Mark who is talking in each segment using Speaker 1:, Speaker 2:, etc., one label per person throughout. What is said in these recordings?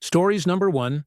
Speaker 1: Stories number 1.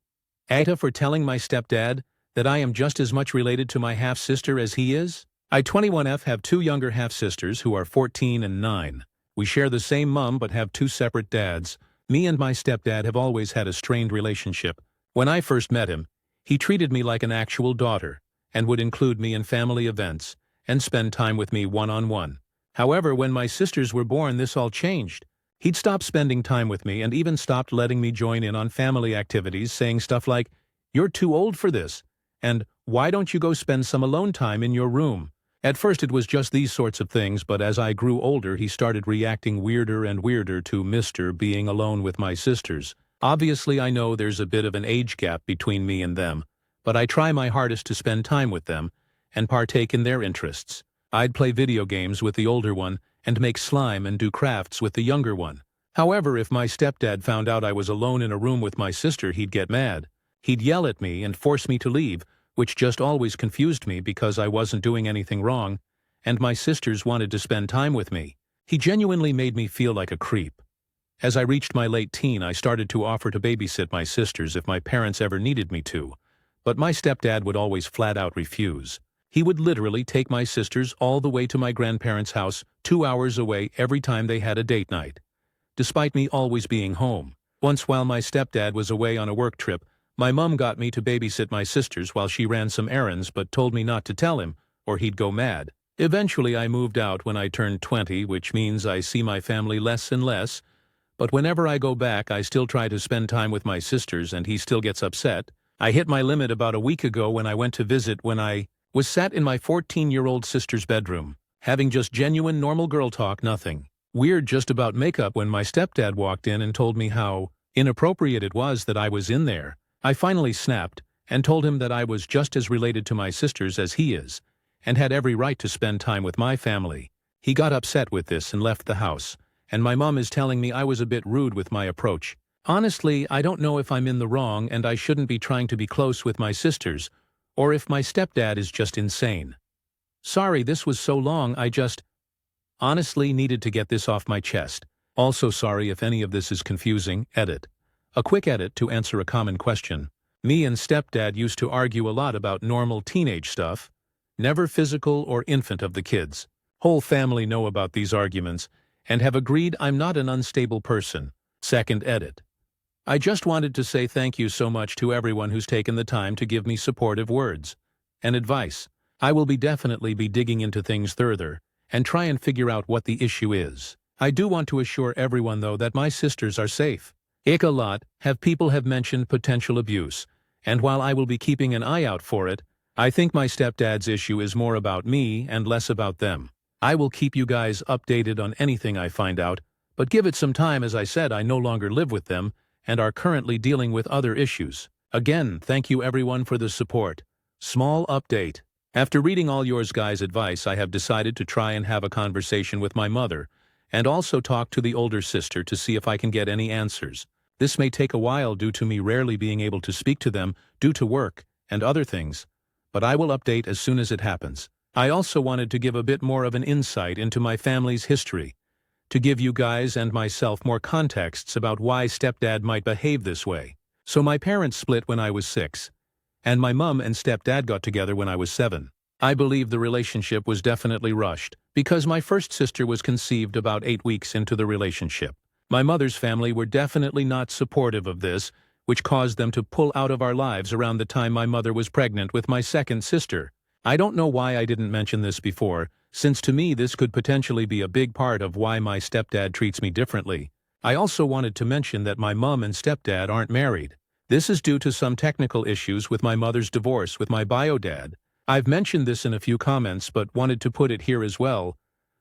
Speaker 1: Aita for telling my stepdad that I am just as much related to my half-sister as he is. I 21F have two younger half-sisters who are 14 and 9. We share the same mom but have two separate dads. Me and my stepdad have always had a strained relationship. When I first met him, he treated me like an actual daughter and would include me in family events and spend time with me one-on-one. However, when my sisters were born, this all changed. He'd stopped spending time with me and even stopped letting me join in on family activities, saying stuff like, "You're too old for this," and "Why don't you go spend some alone time in your room?" At first it was just these sorts of things, but as I grew older he started reacting weirder and weirder to Mr. being alone with my sisters. Obviously I know there's a bit of an age gap between me and them, but I try my hardest to spend time with them and partake in their interests. I'd play video games with the older one and make slime and do crafts with the younger one. However, if my stepdad found out I was alone in a room with my sister, he'd get mad. He'd yell at me and force me to leave, which just always confused me because I wasn't doing anything wrong, and my sisters wanted to spend time with me. He genuinely made me feel like a creep. As I reached my late teen, I started to offer to babysit my sisters if my parents ever needed me to, but my stepdad would always flat out refuse. He would literally take my sisters all the way to my grandparents' house 2 hours away every time they had a date night, despite me always being home. Once while my stepdad was away on a work trip, my mom got me to babysit my sisters while she ran some errands but told me not to tell him or he'd go mad. Eventually I moved out when I turned 20, which means I see my family less and less, but whenever I go back I still try to spend time with my sisters and he still gets upset. I hit my limit about a week ago when I went to visit when I was sat in my 14-year-old sister's bedroom, having just genuine normal girl talk, nothing weird just about makeup, when my stepdad walked in and told me how inappropriate it was that I was in there. I finally snapped and told him that I was just as related to my sisters as he is, and had every right to spend time with my family. He got upset with this and left the house, and my mom is telling me I was a bit rude with my approach. Honestly, I don't know if I'm in the wrong and I shouldn't be trying to be close with my sisters, or if my stepdad is just insane. Sorry this was so long, I just honestly needed to get this off my chest. Also sorry if any of this is confusing. Edit. A quick edit to answer a common question. Me and stepdad used to argue a lot about normal teenage stuff, never physical or infant of the kids. Whole family know about these arguments and have agreed I'm not an unstable person. Second edit. I just wanted to say thank you so much to everyone who's taken the time to give me supportive words and advice. I will definitely be digging into things further and try and figure out what the issue is. I do want to assure everyone though that my sisters are safe. A lot have people have mentioned potential abuse, and while I will be keeping an eye out for it, I think my stepdad's issue is more about me and less about them. I will keep you guys updated on anything I find out, but give it some time. As I said, I no longer live with them and are currently dealing with other issues. Again, thank you everyone for the support. Small update. After reading all yours guys' advice, I have decided to try and have a conversation with my mother, and also talk to the older sister to see if I can get any answers. This may take a while due to me rarely being able to speak to them due to work and other things, but I will update as soon as it happens. I also wanted to give a bit more of an insight into my family's history, to give you guys and myself more contexts about why stepdad might behave this way. So my parents split when I was 6, and my mom and stepdad got together when I was 7. I believe the relationship was definitely rushed, because my first sister was conceived about 8 weeks into the relationship. My mother's family were definitely not supportive of this, which caused them to pull out of our lives around the time my mother was pregnant with my second sister. I don't know why I didn't mention this before, since to me this could potentially be a big part of why my stepdad treats me differently. I also wanted to mention that my mom and stepdad aren't married. This is due to some technical issues with my mother's divorce with my bio dad. I've mentioned this in a few comments but wanted to put it here as well.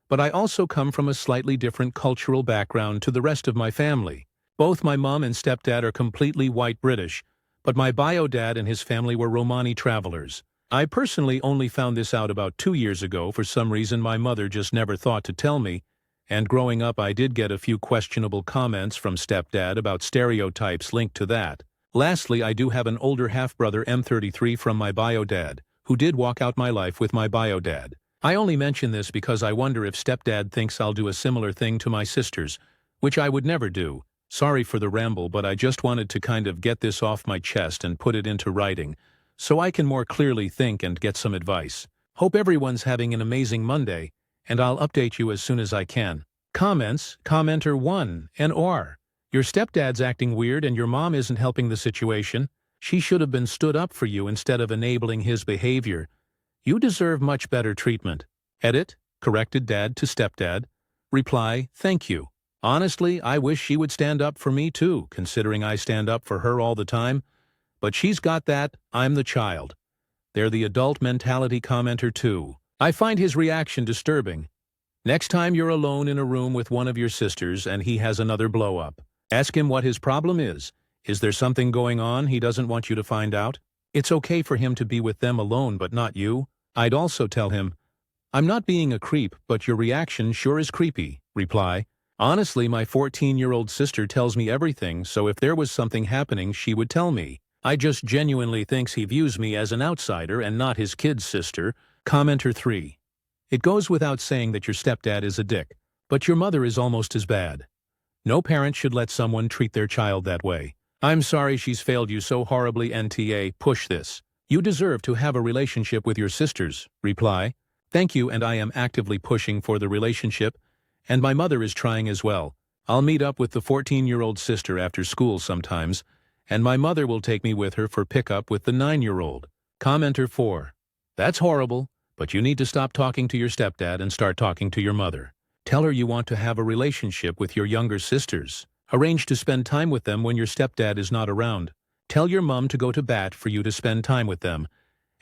Speaker 1: But I also come from a slightly different cultural background to the rest of my family. Both my mom and stepdad are completely white British, but my bio dad and his family were Romani travelers. I personally only found this out about 2 years ago. For some reason my mother just never thought to tell me, and growing up I did get a few questionable comments from stepdad about stereotypes linked to that. Lastly, I do have an older half-brother M33 from my bio dad, who did walk out my life with my bio dad. I only mention this because I wonder if stepdad thinks I'll do a similar thing to my sisters, which I would never do, Sorry for the ramble, but I just wanted to kind of get this off my chest and put it into writing, so I can more clearly think and get some advice. Hope everyone's having an amazing Monday, and I'll update you as soon as I can. Comments, commenter 1, NR. Your stepdad's acting weird and your mom isn't helping the situation. She should have been stood up for you instead of enabling his behavior. You deserve much better treatment. Edit, corrected dad to stepdad. Reply, thank you. Honestly, I wish she would stand up for me too, considering I stand up for her all the time. But she's got that, I'm the child. They're the adult mentality commenter 2. I find his reaction disturbing. Next time you're alone in a room with one of your sisters and he has another blow-up, ask him what his problem is. Is there something going on he doesn't want you to find out? It's okay for him to be with them alone but not you. I'd also tell him, I'm not being a creep, but your reaction sure is creepy. Reply, honestly, my 14-year-old sister tells me everything, so if there was something happening she would tell me. I just genuinely thinks he views me as an outsider and not his kid's sister. Commenter 3. It goes without saying that your stepdad is a dick, but your mother is almost as bad. No parent should let someone treat their child that way. I'm sorry she's failed you so horribly. NTA, push this. You deserve to have a relationship with your sisters. Reply, thank you, and I am actively pushing for the relationship, and my mother is trying as well. I'll meet up with the 14-year-old sister after school sometimes, and my mother will take me with her for pickup with the 9-year-old. Commenter 4. That's horrible, but you need to stop talking to your stepdad and start talking to your mother. Tell her you want to have a relationship with your younger sisters. Arrange to spend time with them when your stepdad is not around. Tell your mom to go to bat for you to spend time with them,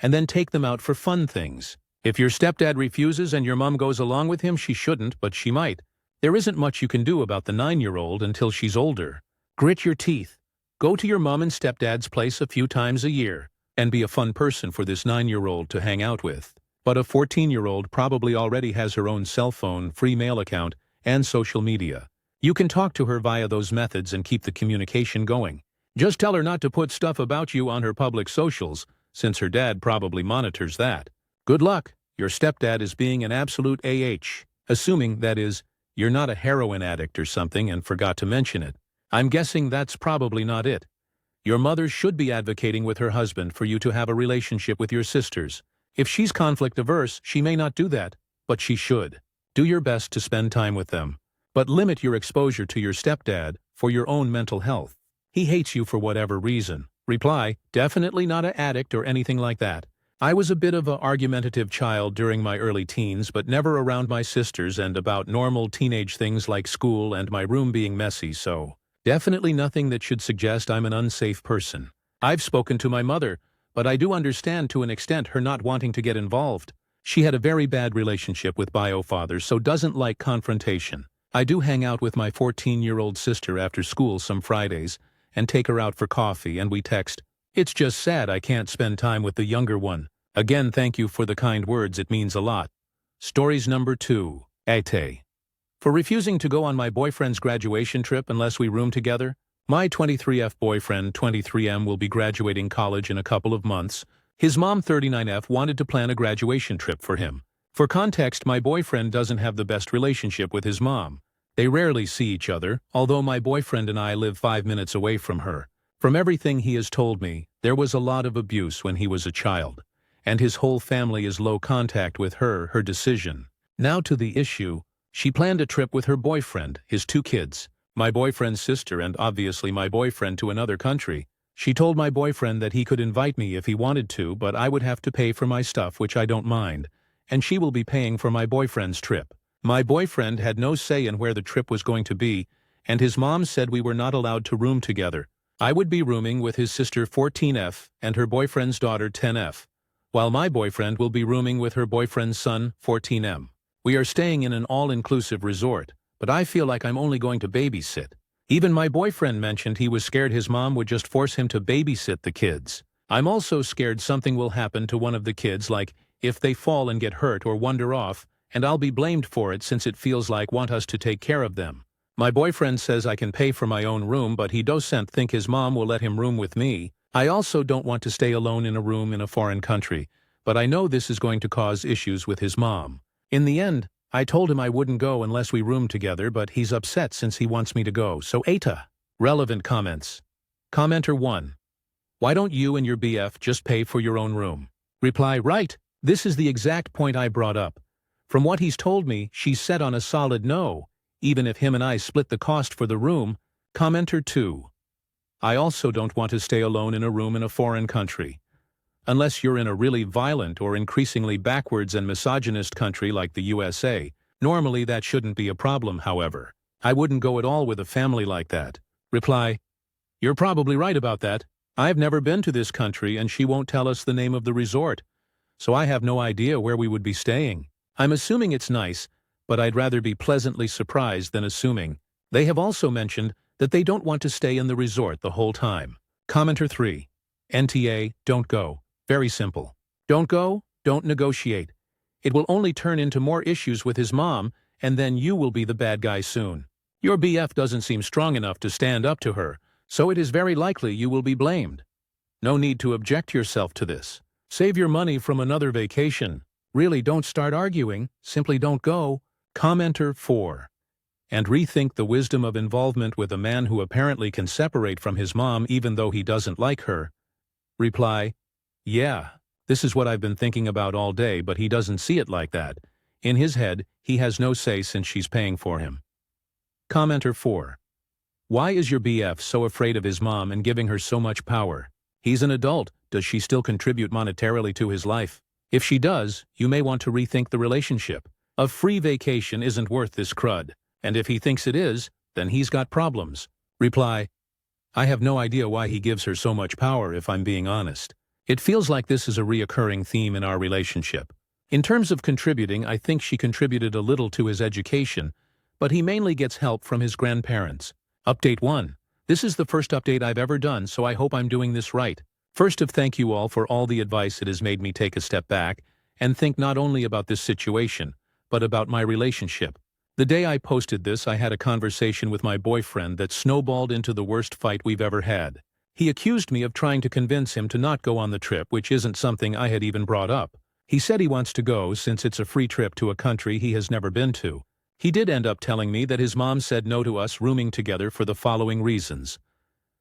Speaker 1: and then take them out for fun things. If your stepdad refuses and your mom goes along with him, she shouldn't, but she might. There isn't much you can do about the 9-year-old until she's older. Grit your teeth. Go to your mom and stepdad's place a few times a year, and be a fun person for this 9-year-old to hang out with. But a 14-year-old probably already has her own cell phone, free mail account, and social media. You can talk to her via those methods and keep the communication going. Just tell her not to put stuff about you on her public socials, since her dad probably monitors that. Good luck. Your stepdad is being an absolute AH, assuming, that is, you're not a heroin addict or something and forgot to mention it. I'm guessing that's probably not it. Your mother should be advocating with her husband for you to have a relationship with your sisters. If she's conflict-averse, she may not do that, but she should. Do your best to spend time with them, but limit your exposure to your stepdad for your own mental health. He hates you for whatever reason. Reply, definitely not an addict or anything like that. I was a bit of an argumentative child during my early teens, but never around my sisters and about normal teenage things like school and my room being messy, so definitely nothing that should suggest I'm an unsafe person. I've spoken to my mother, but I do understand to an extent her not wanting to get involved. She had a very bad relationship with bio father, so doesn't like confrontation. I do hang out with my 14-year-old sister after school some Fridays and take her out for coffee and we text. It's just sad I can't spend time with the younger one. Again, thank you for the kind words, it means a lot. Stories number 2. Aita. For refusing to go on my boyfriend's graduation trip unless we room together. My 23F boyfriend, 23M, will be graduating college in a couple of months. His mom, 39F, wanted to plan a graduation trip for him. For context, my boyfriend doesn't have the best relationship with his mom. They rarely see each other, although my boyfriend and I live 5 minutes away from her. From everything he has told me, there was a lot of abuse when he was a child, and his whole family is low contact with her decision. Now to the issue. She planned a trip with her boyfriend, his 2 kids, my boyfriend's sister, and obviously my boyfriend, to another country. She told my boyfriend that he could invite me if he wanted to, but I would have to pay for my stuff, which I don't mind, and she will be paying for my boyfriend's trip. My boyfriend had no say in where the trip was going to be, and his mom said we were not allowed to room together. I would be rooming with his sister 14F and her boyfriend's daughter 10F, while my boyfriend will be rooming with her boyfriend's son 14M. We are staying in an all-inclusive resort, but I feel like I'm only going to babysit. Even my boyfriend mentioned he was scared his mom would just force him to babysit the kids. I'm also scared something will happen to one of the kids, like if they fall and get hurt or wander off, and I'll be blamed for it since it feels like want us to take care of them. My boyfriend says I can pay for my own room, but he doesn't think his mom will let him room with me. I also don't want to stay alone in a room in a foreign country, but I know this is going to cause issues with his mom. In the end, I told him I wouldn't go unless we roomed together, but he's upset since he wants me to go. So Aita, Relevant comments. Commenter 1. Why don't you and your BF just pay for your own room? Reply, right. This is the exact point I brought up. From what he's told me, she's set on a solid no, even if him and I split the cost for the room. Commenter 2. I also don't want to stay alone in a room in a foreign country. Unless you're in a really violent or increasingly backwards and misogynist country like the USA, normally that shouldn't be a problem, however. I wouldn't go at all with a family like that. Reply, you're probably right about that. I've never been to this country and she won't tell us the name of the resort, so I have no idea where we would be staying. I'm assuming it's nice, but I'd rather be pleasantly surprised than assuming. They have also mentioned that they don't want to stay in the resort the whole time. Commenter 3. NTA, don't go. Very simple. Don't go, don't negotiate. It will only turn into more issues with his mom, and then you will be the bad guy soon. Your BF doesn't seem strong enough to stand up to her, so it is very likely you will be blamed. No need to object yourself to this. Save your money from another vacation. Really, don't start arguing, simply don't go. Commenter 4. And rethink the wisdom of involvement with a man who apparently can separate from his mom even though he doesn't like her. Reply, yeah, this is what I've been thinking about all day, but he doesn't see it like that. In his head, he has no say since she's paying for him. Commenter 4. Why is your BF so afraid of his mom and giving her so much power? He's an adult. Does she still contribute monetarily to his life? If she does, you may want to rethink the relationship. A free vacation isn't worth this crud, and if he thinks it is, then he's got problems. Reply, I have no idea why he gives her so much power if I'm being honest. It feels like this is a reoccurring theme in our relationship. In terms of contributing, I think she contributed a little to his education, but he mainly gets help from his grandparents. Update 1. This is the first update I've ever done, so I hope I'm doing this right. First of thank you all for all the advice. It has made me take a step back and think not only about this situation, but about my relationship. The day I posted this, I had a conversation with my boyfriend that snowballed into the worst fight we've ever had. He accused me of trying to convince him to not go on the trip, which isn't something I had even brought up. He said he wants to go since it's a free trip to a country he has never been to. He did end up telling me that his mom said no to us rooming together for the following reasons.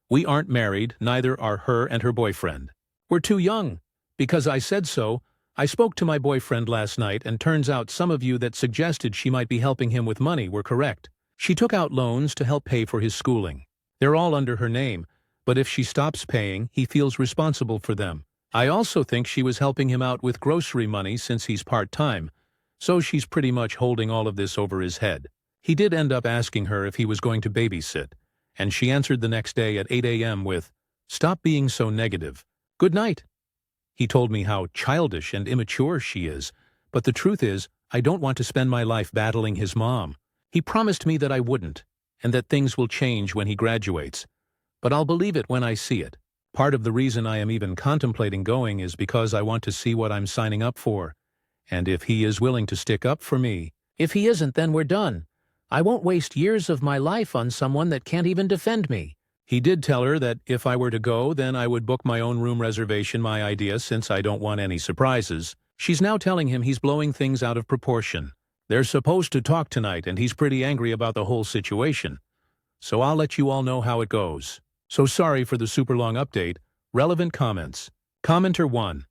Speaker 1: We aren't married, neither are her and her boyfriend. We're too young. Because I said so, I spoke to my boyfriend last night, and turns out some of you that suggested she might be helping him with money were correct. She took out loans to help pay for his schooling. They're all under her name, but if she stops paying, he feels responsible for them. I also think she was helping him out with grocery money since he's part-time, so she's pretty much holding all of this over his head. He did end up asking her if he was going to babysit, and she answered the next day at 8 a.m. with, "Stop being so negative. Good night." He told me how childish and immature she is, but the truth is, I don't want to spend my life battling his mom. He promised me that I wouldn't, and that things will change when he graduates. But I'll believe it when I see it. Part of the reason I am even contemplating going is because I want to see what I'm signing up for, and if he is willing to stick up for me. If he isn't, then we're done. I won't waste years of my life on someone that can't even defend me. He did tell her that if I were to go, then I would book my own room reservation, my idea, since I don't want any surprises. She's now telling him he's blowing things out of proportion. They're supposed to talk tonight, and he's pretty angry about the whole situation. So I'll let you all know how it goes. So sorry for the super long update. Relevant comments. Commenter 1.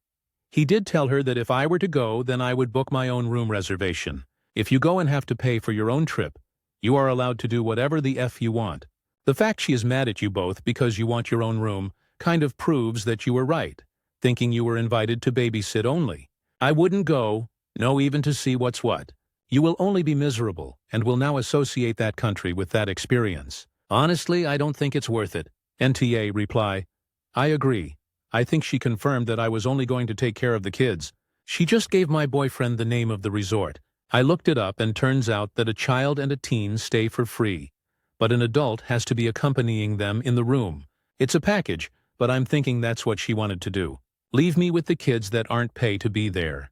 Speaker 1: He did tell her that if I were to go, then I would book my own room reservation. If you go and have to pay for your own trip, you are allowed to do whatever the F you want. The fact she is mad at you both because you want your own room kind of proves that you were right, thinking you were invited to babysit only. I wouldn't go, no, even to see what's what. You will only be miserable, and will now associate that country with that experience. Honestly, I don't think it's worth it. NTA reply, I agree. I think she confirmed that I was only going to take care of the kids. She just gave my boyfriend the name of the resort. I looked it up, and turns out that a child and a teen stay for free, but an adult has to be accompanying them in the room. It's a package, but I'm thinking that's what she wanted to do. Leave me with the kids that aren't paid to be there,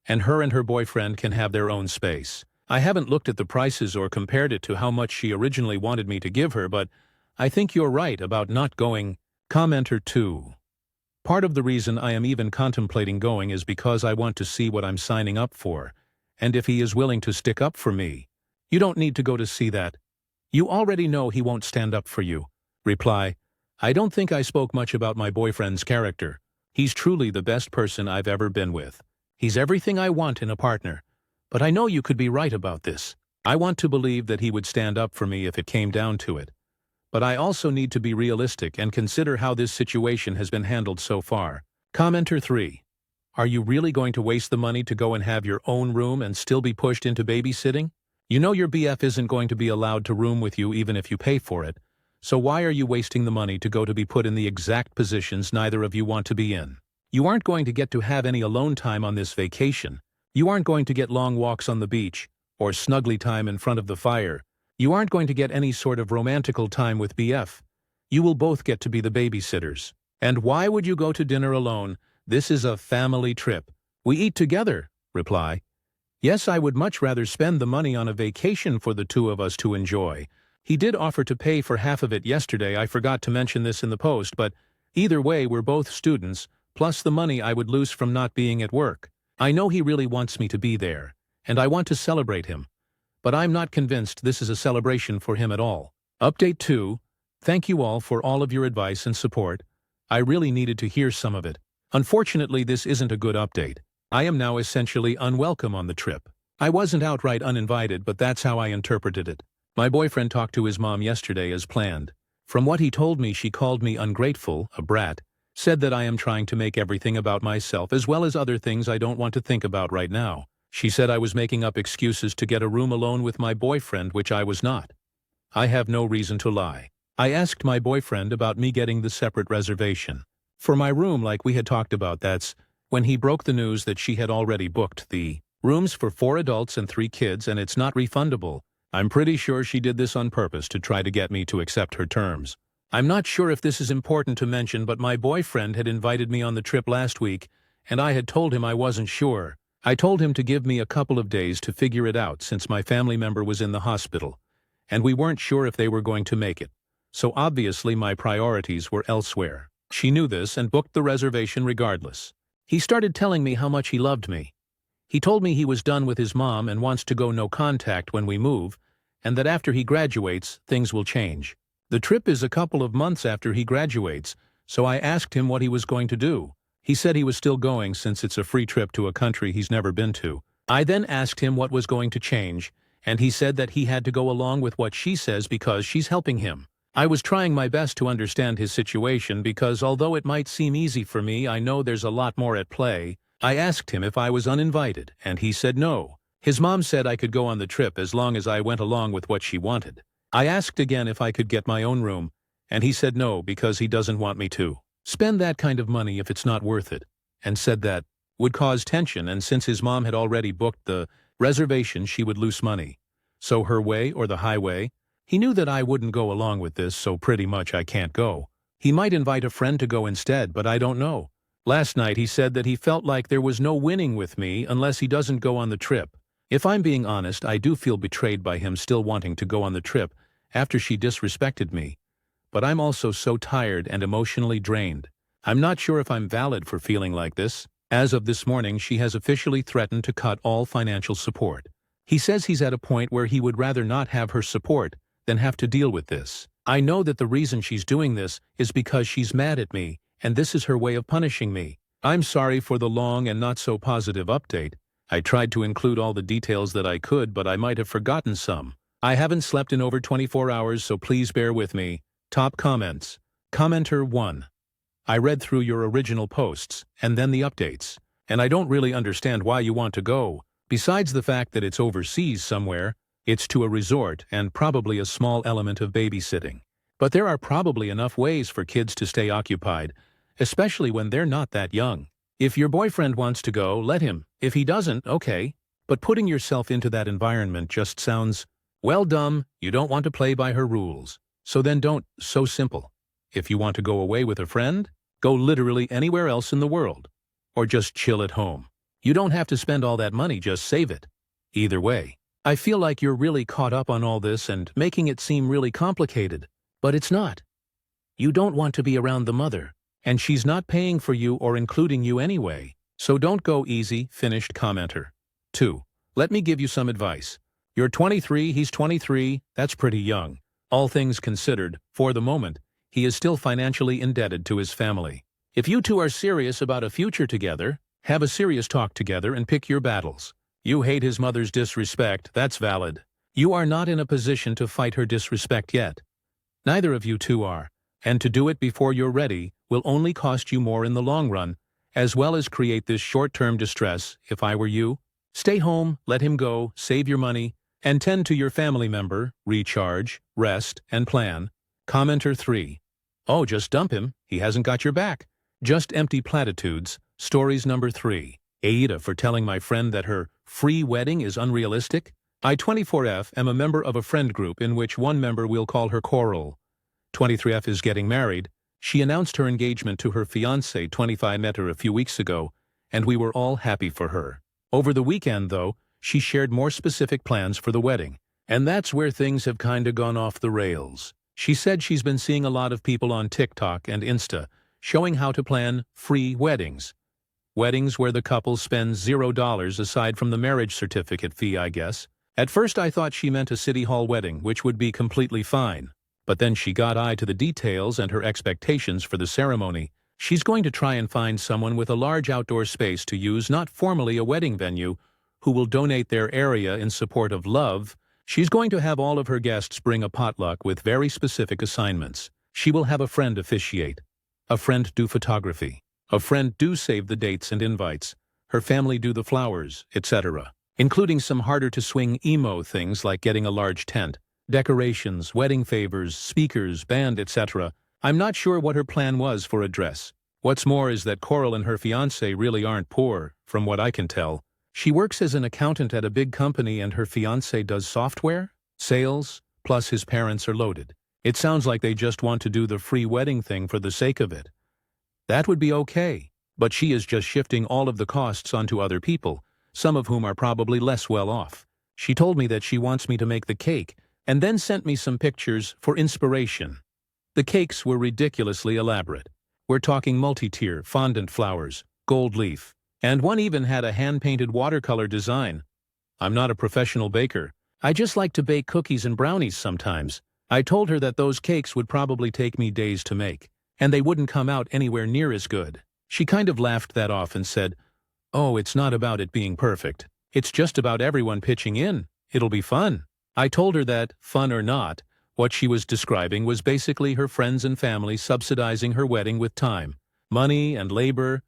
Speaker 1: and her boyfriend can have their own space. I haven't looked at the prices or compared it to how much she originally wanted me to give her, but I think you're right about not going. Commenter 2. Part of the reason I am even contemplating going is because I want to see what I'm signing up for, and if he is willing to stick up for me. You don't need to go to see that. You already know he won't stand up for you. Reply: I don't think I spoke much about my boyfriend's character. He's truly the best person I've ever been with. He's everything I want in a partner. But I know you could be right about this. I want to believe that he would stand up for me if it came down to it. But I also need to be realistic and consider how this situation has been handled so far. Commenter 3. Are you really going to waste the money to go and have your own room and still be pushed into babysitting? You know your BF isn't going to be allowed to room with you even if you pay for it. So why are you wasting the money to go to be put in the exact positions neither of you want to be in? You aren't going to get to have any alone time on this vacation. You aren't going to get long walks on the beach, or snuggly time in front of the fire. You aren't going to get any sort of romantical time with BF. You will both get to be the babysitters. And why would you go to dinner alone? This is a family trip. We eat together. Reply: Yes, I would much rather spend the money on a vacation for the two of us to enjoy. He did offer to pay for half of it yesterday. I forgot to mention this in the post, but either way, we're both students, plus the money I would lose from not being at work. I know he really wants me to be there, and I want to celebrate him. But I'm not convinced this is a celebration for him at all. Update 2. Thank you all for all of your advice and support. I really needed to hear some of it. Unfortunately, this isn't a good update. I am now essentially unwelcome on the trip. I wasn't outright uninvited, but that's how I interpreted it. My boyfriend talked to his mom yesterday as planned. From what he told me, she called me ungrateful, a brat, said that I am trying to make everything about myself as well as other things I don't want to think about right now. She said I was making up excuses to get a room alone with my boyfriend, which I was not. I have no reason to lie. I asked my boyfriend about me getting the separate reservation for my room like we had talked about. That's when he broke the news that she had already booked the rooms for 4 adults and 3 kids and it's not refundable. I'm pretty sure she did this on purpose to try to get me to accept her terms. I'm not sure if this is important to mention, but my boyfriend had invited me on the trip last week, and I had told him I wasn't sure. I told him to give me a couple of days to figure it out since my family member was in the hospital, and we weren't sure if they were going to make it. So obviously my priorities were elsewhere. She knew this and booked the reservation regardless. He started telling me how much he loved me. He told me he was done with his mom and wants to go no contact when we move, and that after he graduates, things will change. The trip is a couple of months after he graduates, so I asked him what he was going to do. He said he was still going since it's a free trip to a country he's never been to. I then asked him what was going to change, and he said that he had to go along with what she says because she's helping him. I was trying my best to understand his situation because although it might seem easy for me, I know there's a lot more at play. I asked him if I was uninvited, and he said no. His mom said I could go on the trip as long as I went along with what she wanted. I asked again if I could get my own room, and he said no because he doesn't want me to spend that kind of money if it's not worth it, and said that would cause tension, and since his mom had already booked the reservation, she would lose money. So her way or the highway. He knew that I wouldn't go along with this, so pretty much I can't go. He might invite a friend to go instead, but I don't know. Last night he said that he felt like there was no winning with me unless he doesn't go on the trip. If I'm being honest, I do feel betrayed by him still wanting to go on the trip after she disrespected me. But I'm also so tired and emotionally drained. I'm not sure if I'm valid for feeling like this. As of this morning, she has officially threatened to cut all financial support. He says he's at a point where he would rather not have her support than have to deal with this. I know that the reason she's doing this is because she's mad at me, and this is her way of punishing me. I'm sorry for the long and not so positive update. I tried to include all the details that I could, but I might have forgotten some. I haven't slept in over 24 hours, so please bear with me. Top comments. Commenter 1. I read through your original posts, and then the updates, and I don't really understand why you want to go. Besides the fact that it's overseas somewhere, it's to a resort and probably a small element of babysitting. But there are probably enough ways for kids to stay occupied, especially when they're not that young. If your boyfriend wants to go, let him. If he doesn't, okay. But putting yourself into that environment just sounds, well, dumb. You don't want to play by her rules. So then don't. So simple. If you want to go away with a friend, go literally anywhere else in the world. Or just chill at home. You don't have to spend all that money, just save it. Either way. I feel like you're really caught up on all this and making it seem really complicated. But it's not. You don't want to be around the mother, and she's not paying for you or including you anyway. So don't go easy. Finished commenter. 2. Let me give you some advice. You're 23, he's 23, that's pretty young. All things considered, for the moment, he is still financially indebted to his family. If you two are serious about a future together, have a serious talk together and pick your battles. You hate his mother's disrespect, that's valid. You are not in a position to fight her disrespect yet. Neither of you two are, and to do it before you're ready will only cost you more in the long run, as well as create this short-term distress. If I were you, stay home, let him go, save your money, and tend to your family member, recharge, rest, and plan. Commenter 3. Oh, just dump him, he hasn't got your back. Just empty platitudes. Stories number 3. Aita for telling my friend that her free wedding is unrealistic. I 24F am a member of a friend group in which one member we'll call her Coral. 23F is getting married. She announced her engagement to her fiancé 25 met her a few weeks ago, and we were all happy for her. Over the weekend, though, she shared more specific plans for the wedding, and that's where things have kinda gone off the rails. She said she's been seeing a lot of people on TikTok and Insta showing how to plan free weddings. Weddings where the couple spends $0 aside from the marriage certificate fee, I guess. At first I thought she meant a city hall wedding, which would be completely fine. But then she got eye to the details and her expectations for the ceremony. She's going to try and find someone with a large outdoor space to use, not formally a wedding venue, who will donate their area in support of love. She's going to have all of her guests bring a potluck with very specific assignments. She will have a friend officiate, a friend do photography, a friend do save the dates and invites, her family do the flowers, etc., including some harder-to-swing emo things like getting a large tent, decorations, wedding favors, speakers, band, etc. I'm not sure what her plan was for a dress. What's more is that Coral and her fiancé really aren't poor, from what I can tell. She works as an accountant at a big company and her fiancé does software, sales, plus his parents are loaded. It sounds like they just want to do the free wedding thing for the sake of it. That would be okay, but she is just shifting all of the costs onto other people, some of whom are probably less well off. She told me that she wants me to make the cake, and then sent me some pictures for inspiration. The cakes were ridiculously elaborate. We're talking multi-tier, fondant flowers, gold leaf, and one even had a hand-painted watercolor design. I'm not a professional baker. I just like to bake cookies and brownies sometimes. I told her that those cakes would probably take me days to make, and they wouldn't come out anywhere near as good. She kind of laughed that off and said, "Oh, it's not about it being perfect. It's just about everyone pitching in. It'll be fun." I told her that, fun or not, what she was describing was basically her friends and family subsidizing her wedding with time, money, and labor,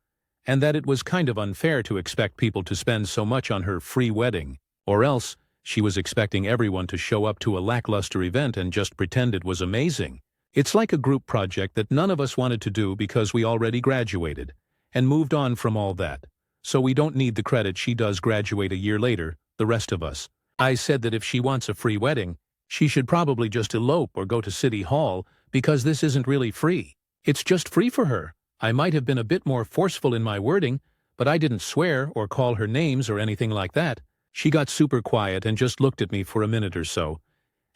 Speaker 1: and that it was kind of unfair to expect people to spend so much on her free wedding, or else she was expecting everyone to show up to a lackluster event and just pretend it was amazing. It's like a group project that none of us wanted to do because we already graduated and moved on from all that. So we don't need the credit she does graduate a year later, the rest of us. I said that if she wants a free wedding, she should probably just elope or go to City Hall because this isn't really free. It's just free for her. I might have been a bit more forceful in my wording, but I didn't swear or call her names or anything like that. She got super quiet and just looked at me for a minute or so,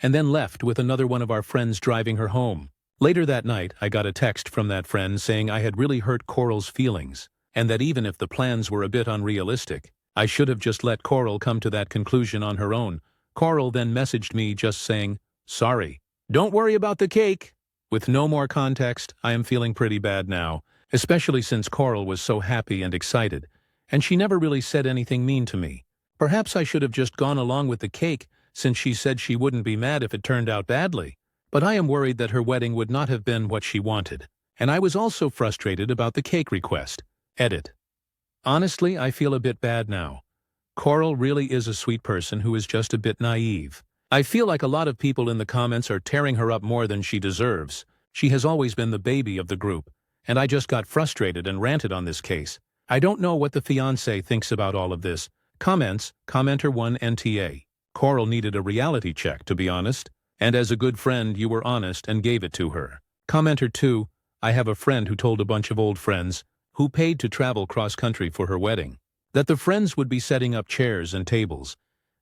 Speaker 1: and then left with another one of our friends driving her home. Later that night, I got a text from that friend saying I had really hurt Coral's feelings, and that even if the plans were a bit unrealistic, I should have just let Coral come to that conclusion on her own. Coral then messaged me just saying, "Sorry. Don't worry about the cake." With no more context, I am feeling pretty bad now, especially since Coral was so happy and excited, and she never really said anything mean to me. Perhaps I should have just gone along with the cake, since she said she wouldn't be mad if it turned out badly. But I am worried that her wedding would not have been what she wanted, and I was also frustrated about the cake request. Edit. Honestly, I feel a bit bad now. Coral really is a sweet person who is just a bit naive. I feel like a lot of people in the comments are tearing her up more than she deserves. She has always been the baby of the group, and I just got frustrated and ranted on this case. I don't know what the fiancé thinks about all of this. Comments, Commenter 1 NTA. Coral needed a reality check, to be honest, and as a good friend you were honest and gave it to her. Commenter 2, I have a friend who told a bunch of old friends, who paid to travel cross-country for her wedding, that the friends would be setting up chairs and tables,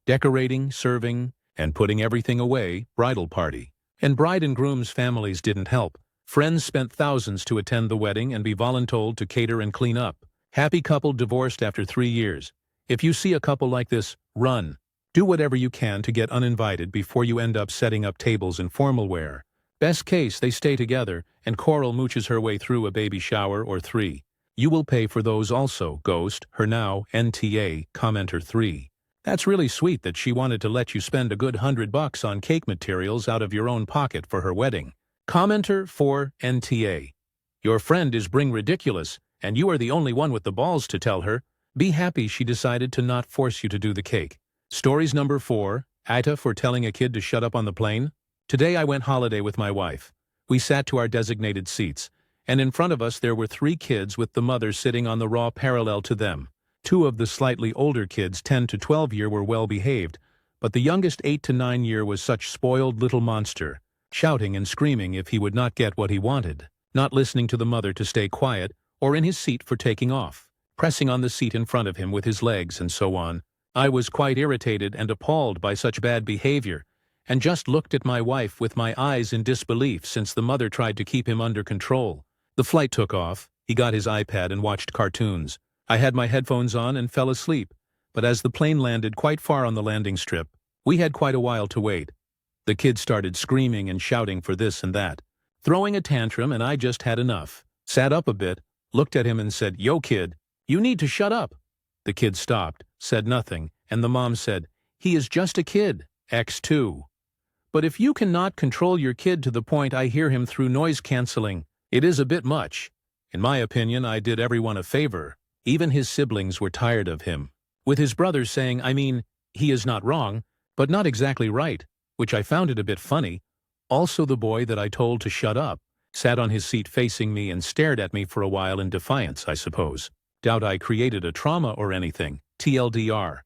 Speaker 1: decorating, serving, and putting everything away, bridal party. And bride and groom's families didn't help. Friends spent thousands to attend the wedding and be voluntold to cater and clean up. Happy couple divorced after 3 years. If you see a couple like this, run. Do whatever you can to get uninvited before you end up setting up tables in formal wear. Best case, they stay together, and Coral mooches her way through a baby shower or 3. You will pay for those also, Ghost, her now, NTA, commenter 3. That's really sweet that she wanted to let you spend a good $100 on cake materials out of your own pocket for her wedding. Commenter 4, NTA. Your friend is bring ridiculous, and you are the only one with the balls to tell her. Be happy she decided to not force you to do the cake. Stories number 4, Aita for telling a kid to shut up on the plane. Today I went holiday with my wife. We sat to our designated seats, and in front of us there were 3 kids with the mother sitting on the raw parallel to them. 2 of the slightly older kids, 10 to 12 year, were well behaved, but the youngest 8 to 9 year was such spoiled little monster, shouting and screaming if he would not get what he wanted, not listening to the mother to stay quiet, or in his seat for taking off, pressing on the seat in front of him with his legs and so on. I was quite irritated and appalled by such bad behavior, and just looked at my wife with my eyes in disbelief since the mother tried to keep him under control. The flight took off, he got his iPad and watched cartoons. I had my headphones on and fell asleep, but as the plane landed quite far on the landing strip, we had quite a while to wait. The kids started screaming and shouting for this and that, throwing a tantrum, and I just had enough. Sat up a bit, looked at him and said, "Yo kid, you need to shut up." The kid stopped, said nothing, and the mom said, "He is just a kid, X2. But if you cannot control your kid to the point I hear him through noise cancelling, it is a bit much." In my opinion, I did everyone a favor. Even his siblings were tired of him, with his brothers saying, he is not wrong, but not exactly right, which I found it a bit funny. Also the boy that I told to shut up sat on his seat facing me and stared at me for a while in defiance, I suppose. Doubt I created a trauma or anything, TLDR.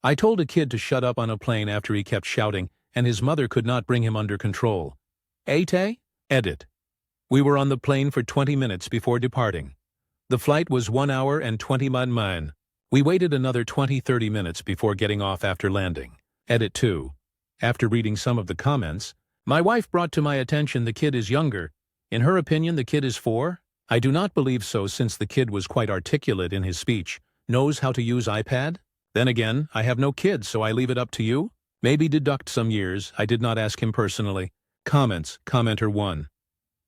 Speaker 1: I told a kid to shut up on a plane after he kept shouting, and his mother could not bring him under control. Aita? Edit. We were on the plane for 20 minutes before departing. The flight was 1 hour and 20 minutes. We waited another 20-30 minutes before getting off after landing. Edit 2. After reading some of the comments, my wife brought to my attention the kid is younger. In her opinion, the kid is 4. I do not believe so, since the kid was quite articulate in his speech, knows how to use iPad. Then again, I have no kids, so I leave it up to you. Maybe deduct some years. I did not ask him personally. Comments. Commenter 1.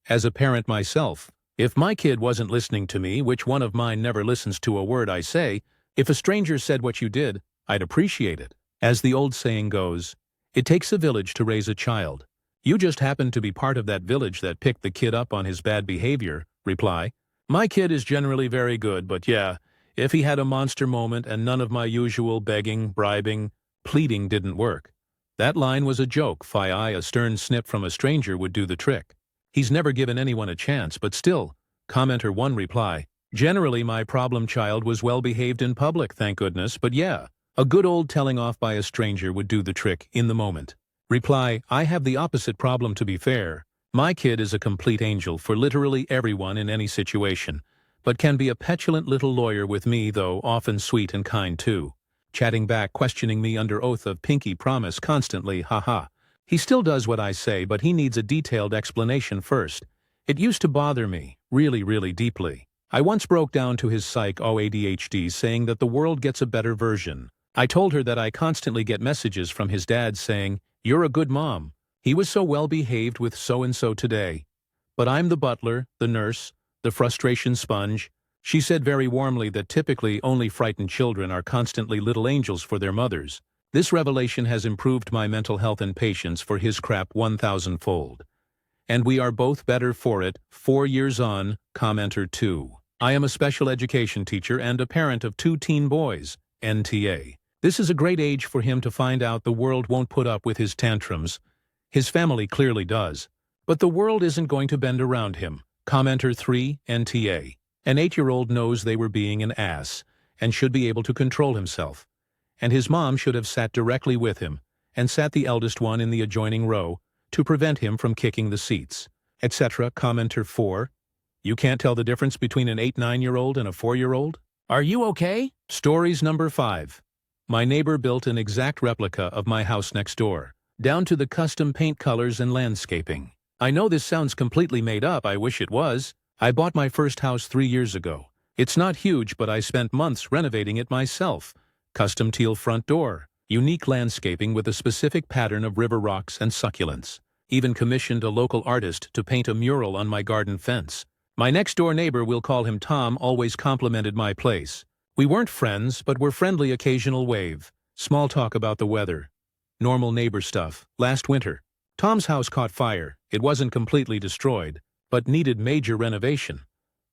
Speaker 1: As a parent myself, if my kid wasn't listening to me, which one of mine never listens to a word I say, if a stranger said what you did, I'd appreciate it. As the old saying goes, it takes a village to raise a child. You just happen to be part of that village that picked the kid up on his bad behavior. Reply. My kid is generally very good, but yeah, if he had a monster moment and none of my usual begging, bribing, pleading didn't work. That line was a joke. A stern snip from a stranger would do the trick. He's never given anyone a chance, but still. Commenter 1 reply. Generally my problem child was well behaved in public, thank goodness, but yeah, a good old telling off by a stranger would do the trick in the moment. Reply. I have the opposite problem, to be fair. My kid is a complete angel for literally everyone in any situation, but can be a petulant little lawyer with me, though often sweet and kind too. Chatting back, questioning me under oath of pinky promise constantly, haha. He still does what I say, but he needs a detailed explanation first. It used to bother me, really deeply. I once broke down to his psych ADHD, saying that the world gets a better version. I told her that I constantly get messages from his dad saying, "You're a good mom. He was so well behaved with so-and-so today. But I'm the butler, the nurse, the frustration sponge." She said very warmly that typically only frightened children are constantly little angels for their mothers. This revelation has improved my mental health and patience for his crap 1,000-fold. And we are both better for it, 4 years on. Commenter 2. I am a special education teacher and a parent of 2 teen boys, NTA. This is a great age for him to find out the world won't put up with his tantrums. His family clearly does. But the world isn't going to bend around him. Commenter 3, NTA. An 8-year-old knows they were being an ass, and should be able to control himself. And his mom should have sat directly with him, and sat the eldest one in the adjoining row, to prevent him from kicking the seats, etc. Commenter 4. You can't tell the difference between an 8-9-year-old and a 4-year-old? Are you okay? Stories number 5. My neighbor built an exact replica of my house next door, down to the custom paint colors and landscaping. I know this sounds completely made up, I wish it was. I bought my first house 3 years ago. It's not huge, but I spent months renovating it myself. Custom teal front door, unique landscaping with a specific pattern of river rocks and succulents. even commissioned a local artist to paint a mural on my garden fence. My next-door neighbor, we'll call him Tom, always complimented my place. We weren't friends, but were friendly occasional wave. Small talk about the weather. Normal neighbor stuff. Last winter, Tom's house caught fire. It wasn't completely destroyed, but needed major renovation.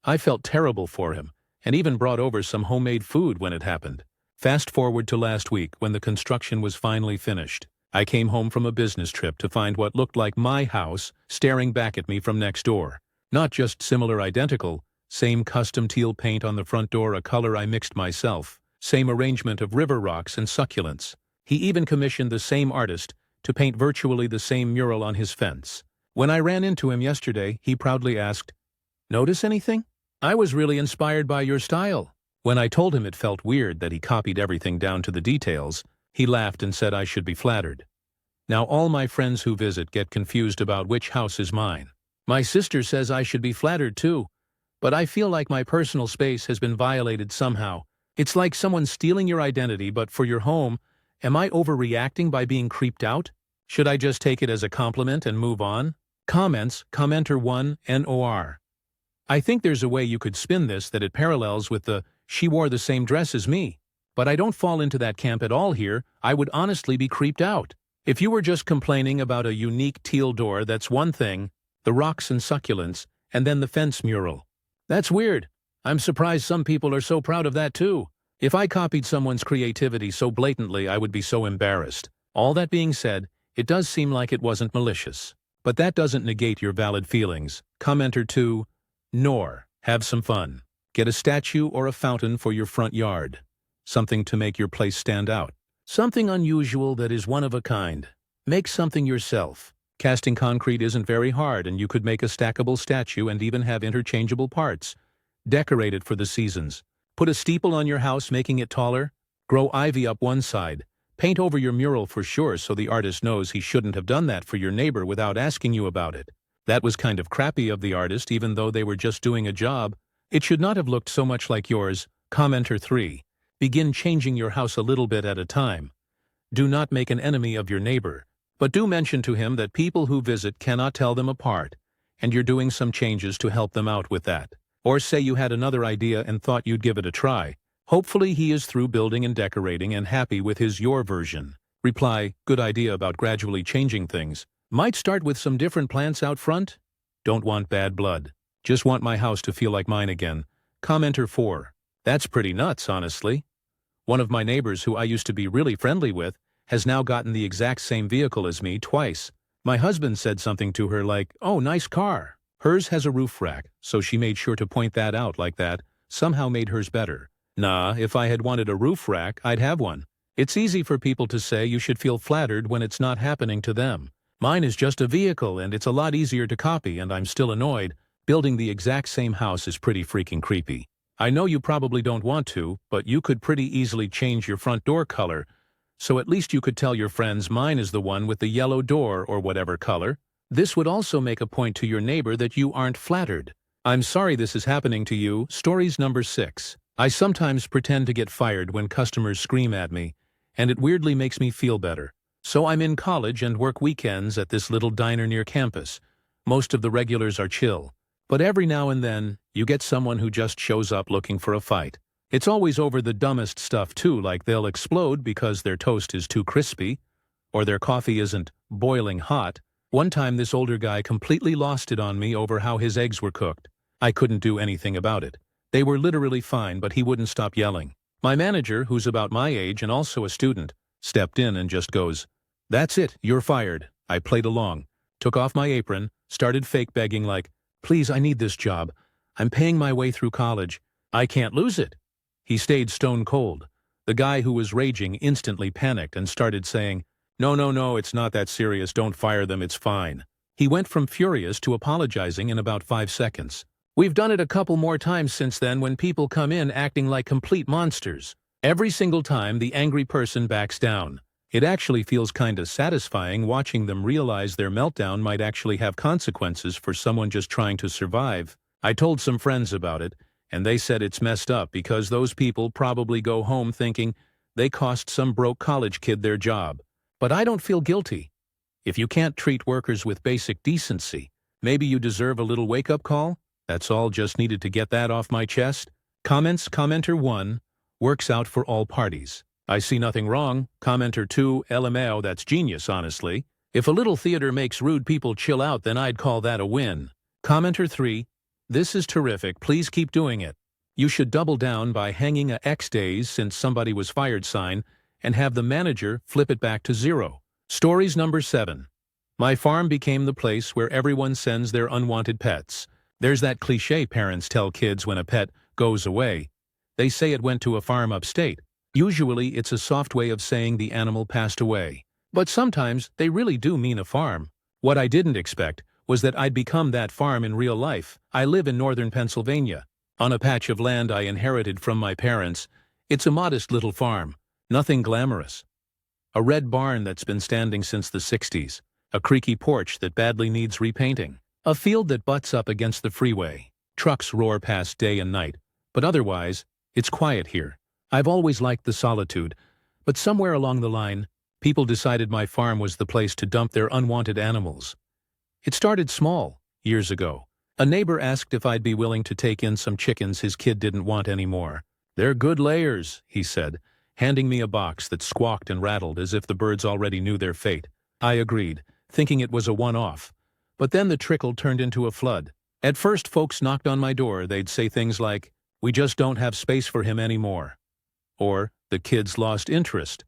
Speaker 1: I felt terrible for him, and even brought over some homemade food when it happened. Fast forward to last week when the construction was finally finished. I came home from a business trip to find what looked like my house staring back at me from next door. Not just similar, identical, same custom teal paint on the front door, a color I mixed myself, same arrangement of river rocks and succulents. He even commissioned the same artist to paint virtually the same mural on his fence. When I ran into him yesterday, he proudly asked, "Notice anything? I was really inspired by your style." When I told him it felt weird that he copied everything down to the details, he laughed and said I should be flattered. Now all my friends who visit get confused about which house is mine. My sister says I should be flattered too, but I feel like my personal space has been violated somehow. It's like someone stealing your identity, but for your home. Am I overreacting by being creeped out? Should I just take it as a compliment and move on? Comments, commenter 1, NOR. I think there's a way you could spin this that it parallels with the "she wore the same dress as me." But I don't fall into that camp at all here. I would honestly be creeped out. If you were just complaining about a unique teal door, that's one thing, the rocks and succulents, and then the fence mural. That's weird. I'm surprised some people are so proud of that too. If I copied someone's creativity so blatantly, I would be so embarrassed. All that being said, it does seem like it wasn't malicious. But that doesn't negate your valid feelings. Commenter 2, NOR. Have some fun. Get a statue or a fountain for your front yard. Something to make your place stand out. Something unusual that is one of a kind. Make something yourself. Casting concrete isn't very hard, and you could make a stackable statue and even have interchangeable parts. Decorate it for the seasons. Put a steeple on your house, making it taller. Grow ivy up one side. Paint over your mural for sure so the artist knows he shouldn't have done that for your neighbor without asking you about it. That was kind of crappy of the artist, even though they were just doing a job. It should not have looked so much like yours. Commenter 3. Begin changing your house a little bit at a time. Do not make an enemy of your neighbor, but do mention to him that people who visit cannot tell them apart, and you're doing some changes to help them out with that. Or say you had another idea and thought you'd give it a try. Hopefully he is through building and decorating and happy with your version. Reply, good idea about gradually changing things. Might start with some different plants out front. Don't want bad blood. Just want my house to feel like mine again. Commenter 4. That's pretty nuts, honestly. One of my neighbors who I used to be really friendly with has now gotten the exact same vehicle as me twice. My husband said something to her like, "Oh, nice car." Hers has a roof rack, so she made sure to point that out like that. Somehow made hers better. Nah, if I had wanted a roof rack, I'd have one. It's easy for people to say you should feel flattered when it's not happening to them. Mine is just a vehicle, and it's a lot easier to copy, and I'm still annoyed. Building the exact same house is pretty freaking creepy. I know you probably don't want to, but you could pretty easily change your front door color, so at least you could tell your friends mine is the one with the yellow door or whatever color. This would also make a point to your neighbor that you aren't flattered. I'm sorry this is happening to you. Stories number 6. I sometimes pretend to get fired when customers scream at me, and it weirdly makes me feel better. So I'm in college and work weekends at this little diner near campus. Most of the regulars are chill, but every now and then, you get someone who just shows up looking for a fight. It's always over the dumbest stuff too, like they'll explode because their toast is too crispy, or their coffee isn't boiling hot. One time this older guy completely lost it on me over how his eggs were cooked. I couldn't do anything about it. They were literally fine, but he wouldn't stop yelling. My manager, who's about my age and also a student, stepped in and just goes, "That's it, you're fired." I played along, took off my apron, started fake begging like, "Please, I need this job. I'm paying my way through college. I can't lose it." He stayed stone cold. The guy who was raging instantly panicked and started saying, No, it's not that serious. Don't fire them, it's fine." He went from furious to apologizing in about 5 seconds. We've done it a couple more times since then when people come in acting like complete monsters. Every single time the angry person backs down. It actually feels kinda satisfying watching them realize their meltdown might actually have consequences for someone just trying to survive. I told some friends about it, and they said it's messed up because those people probably go home thinking they cost some broke college kid their job. But I don't feel guilty. If you can't treat workers with basic decency, maybe you deserve a little wake-up call? That's all, just needed to get that off my chest. Commenter 1, works out for all parties. I see nothing wrong. Commenter 2, LMAO, that's genius, honestly. If a little theater makes rude people chill out, then I'd call that a win. Commenter 3, this is terrific, please keep doing it. You should double down by hanging a X days since somebody was fired sign and have the manager flip it back to 0. Stories number 7. My farm became the place where everyone sends their unwanted pets. There's that cliche parents tell kids when a pet goes away. They say it went to a farm upstate. Usually it's a soft way of saying the animal passed away. But sometimes they really do mean a farm. What I didn't expect was that I'd become that farm in real life. I live in northern Pennsylvania, on a patch of land I inherited from my parents. It's a modest little farm, nothing glamorous. A red barn that's been standing since the 60s, a creaky porch that badly needs repainting, a field that butts up against the freeway. Trucks roar past day and night, but otherwise, it's quiet here. I've always liked the solitude, but somewhere along the line, people decided my farm was the place to dump their unwanted animals. It started small, years ago. A neighbor asked if I'd be willing to take in some chickens his kid didn't want anymore. "They're good layers," he said, handing me a box that squawked and rattled as if the birds already knew their fate. I agreed, thinking it was a one-off. But then the trickle turned into a flood. At first folks knocked on my door. They'd say things like, "We just don't have space for him anymore." Or, "The kids lost interest."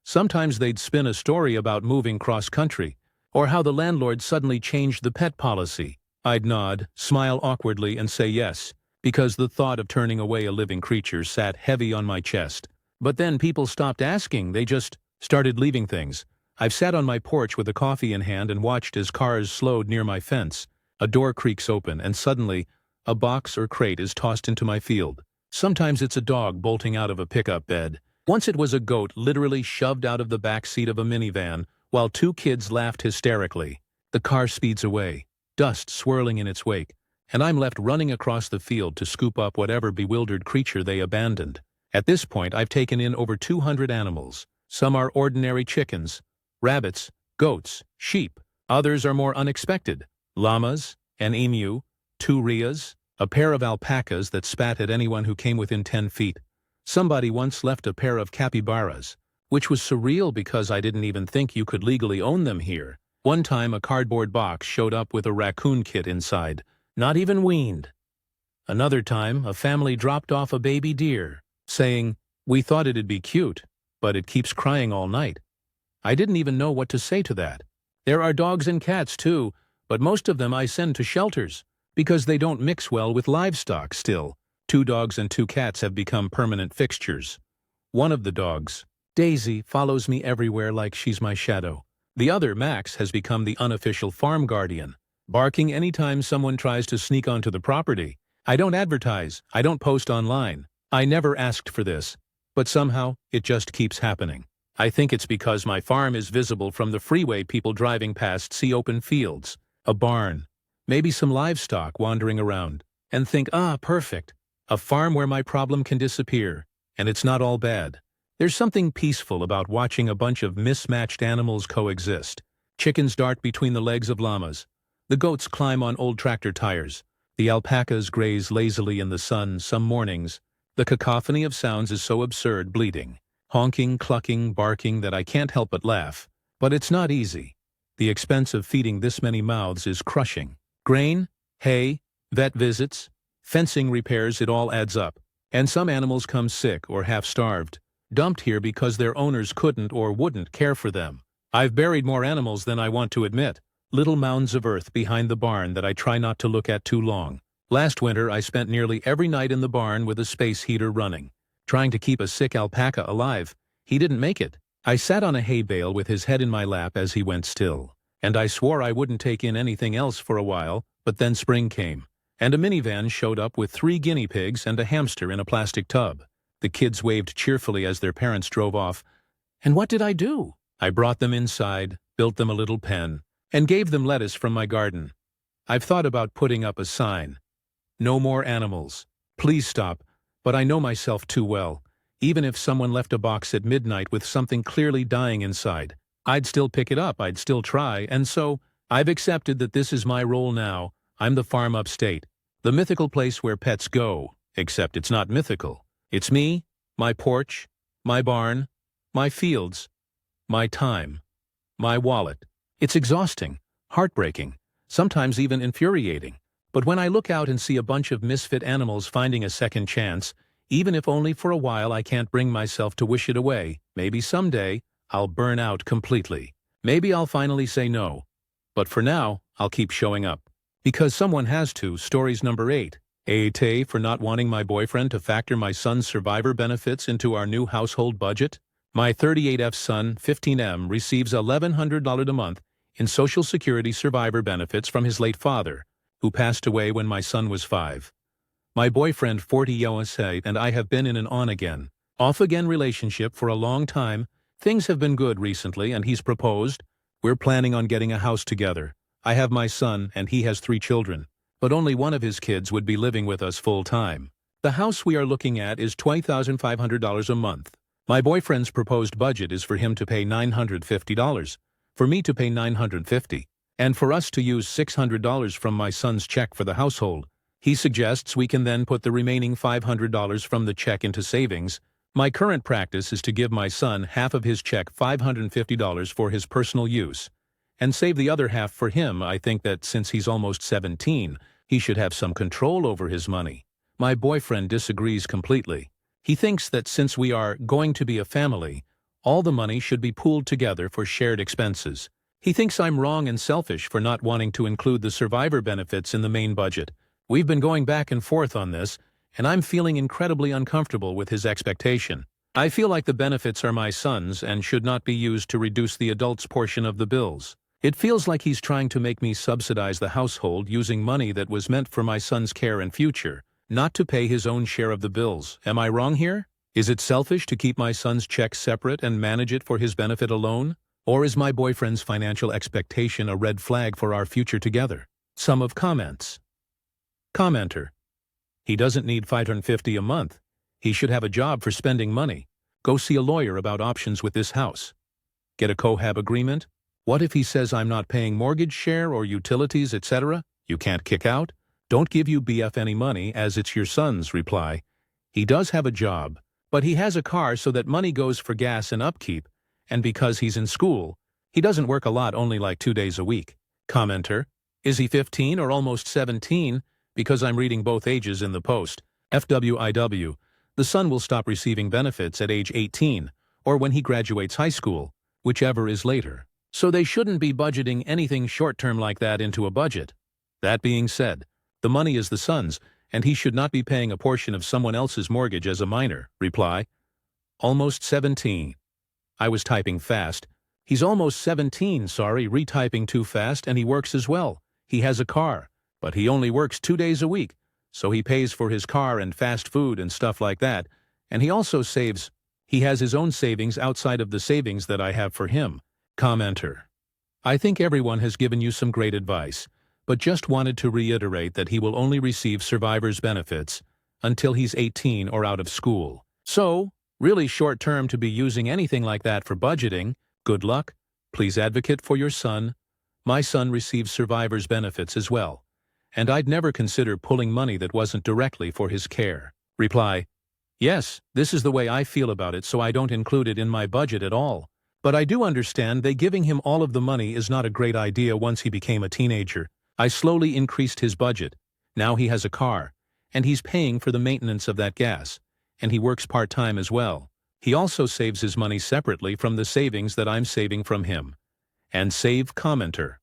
Speaker 1: Sometimes they'd spin a story about moving cross-country, or how the landlord suddenly changed the pet policy. I'd nod, smile awkwardly, and say yes, because the thought of turning away a living creature sat heavy on my chest. But then people stopped asking, they just started leaving things. I've sat on my porch with a coffee in hand and watched as cars slowed near my fence. A door creaks open, and suddenly, a box or crate is tossed into my field. Sometimes it's a dog bolting out of a pickup bed. Once it was a goat literally shoved out of the back seat of a minivan, while 2 kids laughed hysterically. The car speeds away, dust swirling in its wake, and I'm left running across the field to scoop up whatever bewildered creature they abandoned. At this point, I've taken in over 200 animals. Some are ordinary chickens, rabbits, goats, sheep. Others are more unexpected. Llamas, an emu, 2 rheas, a pair of alpacas that spat at anyone who came within 10 feet. Somebody once left a pair of capybaras, which was surreal because I didn't even think you could legally own them here. One time a cardboard box showed up with a raccoon kit inside, not even weaned. Another time a family dropped off a baby deer, saying, "We thought it'd be cute, but it keeps crying all night." I didn't even know what to say to that. There are dogs and cats too, but most of them I send to shelters, because they don't mix well with livestock still. 2 dogs and 2 cats have become permanent fixtures. One of the dogs, Daisy, follows me everywhere like she's my shadow. The other, Max, has become the unofficial farm guardian, barking anytime someone tries to sneak onto the property. I don't advertise, I don't post online. I never asked for this, but somehow it just keeps happening. I think it's because my farm is visible from the freeway. People driving past see open fields, a barn, maybe some livestock wandering around, and think, perfect. A farm where my problem can disappear, and it's not all bad. There's something peaceful about watching a bunch of mismatched animals coexist. Chickens dart between the legs of llamas. The goats climb on old tractor tires. The alpacas graze lazily in the sun some mornings. The cacophony of sounds is so absurd, bleating, honking, clucking, barking, that I can't help but laugh. But it's not easy. The expense of feeding this many mouths is crushing. Grain, hay, vet visits, fencing repairs, it all adds up. And some animals come sick or half-starved, dumped here because their owners couldn't or wouldn't care for them. I've buried more animals than I want to admit. Little mounds of earth behind the barn that I try not to look at too long. Last winter, I spent nearly every night in the barn with a space heater running, trying to keep a sick alpaca alive. He didn't make it. I sat on a hay bale with his head in my lap as he went still, and I swore I wouldn't take in anything else for a while, but then spring came, and a minivan showed up with 3 guinea pigs and a hamster in a plastic tub. The kids waved cheerfully as their parents drove off. And what did I do? I brought them inside, built them a little pen, and gave them lettuce from my garden. I've thought about putting up a sign. No more animals. Please stop, but I know myself too well. Even if someone left a box at midnight with something clearly dying inside, I'd still pick it up, I'd still try, and so, I've accepted that this is my role now. I'm the farm upstate. The mythical place where pets go, except it's not mythical. It's me, my porch, my barn, my fields, my time, my wallet. It's exhausting, heartbreaking, sometimes even infuriating. But when I look out and see a bunch of misfit animals finding a second chance, even if only for a while, I can't bring myself to wish it away. Maybe someday, I'll burn out completely. Maybe I'll finally say no. But for now, I'll keep showing up. Because someone has to. Stories number 8. Aita for not wanting my boyfriend to factor my son's survivor benefits into our new household budget. My 38F son, 15M, receives $1,100 a month in Social Security survivor benefits from his late father, who passed away when my son was 5. My boyfriend, 40 USA, and I have been in an on-again, off-again relationship for a long time. Things have been good recently, and he's proposed. We're planning on getting a house together. I have my son, and he has 3 children, but only one of his kids would be living with us full-time. The house we are looking at is $20,500 a month. My boyfriend's proposed budget is for him to pay $950, for me to pay $950, and for us to use $600 from my son's check for the household. He suggests we can then put the remaining $500 from the check into savings. My current practice is to give my son half of his check, $550, for his personal use, and save the other half for him. I think that since he's almost 17, he should have some control over his money. My boyfriend disagrees completely. He thinks that since we are going to be a family, all the money should be pooled together for shared expenses. He thinks I'm wrong and selfish for not wanting to include the survivor benefits in the main budget. We've been going back and forth on this, and I'm feeling incredibly uncomfortable with his expectation. I feel like the benefits are my son's and should not be used to reduce the adult's portion of the bills. It feels like he's trying to make me subsidize the household using money that was meant for my son's care and future, not to pay his own share of the bills. Am I wrong here? Is it selfish to keep my son's check separate and manage it for his benefit alone? Or is my boyfriend's financial expectation a red flag for our future together? Sum of comments. Commenter. He doesn't need $550 a month. He should have a job for spending money. Go see a lawyer about options with this house. Get a cohab agreement. What if he says I'm not paying mortgage share or utilities, etc.? You can't kick out? Don't give you BF any money as it's your son's. Reply. He does have a job, but he has a car so that money goes for gas and upkeep, and because he's in school, he doesn't work a lot, only like 2 days a week. Commenter. Is he 15 or almost 17? Because I'm reading both ages in the post. FWIW. The son will stop receiving benefits at age 18, or when he graduates high school, whichever is later. So they shouldn't be budgeting anything short-term like that into a budget. That being said, the money is the son's, and he should not be paying a portion of someone else's mortgage as a minor. Reply. Almost 17. I was typing fast. He's almost 17, sorry, retyping too fast, and he works as well. He has a car, but he only works 2 days a week, so he pays for his car and fast food and stuff like that, and he also saves. He has his own savings outside of the savings that I have for him. Commenter. I think everyone has given you some great advice, but just wanted to reiterate that he will only receive survivor's benefits until he's 18 or out of school. So, really short term to be using anything like that for budgeting. Good luck. Please advocate for your son. My son receives survivor's benefits as well, and I'd never consider pulling money that wasn't directly for his care. Reply. Yes, this is the way I feel about it, so I don't include it in my budget at all. But I do understand that giving him all of the money is not a great idea once he became a teenager. I slowly increased his budget. Now he has a car, and he's paying for the maintenance of that gas, and he works part-time as well. He also saves his money separately from the savings that I'm saving from him. And save commenter.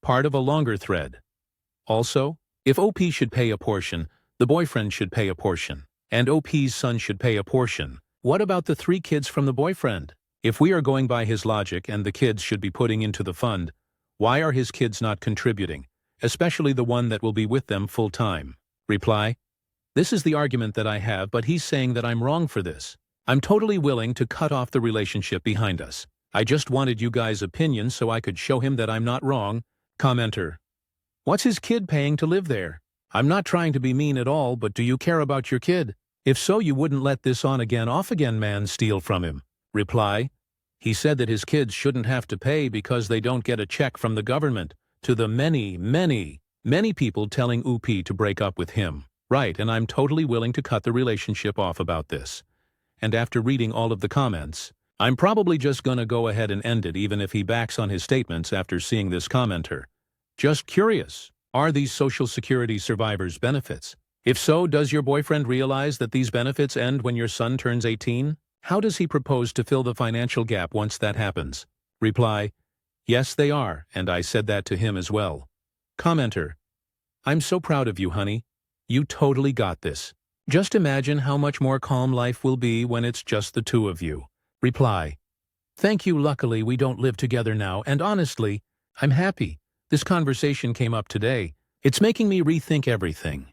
Speaker 1: Part of a longer thread. Also, if OP should pay a portion, the boyfriend should pay a portion, and OP's son should pay a portion. What about the 3 kids from the boyfriend? If we are going by his logic and the kids should be putting into the fund, why are his kids not contributing, especially the one that will be with them full-time? Reply. This is the argument that I have, but he's saying that I'm wrong for this. I'm totally willing to cut off the relationship behind us. I just wanted you guys' opinion so I could show him that I'm not wrong. Commenter. What's his kid paying to live there? I'm not trying to be mean at all, but do you care about your kid? If so, you wouldn't let this on-again, off-again man steal from him. Reply. He said that his kids shouldn't have to pay because they don't get a check from the government, to the many people telling OP to break up with him. Right, and I'm totally willing to cut the relationship off about this. And after reading all of the comments, I'm probably just gonna go ahead and end it even if he backs on his statements after seeing this commenter. Just curious, are these Social Security survivors' benefits? If so, does your boyfriend realize that these benefits end when your son turns 18? How does he propose to fill the financial gap once that happens? Reply, yes they are, and I said that to him as well. Commenter, I'm so proud of you, honey. You totally got this. Just imagine how much more calm life will be when it's just the two of you. Reply, thank you, luckily we don't live together now, and honestly, I'm happy. This conversation came up today. It's making me rethink everything.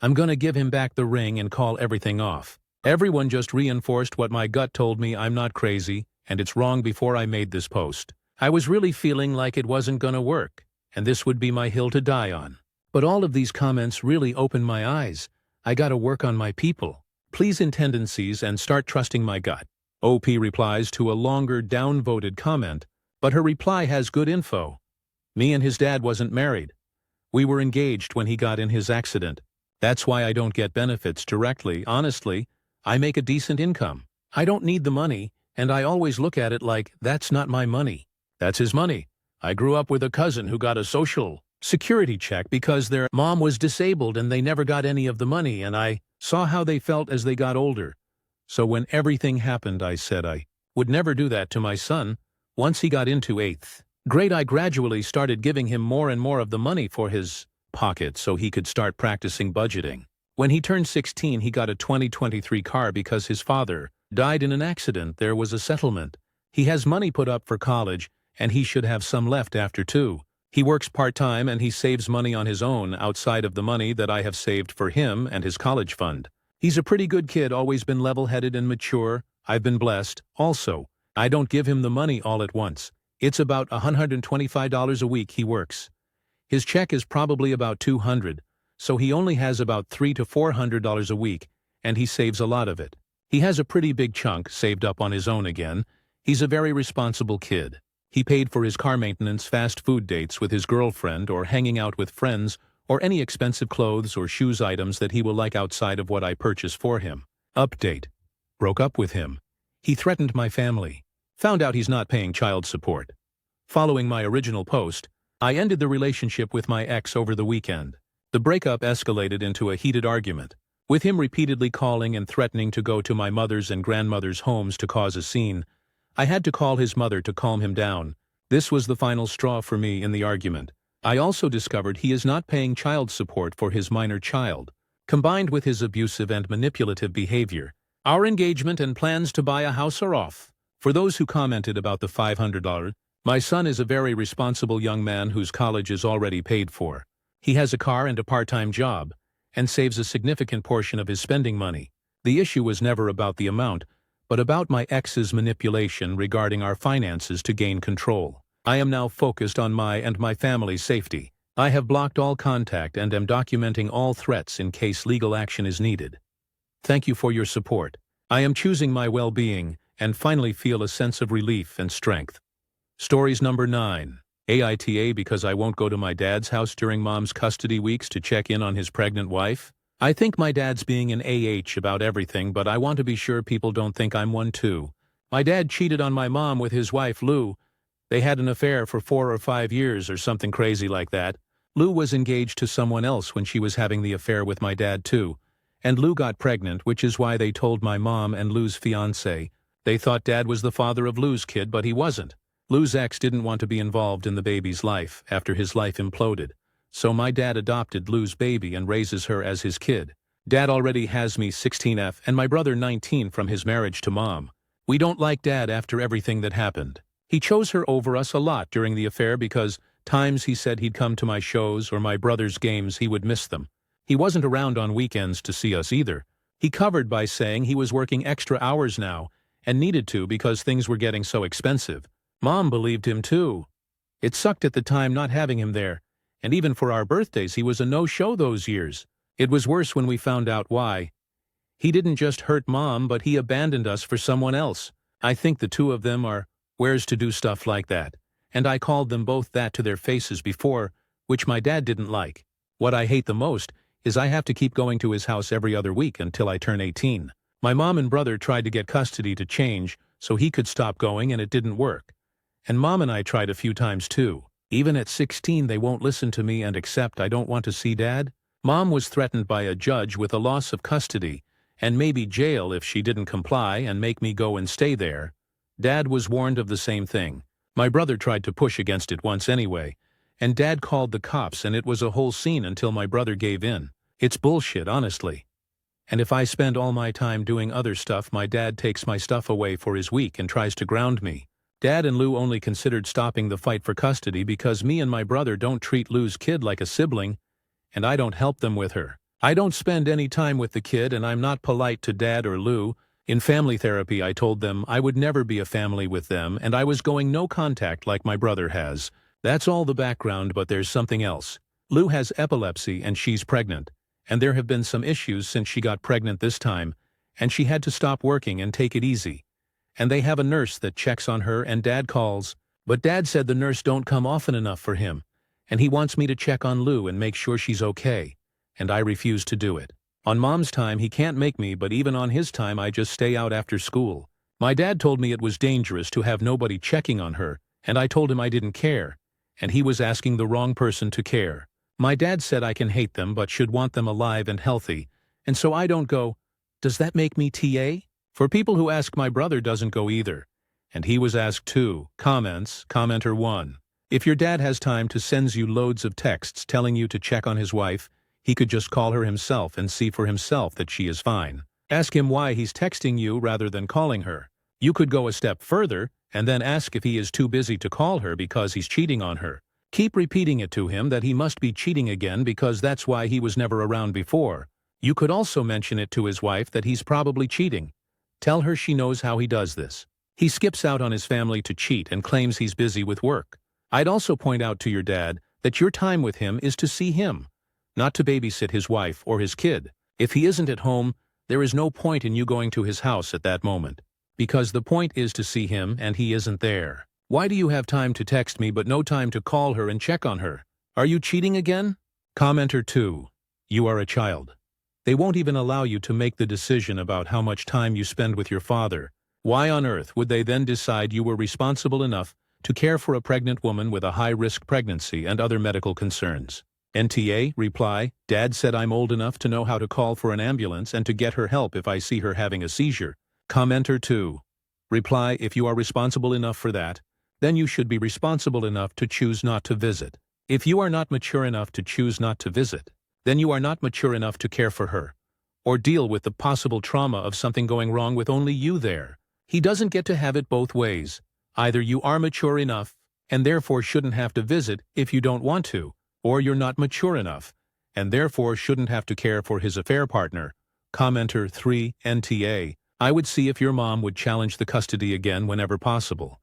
Speaker 1: I'm gonna give him back the ring and call everything off. Everyone just reinforced what my gut told me. I'm not crazy, and it's wrong. Before I made this post, I was really feeling like it wasn't gonna work, and this would be my hill to die on. But all of these comments really opened my eyes. I gotta work on my people. Please in tendencies and start trusting my gut. OP replies to a longer downvoted comment, but her reply has good info. Me and his dad wasn't married. We were engaged when he got in his accident. That's why I don't get benefits directly. Honestly, I make a decent income. I don't need the money, and I always look at it like, that's not my money. That's his money. I grew up with a cousin who got a Social Security check because their mom was disabled and they never got any of the money, and I saw how they felt as they got older. So when everything happened, I said I would never do that to my son. Once he got into 8th grade, I gradually started giving him more and more of the money for his pocket so he could start practicing budgeting. When he turned 16, he got a 2023 car because his father died in an accident. There was a settlement. He has money put up for college, and he should have some left after too. He works part-time and he saves money on his own outside of the money that I have saved for him and his college fund. He's a pretty good kid, always been level-headed and mature. I've been blessed. Also, I don't give him the money all at once. It's about $125 a week he works. His check is probably about $200, so he only has about $300 to $400 a week, and he saves a lot of it. He has a pretty big chunk saved up on his own again. He's a very responsible kid. He paid for his car maintenance, fast food dates with his girlfriend, or hanging out with friends, or any expensive clothes or shoes items that he will like outside of what I purchase for him. Update. Broke up with him. He threatened my family. Found out he's not paying child support. Following my original post, I ended the relationship with my ex over the weekend. The breakup escalated into a heated argument, with him repeatedly calling and threatening to go to my mother's and grandmother's homes to cause a scene. I had to call his mother to calm him down. This was the final straw for me in the argument. I also discovered he is not paying child support for his minor child. Combined with his abusive and manipulative behavior, our engagement and plans to buy a house are off. For those who commented about the $500, my son is a very responsible young man whose college is already paid for. He has a car and a part-time job, and saves a significant portion of his spending money. The issue was never about the amount, but about my ex's manipulation regarding our finances to gain control. I am now focused on my and my family's safety. I have blocked all contact and am documenting all threats in case legal action is needed. Thank you for your support. I am choosing my well-being and finally feel a sense of relief and strength. Stories number 9. Aita because I won't go to my dad's house during mom's custody weeks to check in on his pregnant wife. I think my dad's being an about everything, but I want to be sure people don't think I'm one too. My dad cheated on my mom with his wife Lou. They had an affair for 4 or 5 years or something crazy like that. Lou was engaged to someone else when she was having the affair with my dad too. And Lou got pregnant, which is why they told my mom and Lou's fiancé. They thought Dad was the father of Lou's kid, but he wasn't. Lou's ex didn't want to be involved in the baby's life after his life imploded. So my dad adopted Lou's baby and raises her as his kid. Dad already has me 16F and my brother 19 from his marriage to Mom. We don't like Dad after everything that happened. He chose her over us a lot during the affair because times he said he'd come to my shows or my brother's games he would miss them. He wasn't around on weekends to see us either. He covered by saying he was working extra hours now and needed to because things were getting so expensive. Mom believed him too. It sucked at the time not having him there, and even for our birthdays he was a no-show those years. It was worse when we found out why. He didn't just hurt Mom, but he abandoned us for someone else. I think the two of them are Where's to do stuff like that? And I called them both that to their faces before, which my dad didn't like. What I hate the most is I have to keep going to his house every other week until I turn 18. My mom and brother tried to get custody to change so he could stop going and it didn't work. And mom and I tried a few times too. Even at 16 they won't listen to me and accept I don't want to see dad. Mom was threatened by a judge with a loss of custody and maybe jail if she didn't comply and make me go and stay there. Dad was warned of the same thing. My brother tried to push against it once anyway, and Dad called the cops and it was a whole scene until my brother gave in. It's bullshit, honestly. And if I spend all my time doing other stuff, my dad takes my stuff away for his week and tries to ground me. Dad and Lou only considered stopping the fight for custody because me and my brother don't treat Lou's kid like a sibling, and I don't help them with her. I don't spend any time with the kid and I'm not polite to Dad or Lou. In family therapy I told them I would never be a family with them and I was going no contact like my brother has. That's all the background, but there's something else. Lou has epilepsy and she's pregnant, and there have been some issues since she got pregnant this time, and she had to stop working and take it easy. And they have a nurse that checks on her and Dad calls, but Dad said the nurse don't come often enough for him, and he wants me to check on Lou and make sure she's okay, and I refuse to do it. On Mom's time he can't make me, but even on his time I just stay out after school. My dad told me it was dangerous to have nobody checking on her, and I told him I didn't care, and he was asking the wrong person to care. My dad said I can hate them but should want them alive and healthy, and so I don't go. Does that make me TA? For people who ask, my brother doesn't go either, and he was asked too. Comments, commenter 1. If your dad has time to sends you loads of texts telling you to check on his wife, he could just call her himself and see for himself that she is fine. Ask him why he's texting you rather than calling her. You could go a step further and then ask if he is too busy to call her because he's cheating on her. Keep repeating it to him that he must be cheating again because that's why he was never around before. You could also mention it to his wife that he's probably cheating. Tell her she knows how he does this. He skips out on his family to cheat and claims he's busy with work. I'd also point out to your dad that your time with him is to see him, not to babysit his wife or his kid. If he isn't at home, there is no point in you going to his house at that moment, because the point is to see him and he isn't there. Why do you have time to text me but no time to call her and check on her? Are you cheating again? Commenter 2. You are a child. They won't even allow you to make the decision about how much time you spend with your father. Why on earth would they then decide you were responsible enough to care for a pregnant woman with a high-risk pregnancy and other medical concerns? NTA, reply, Dad said I'm old enough to know how to call for an ambulance and to get her help if I see her having a seizure. Commenter 2. Reply, if you are responsible enough for that, then you should be responsible enough to choose not to visit. If you are not mature enough to choose not to visit, then you are not mature enough to care for her, or deal with the possible trauma of something going wrong with only you there. He doesn't get to have it both ways. Either you are mature enough, and therefore shouldn't have to visit if you don't want to, or you're not mature enough, and therefore shouldn't have to care for his affair partner. Commenter 3, NTA, I would see if your mom would challenge the custody again whenever possible.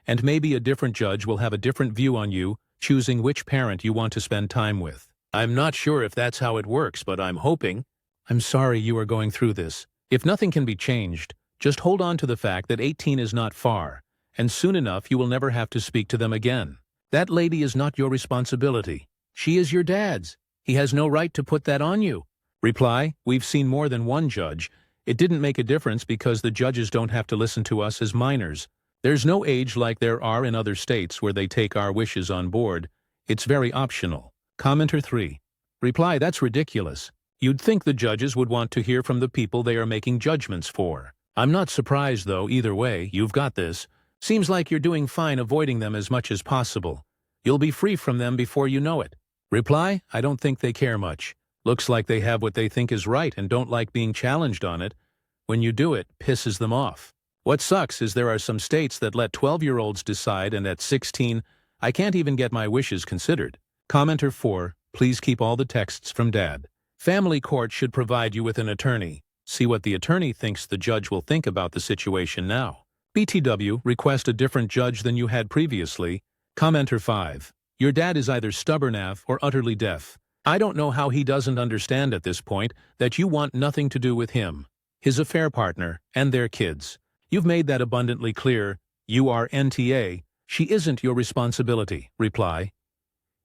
Speaker 1: And maybe a different judge will have a different view on you, choosing which parent you want to spend time with. I'm not sure if that's how it works, but I'm hoping. I'm sorry you are going through this. If nothing can be changed, just hold on to the fact that 18 is not far, and soon enough you will never have to speak to them again. That lady is not your responsibility. She is your dad's. He has no right to put that on you. Reply, we've seen more than one judge. It didn't make a difference because the judges don't have to listen to us as minors. There's no age like there are in other states where they take our wishes on board. It's very optional. Commenter 3. Reply, that's ridiculous. You'd think the judges would want to hear from the people they are making judgments for. I'm not surprised though, either way, you've got this. Seems like you're doing fine avoiding them as much as possible. You'll be free from them before you know it. Reply, I don't think they care much. Looks like they have what they think is right and don't like being challenged on it. When you do it, pisses them off. What sucks is there are some states that let 12-year-olds decide, and at 16, I can't even get my wishes considered. Commenter 4, please keep all the texts from Dad. Family court should provide you with an attorney. See what the attorney thinks the judge will think about the situation now. BTW, request a different judge than you had previously. Commenter 5, your dad is either stubborn AF or utterly deaf. I don't know how he doesn't understand at this point that you want nothing to do with him, his affair partner, and their kids. You've made that abundantly clear. You are NTA. She isn't your responsibility. Reply.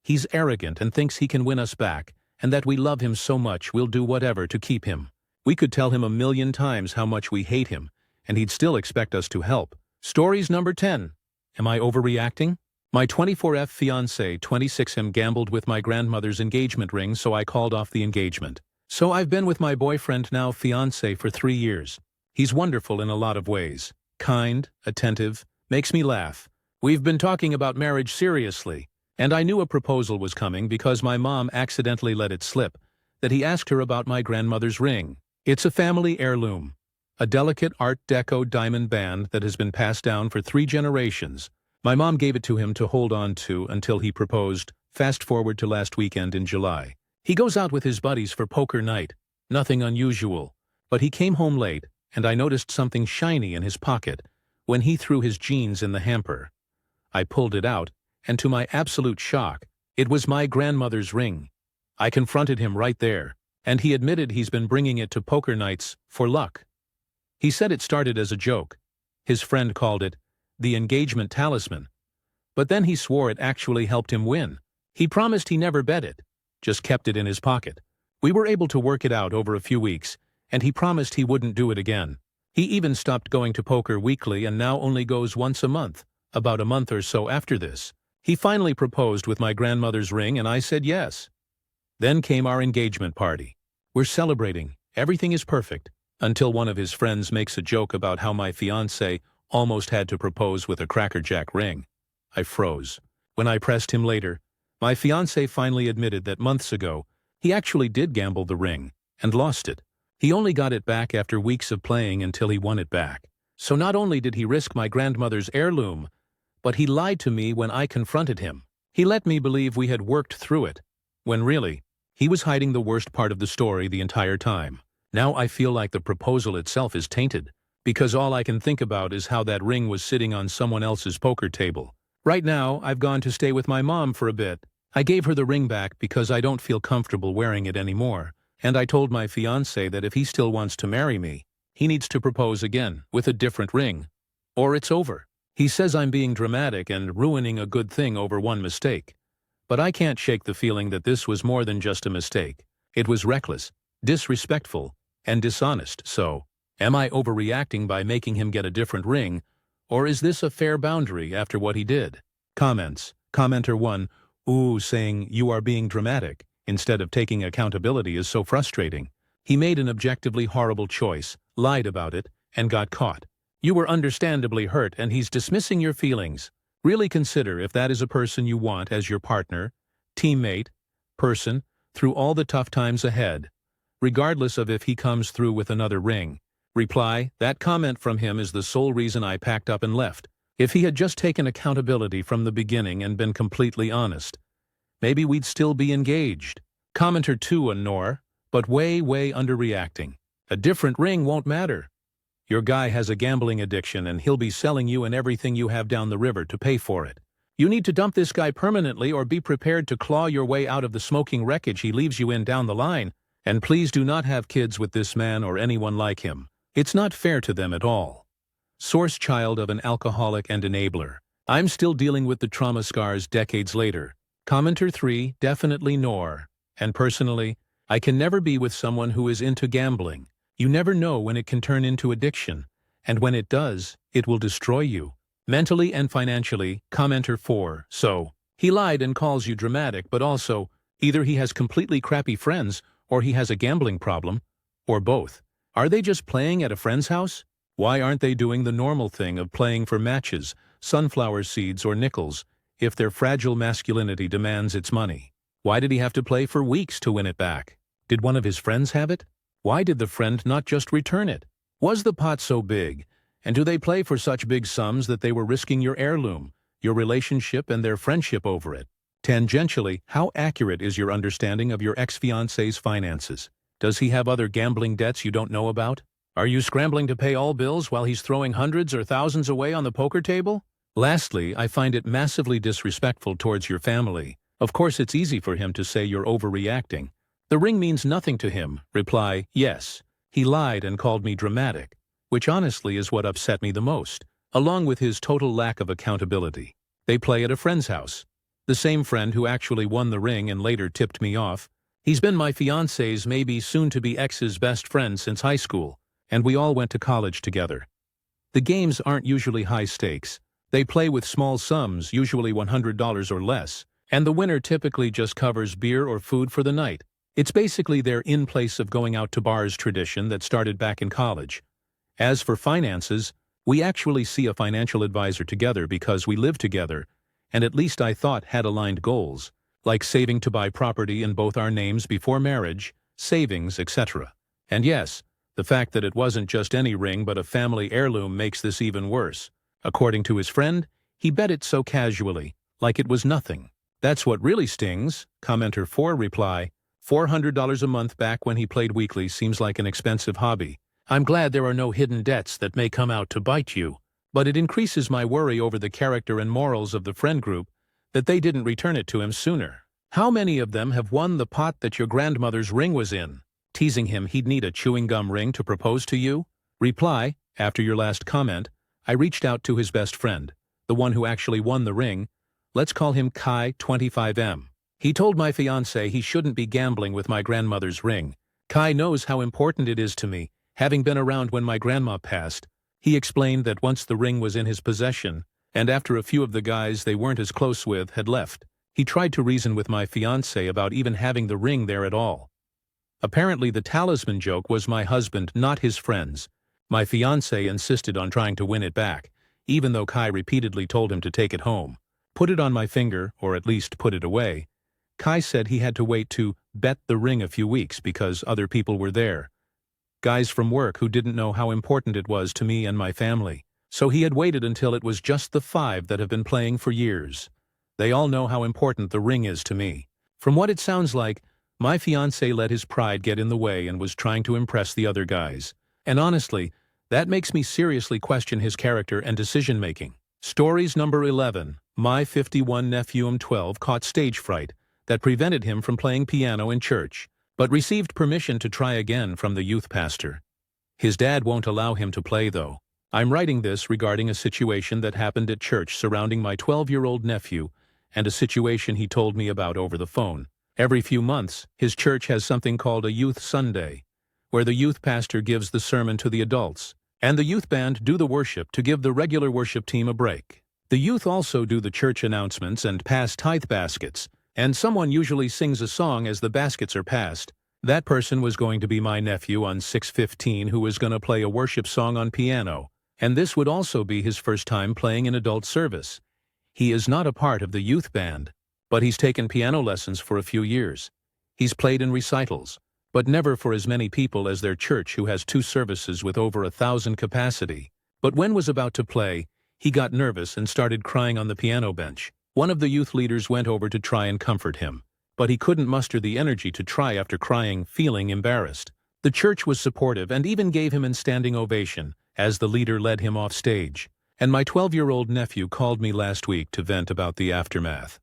Speaker 1: He's arrogant and thinks he can win us back, and that we love him so much we'll do whatever to keep him. We could tell him 1,000,000 times how much we hate him, and he'd still expect us to help. Stories number 10. Am I overreacting? My 24F fiancé 26M gambled with my grandmother's engagement ring, so I called off the engagement. So I've been with my boyfriend, now fiancé, for 3 years. He's wonderful in a lot of ways. Kind, attentive, makes me laugh. We've been talking about marriage seriously, and I knew a proposal was coming because my mom accidentally let it slip that he asked her about my grandmother's ring. It's a family heirloom, a delicate Art Deco diamond band that has been passed down for 3 generations. My mom gave it to him to hold on to until he proposed. Fast forward to last weekend in July. He goes out with his buddies for poker night. Nothing unusual, but he came home late, and I noticed something shiny in his pocket when he threw his jeans in the hamper. I pulled it out, and to my absolute shock, it was my grandmother's ring. I confronted him right there, and he admitted he's been bringing it to poker nights for luck. He said it started as a joke. His friend called it the engagement talisman, but then he swore it actually helped him win. He promised he never bet it, just kept it in his pocket. We were able to work it out over a few weeks, and he promised he wouldn't do it again. He even stopped going to poker weekly and now only goes once a month. About a month or so after this, he finally proposed with my grandmother's ring, and I said yes. Then came our engagement party. We're celebrating, everything is perfect, until one of his friends makes a joke about how my fiancé almost had to propose with a Cracker Jack ring. I froze. When I pressed him later, my fiancé finally admitted that months ago, he actually did gamble the ring and lost it. He only got it back after weeks of playing until he won it back. So not only did he risk my grandmother's heirloom, but he lied to me when I confronted him. He let me believe we had worked through it, when really, he was hiding the worst part of the story the entire time. Now I feel like the proposal itself is tainted, because all I can think about is how that ring was sitting on someone else's poker table. Right now, I've gone to stay with my mom for a bit. I gave her the ring back because I don't feel comfortable wearing it anymore, and I told my fiancé that if he still wants to marry me, he needs to propose again with a different ring, or it's over. He says I'm being dramatic and ruining a good thing over one mistake. But I can't shake the feeling that this was more than just a mistake. It was reckless, disrespectful, and dishonest. So, am I overreacting by making him get a different ring, or is this a fair boundary after what he did? Comments. Commenter 1, ooh, saying you are being dramatic instead of taking accountability is so frustrating. He made an objectively horrible choice, lied about it, and got caught. You were understandably hurt and he's dismissing your feelings. Really consider if that is a person you want as your partner, teammate, person, through all the tough times ahead, regardless of if he comes through with another ring. Reply, that comment from him is the sole reason I packed up and left. If he had just taken accountability from the beginning and been completely honest, maybe we'd still be engaged. Commenter 2, Nor, but way underreacting. A different ring won't matter. Your guy has a gambling addiction and he'll be selling you and everything you have down the river to pay for it. You need to dump this guy permanently or be prepared to claw your way out of the smoking wreckage he leaves you in down the line. And please do not have kids with this man or anyone like him. It's not fair to them at all. Source: child of an alcoholic and enabler. I'm still dealing with the trauma scars decades later. Commenter 3, definitely Nor. And personally, I can never be with someone who is into gambling. You never know when it can turn into addiction, and when it does, it will destroy you, mentally and financially. Commenter 4, so, he lied and calls you dramatic, but also, either he has completely crappy friends, or he has a gambling problem, or both. Are they just playing at a friend's house? Why aren't they doing the normal thing of playing for matches, sunflower seeds, or nickels, if their fragile masculinity demands its money? Why did he have to play for weeks to win it back? Did one of his friends have it? Why did the friend not just return it? Was the pot so big? And do they play for such big sums that they were risking your heirloom, your relationship, and their friendship over it? Tangentially, how accurate is your understanding of your ex-fiancé's finances? Does he have other gambling debts you don't know about? Are you scrambling to pay all bills while he's throwing hundreds or thousands away on the poker table? Lastly, I find it massively disrespectful towards your family. Of course, it's easy for him to say you're overreacting. The ring means nothing to him. Reply, yes. He lied and called me dramatic, which honestly is what upset me the most. along with his total lack of accountability. They play at a friend's house. The same friend who actually won the ring and later tipped me off. He's been my fiancé's maybe soon-to-be ex's best friend since high school, and we all went to college together. The games aren't usually high stakes. They play with small sums, usually $100 or less, and the winner typically just covers beer or food for the night. It's basically their in-place of going out to bars tradition that started back in college. As for finances, we actually see a financial advisor together because we live together, and at least I thought had aligned goals, like saving to buy property in both our names before marriage, savings, etc. And yes, the fact that it wasn't just any ring but a family heirloom makes this even worse. According to his friend, he bet it so casually, like it was nothing. That's what really stings, commenter 4 reply, $400 a month back when he played weekly seems like an expensive hobby. I'm glad there are no hidden debts that may come out to bite you, but it increases my worry over the character and morals of the friend group that they didn't return it to him sooner. How many of them have won the pot that your grandmother's ring was in? Teasing him he'd need a chewing gum ring to propose to you? Reply, after your last comment, I reached out to his best friend, the one who actually won the ring. Let's call him Kai 25M. He told my fiancé he shouldn't be gambling with my grandmother's ring. Kai knows how important it is to me, having been around when my grandma passed. He explained that once the ring was in his possession, and after a few of the guys they weren't as close with had left, he tried to reason with my fiancé about even having the ring there at all. Apparently the talisman joke was my husband, not his friends. My fiancé insisted on trying to win it back, even though Kai repeatedly told him to take it home. Put it on my finger, or at least put it away. Kai said he had to wait to bet the ring a few weeks because other people were there. Guys from work who didn't know how important it was to me and my family. So he had waited until it was just the 5 that have been playing for years. They all know how important the ring is to me. From what it sounds like, my fiancé let his pride get in the way and was trying to impress the other guys. And honestly, that makes me seriously question his character and decision-making. Stories number 11. My 51 nephew 12 caught stage fright that prevented him from playing piano in church, but received permission to try again from the youth pastor. His dad won't allow him to play though. I'm writing this regarding a situation that happened at church surrounding my 12-year-old nephew and a situation he told me about over the phone. Every few months, his church has something called a Youth Sunday, where the youth pastor gives the sermon to the adults, and the youth band do the worship to give the regular worship team a break. The youth also do the church announcements and pass tithe baskets, and someone usually sings a song as the baskets are passed. That person was going to be my nephew on 6/15 who was going to play a worship song on piano, and this would also be his first time playing in adult service. He is not a part of the youth band, but he's taken piano lessons for a few years. He's played in recitals, but never for as many people as their church who has 2 services with over 1,000 capacity. But when was about to play, he got nervous and started crying on the piano bench. One of the youth leaders went over to try and comfort him, but he couldn't muster the energy to try after crying, feeling embarrassed. The church was supportive and even gave him a standing ovation as the leader led him off stage. And my 12-year-old nephew called me last week to vent about the aftermath.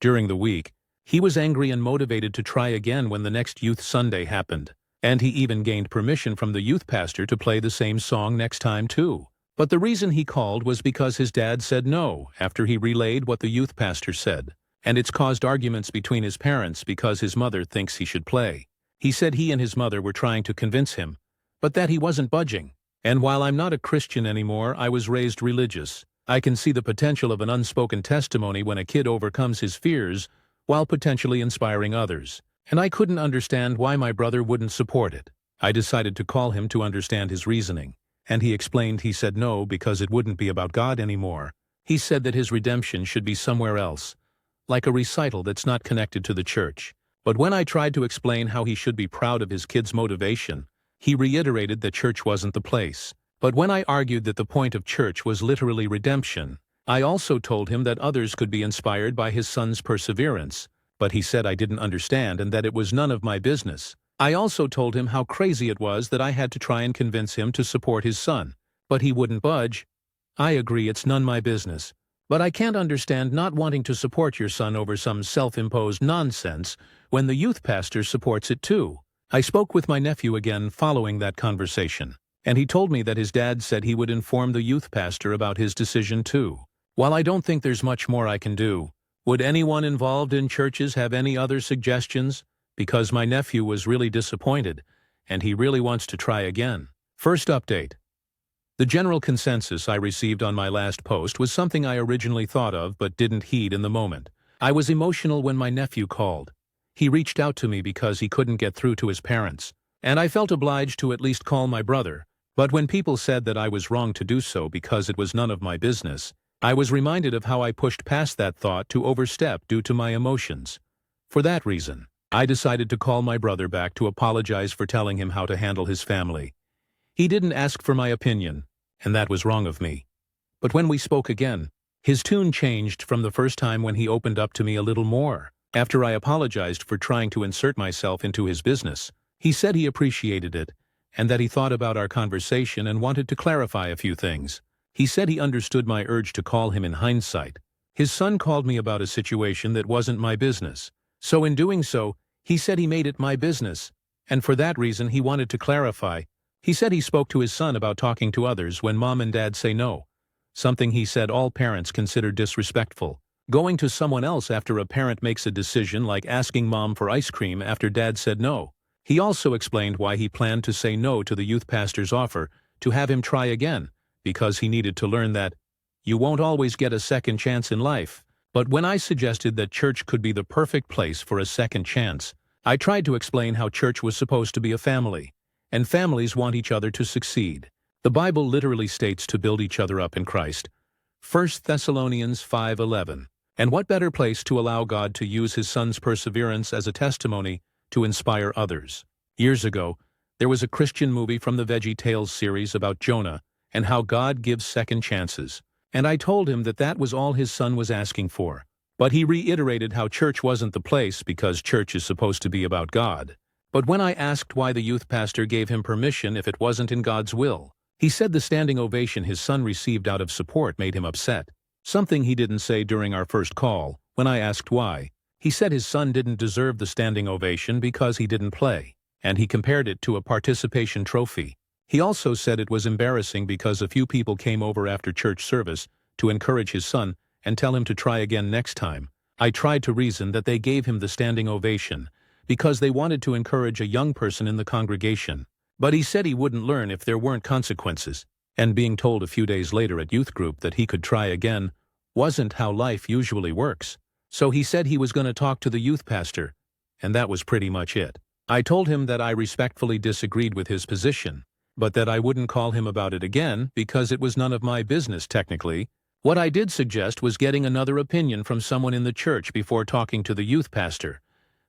Speaker 1: During the week, he was angry and motivated to try again when the next Youth Sunday happened, and he even gained permission from the youth pastor to play the same song next time too. But the reason he called was because his dad said no after he relayed what the youth pastor said, and it's caused arguments between his parents because his mother thinks he should play. He said he and his mother were trying to convince him, but that he wasn't budging. And while I'm not a Christian anymore, I was raised religious. I can see the potential of an unspoken testimony when a kid overcomes his fears while potentially inspiring others. And I couldn't understand why my brother wouldn't support it. I decided to call him to understand his reasoning, and he explained he said no because it wouldn't be about God anymore. He said that his redemption should be somewhere else, like a recital that's not connected to the church. But when I tried to explain how he should be proud of his kid's motivation, he reiterated that church wasn't the place. But when I argued that the point of church was literally redemption, I also told him that others could be inspired by his son's perseverance, but he said I didn't understand and that it was none of my business. I also told him how crazy it was that I had to try and convince him to support his son, but he wouldn't budge. I agree it's none my business, but I can't understand not wanting to support your son over some self-imposed nonsense when the youth pastor supports it too. I spoke with my nephew again following that conversation. And he told me that his dad said he would inform the youth pastor about his decision too. While I don't think there's much more I can do, would anyone involved in churches have any other suggestions? Because my nephew was really disappointed, and he really wants to try again. First update. The general consensus I received on my last post was something I originally thought of but didn't heed in the moment. I was emotional when my nephew called. He reached out to me because he couldn't get through to his parents, and I felt obliged to at least call my brother. But when people said that I was wrong to do so because it was none of my business, I was reminded of how I pushed past that thought to overstep due to my emotions. For that reason, I decided to call my brother back to apologize for telling him how to handle his family. He didn't ask for my opinion, and that was wrong of me. But when we spoke again, his tune changed from the first time when he opened up to me a little more. After I apologized for trying to insert myself into his business, he said he appreciated it, and that he thought about our conversation and wanted to clarify a few things. He said he understood my urge to call him in hindsight. His son called me about a situation that wasn't my business. So in doing so, he said he made it my business, and for that reason he wanted to clarify. He said he spoke to his son about talking to others when mom and dad say no, something he said all parents consider disrespectful. Going to someone else after a parent makes a decision like asking mom for ice cream after dad said no. He also explained why he planned to say no to the youth pastor's offer to have him try again, because he needed to learn that you won't always get a second chance in life. But when I suggested that church could be the perfect place for a second chance, I tried to explain how church was supposed to be a family, and families want each other to succeed. The Bible literally states to build each other up in Christ. 1 Thessalonians 5:11. And what better place to allow God to use his son's perseverance as a testimony to inspire others? Years ago, there was a Christian movie from the Veggie Tales series about Jonah and how God gives second chances. And I told him that that was all his son was asking for. But he reiterated how church wasn't the place because church is supposed to be about God. But when I asked why the youth pastor gave him permission if it wasn't in God's will, he said the standing ovation his son received out of support made him upset. Something he didn't say during our first call. When I asked why, he said his son didn't deserve the standing ovation because he didn't play, and he compared it to a participation trophy. He also said it was embarrassing because a few people came over after church service to encourage his son and tell him to try again next time. I tried to reason that they gave him the standing ovation because they wanted to encourage a young person in the congregation. But he said he wouldn't learn if there weren't consequences, and being told a few days later at youth group that he could try again wasn't how life usually works. So he said he was going to talk to the youth pastor, and that was pretty much it. I told him that I respectfully disagreed with his position, but that I wouldn't call him about it again because it was none of my business technically. What I did suggest was getting another opinion from someone in the church before talking to the youth pastor,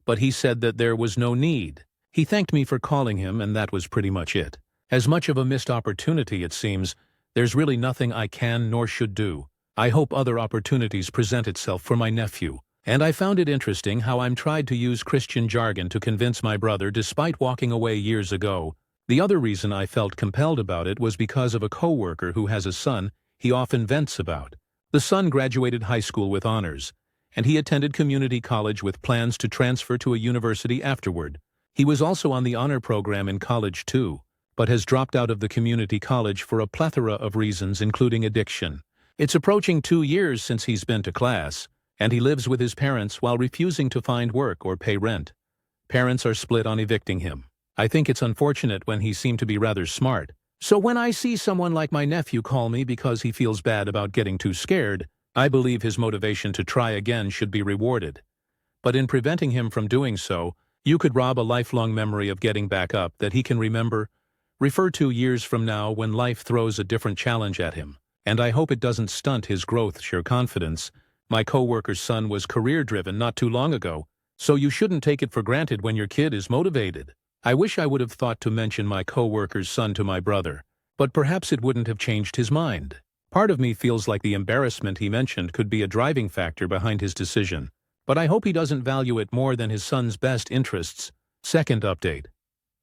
Speaker 1: but he said that there was no need. He thanked me for calling him, and that was pretty much it. As much of a missed opportunity it seems, there's really nothing I can nor should do. I hope other opportunities present itself for my nephew. And I found it interesting how I'm tried to use Christian jargon to convince my brother despite walking away years ago. The other reason I felt compelled about it was because of a coworker who has a son he often vents about. The son graduated high school with honors, and he attended community college with plans to transfer to a university afterward. He was also on the honor program in college too, but has dropped out of the community college for a plethora of reasons including addiction. It's approaching 2 years since he's been to class, and he lives with his parents while refusing to find work or pay rent. Parents are split on evicting him. I think it's unfortunate when he seemed to be rather smart. So when I see someone like my nephew call me because he feels bad about getting too scared, I believe his motivation to try again should be rewarded. But in preventing him from doing so, you could rob a lifelong memory of getting back up that he can refer to years from now when life throws a different challenge at him. And I hope it doesn't stunt his growth or confidence. My coworker's son was career-driven not too long ago, so you shouldn't take it for granted when your kid is motivated. I wish I would have thought to mention my coworker's son to my brother, but perhaps it wouldn't have changed his mind. Part of me feels like the embarrassment he mentioned could be a driving factor behind his decision, but I hope he doesn't value it more than his son's best interests. Second update.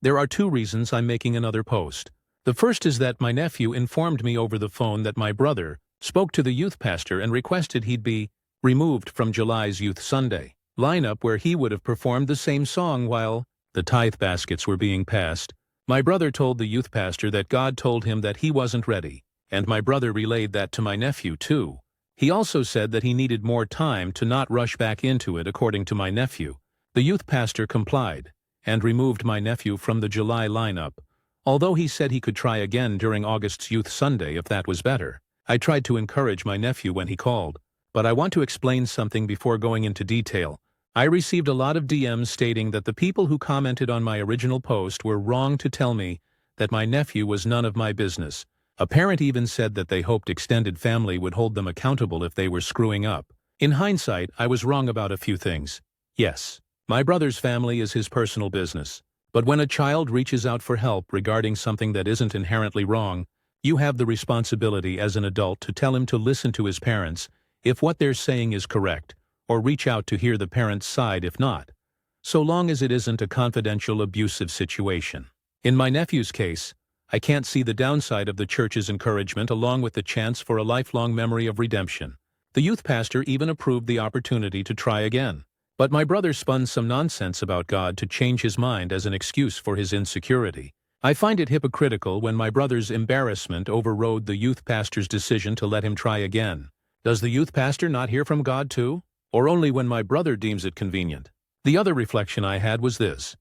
Speaker 1: There are 2 reasons I'm making another post. The first is that my nephew informed me over the phone that my brother spoke to the youth pastor and requested he'd be removed from July's Youth Sunday lineup where he would have performed the same song while the tithe baskets were being passed. My brother told the youth pastor that God told him that he wasn't ready, and my brother relayed that to my nephew too. He also said that he needed more time to not rush back into it according to my nephew. The youth pastor complied, and removed my nephew from the July lineup, although he said he could try again during August's Youth Sunday if that was better. I tried to encourage my nephew when he called, but I want to explain something before going into detail. I received a lot of DMs stating that the people who commented on my original post were wrong to tell me that my nephew was none of my business. A parent even said that they hoped extended family would hold them accountable if they were screwing up. In hindsight, I was wrong about a few things. Yes, my brother's family is his personal business. But when a child reaches out for help regarding something that isn't inherently wrong, you have the responsibility as an adult to tell him to listen to his parents if what they're saying is correct, or reach out to hear the parent's side if not, so long as it isn't a confidential abusive situation. In my nephew's case, I can't see the downside of the church's encouragement along with the chance for a lifelong memory of redemption. The youth pastor even approved the opportunity to try again. But my brother spun some nonsense about God to change his mind as an excuse for his insecurity. I find it hypocritical when my brother's embarrassment overrode the youth pastor's decision to let him try again. Does the youth pastor not hear from God too? Or only when my brother deems it convenient? The other reflection I had was this.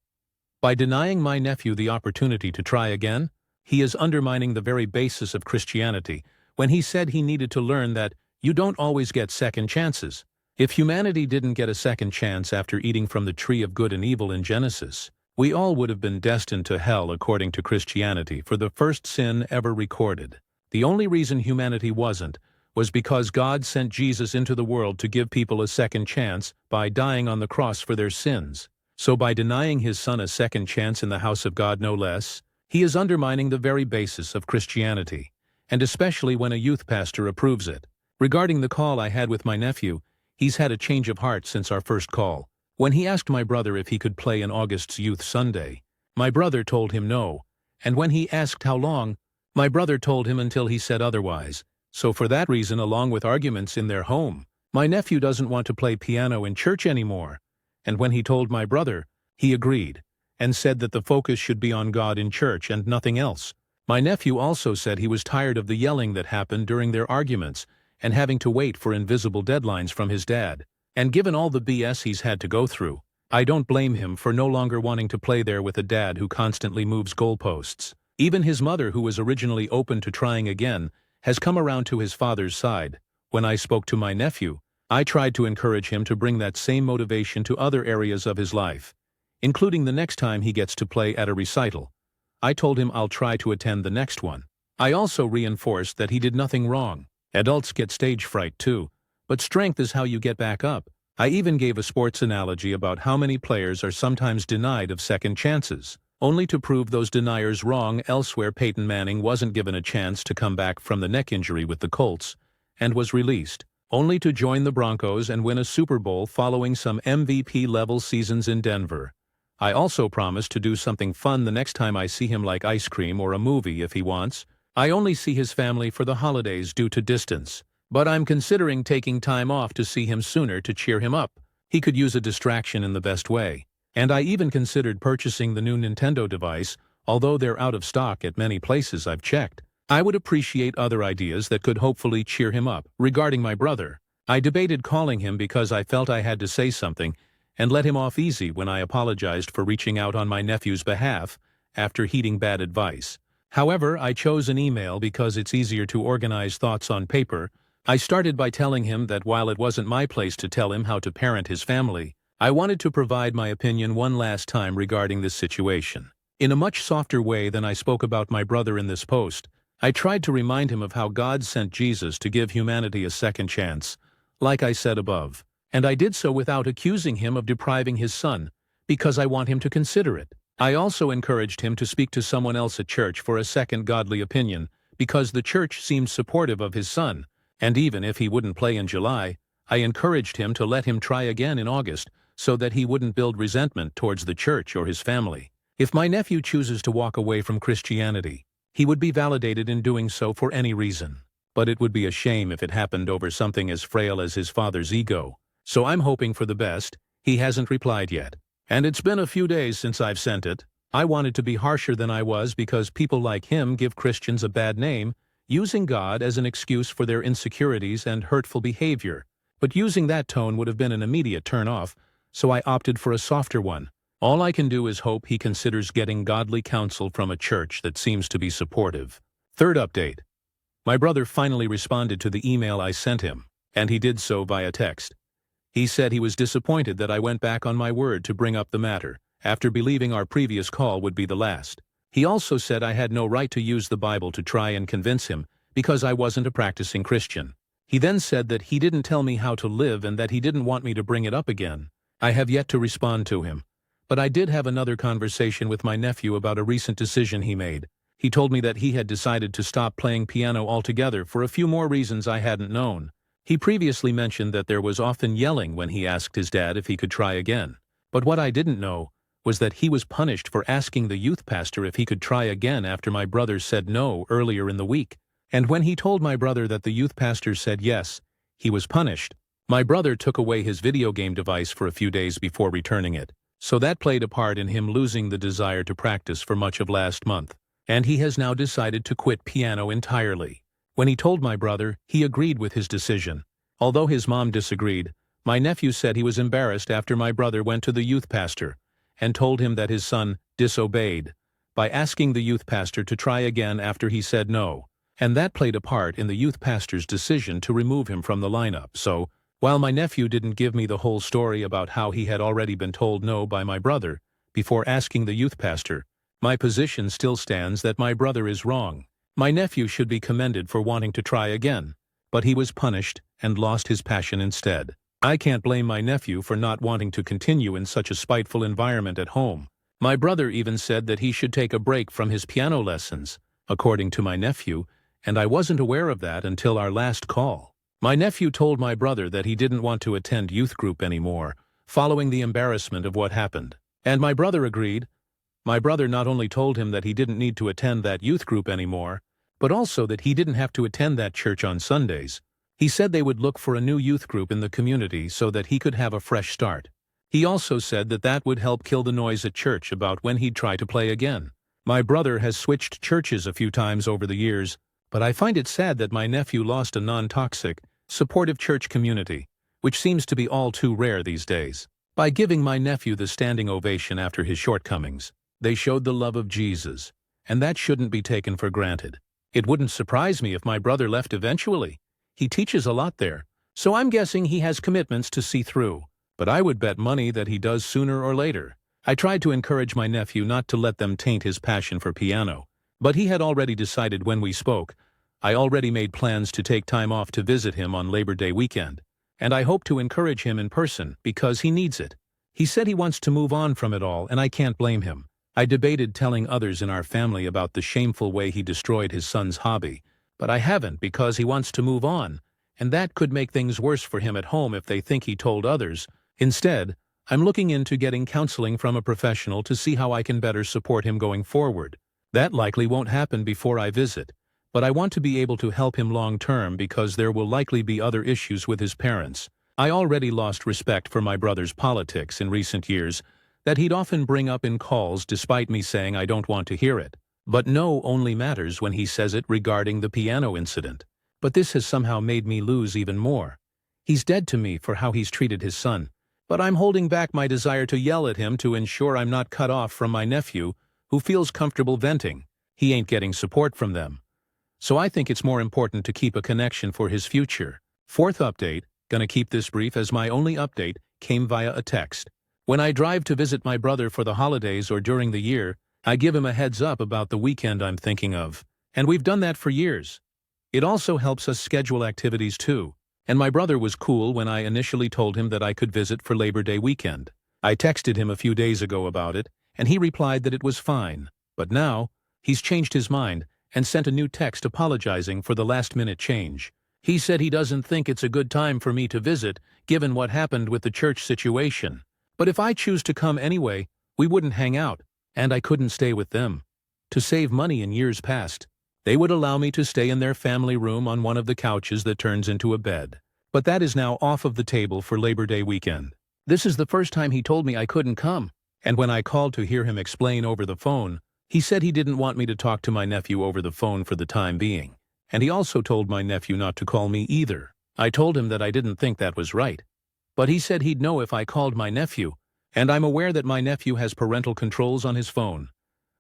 Speaker 1: By denying my nephew the opportunity to try again, he is undermining the very basis of Christianity when he said he needed to learn that you don't always get second chances. If humanity didn't get a second chance after eating from the tree of good and evil in Genesis, we all would have been destined to hell according to Christianity for the first sin ever recorded. The only reason humanity wasn't was because God sent Jesus into the world to give people a second chance by dying on the cross for their sins. So by denying his son a second chance in the house of God no less, he is undermining the very basis of Christianity, and especially when a youth pastor approves it. Regarding the call I had with my nephew, he's had a change of heart since our first call. When he asked my brother if he could play in August's Youth Sunday, my brother told him no, and when he asked how long, my brother told him until he said otherwise. So for that reason, along with arguments in their home, my nephew doesn't want to play piano in church anymore. And when he told my brother, he agreed, and said that the focus should be on God in church and nothing else. My nephew also said he was tired of the yelling that happened during their arguments, and having to wait for invisible deadlines from his dad. And given all the BS he's had to go through, I don't blame him for no longer wanting to play there with a dad who constantly moves goalposts. Even his mother, who was originally open to trying again, has come around to his father's side. When I spoke to my nephew, I tried to encourage him to bring that same motivation to other areas of his life, including the next time he gets to play at a recital. I told him I'll try to attend the next one. I also reinforced that he did nothing wrong. Adults get stage fright too, but strength is how you get back up. I even gave a sports analogy about how many players are sometimes denied of second chances, only to prove those deniers wrong. Elsewhere, Peyton Manning wasn't given a chance to come back from the neck injury with the Colts, and was released, only to join the Broncos and win a Super Bowl following some MVP-level seasons in Denver. I also promised to do something fun the next time I see him, like ice cream or a movie if he wants. I only see his family for the holidays due to distance, but I'm considering taking time off to see him sooner to cheer him up. He could use a distraction in the best way. And I even considered purchasing the new Nintendo device, although they're out of stock at many places I've checked. I would appreciate other ideas that could hopefully cheer him up. Regarding my brother, I debated calling him because I felt I had to say something and let him off easy when I apologized for reaching out on my nephew's behalf after heeding bad advice. However, I chose an email because it's easier to organize thoughts on paper. I started by telling him that while it wasn't my place to tell him how to parent his family, I wanted to provide my opinion one last time regarding this situation. In a much softer way than I spoke about my brother in this post, I tried to remind him of how God sent Jesus to give humanity a second chance, like I said above. And I did so without accusing him of depriving his son, because I want him to consider it. I also encouraged him to speak to someone else at church for a second godly opinion, because the church seemed supportive of his son, and even if he wouldn't play in July, I encouraged him to let him try again in August so that he wouldn't build resentment towards the church or his family. If my nephew chooses to walk away from Christianity, he would be validated in doing so for any reason. But it would be a shame if it happened over something as frail as his father's ego. So I'm hoping for the best. He hasn't replied yet. And it's been a few days since I've sent it. I wanted to be harsher than I was because people like him give Christians a bad name, using God as an excuse for their insecurities and hurtful behavior. But using that tone would have been an immediate turn-off, so I opted for a softer one. All I can do is hope he considers getting godly counsel from a church that seems to be supportive. Third update. My brother finally responded to the email I sent him, and he did so via text. He said he was disappointed that I went back on my word to bring up the matter, after believing our previous call would be the last. He also said I had no right to use the Bible to try and convince him, because I wasn't a practicing Christian. He then said that he didn't tell me how to live and that he didn't want me to bring it up again. I have yet to respond to him. But I did have another conversation with my nephew about a recent decision he made. He told me that he had decided to stop playing piano altogether for a few more reasons I hadn't known. He previously mentioned that there was often yelling when he asked his dad if he could try again. But what I didn't know was that he was punished for asking the youth pastor if he could try again after my brother said no earlier in the week. And when he told my brother that the youth pastor said yes, he was punished. My brother took away his video game device for a few days before returning it. So that played a part in him losing the desire to practice for much of last month. And he has now decided to quit piano entirely. When he told my brother, he agreed with his decision. Although his mom disagreed, my nephew said he was embarrassed after my brother went to the youth pastor and told him that his son disobeyed by asking the youth pastor to try again after he said no. And that played a part in the youth pastor's decision to remove him from the lineup. So, while my nephew didn't give me the whole story about how he had already been told no by my brother before asking the youth pastor, my position still stands that my brother is wrong. My nephew should be commended for wanting to try again, but he was punished and lost his passion instead. I can't blame my nephew for not wanting to continue in such a spiteful environment at home. My brother even said that he should take a break from his piano lessons, according to my nephew, and I wasn't aware of that until our last call. My nephew told my brother that he didn't want to attend youth group anymore, following the embarrassment of what happened. And my brother agreed. My brother not only told him that he didn't need to attend that youth group anymore, but also that he didn't have to attend that church on Sundays. He said they would look for a new youth group in the community so that he could have a fresh start. He also said that that would help kill the noise at church about when he'd try to play again. My brother has switched churches a few times over the years, but I find it sad that my nephew lost a non-toxic, supportive church community, which seems to be all too rare these days. By giving my nephew the standing ovation after his shortcomings, they showed the love of Jesus, and that shouldn't be taken for granted. It wouldn't surprise me if my brother left eventually. He teaches a lot there, so I'm guessing he has commitments to see through, but I would bet money that he does sooner or later. I tried to encourage my nephew not to let them taint his passion for piano, but he had already decided when we spoke. I already made plans to take time off to visit him on Labor Day weekend, and I hope to encourage him in person because he needs it. He said he wants to move on from it all, and I can't blame him. I debated telling others in our family about the shameful way he destroyed his son's hobby, but I haven't because he wants to move on, and that could make things worse for him at home if they think he told others. Instead, I'm looking into getting counseling from a professional to see how I can better support him going forward. That likely won't happen before I visit, but I want to be able to help him long-term because there will likely be other issues with his parents. I already lost respect for my brother's politics in recent years that he'd often bring up in calls despite me saying I don't want to hear it. But no only matters when he says it regarding the piano incident. But this has somehow made me lose even more. He's dead to me for how he's treated his son, but I'm holding back my desire to yell at him to ensure I'm not cut off from my nephew, who feels comfortable venting. He ain't getting support from them. So I think it's more important to keep a connection for his future. Fourth update, gonna keep this brief as my only update, came via a text. When I drive to visit my brother for the holidays or during the year, I give him a heads up about the weekend I'm thinking of. And we've done that for years. It also helps us schedule activities too. And my brother was cool when I initially told him that I could visit for Labor Day weekend. I texted him a few days ago about it, and he replied that it was fine. But now, he's changed his mind and sent a new text apologizing for the last-minute change. He said he doesn't think it's a good time for me to visit, given what happened with the church situation. But if I choose to come anyway, we wouldn't hang out, and I couldn't stay with them. To save money in years past, they would allow me to stay in their family room on one of the couches that turns into a bed. But that is now off of the table for Labor Day weekend. This is the first time he told me I couldn't come, And when I called to hear him explain over the phone, he said he didn't want me to talk to my nephew over the phone for the time being. And he also told my nephew not to call me either. I told him that I didn't think that was right. But he said he'd know if I called my nephew, and I'm aware that my nephew has parental controls on his phone.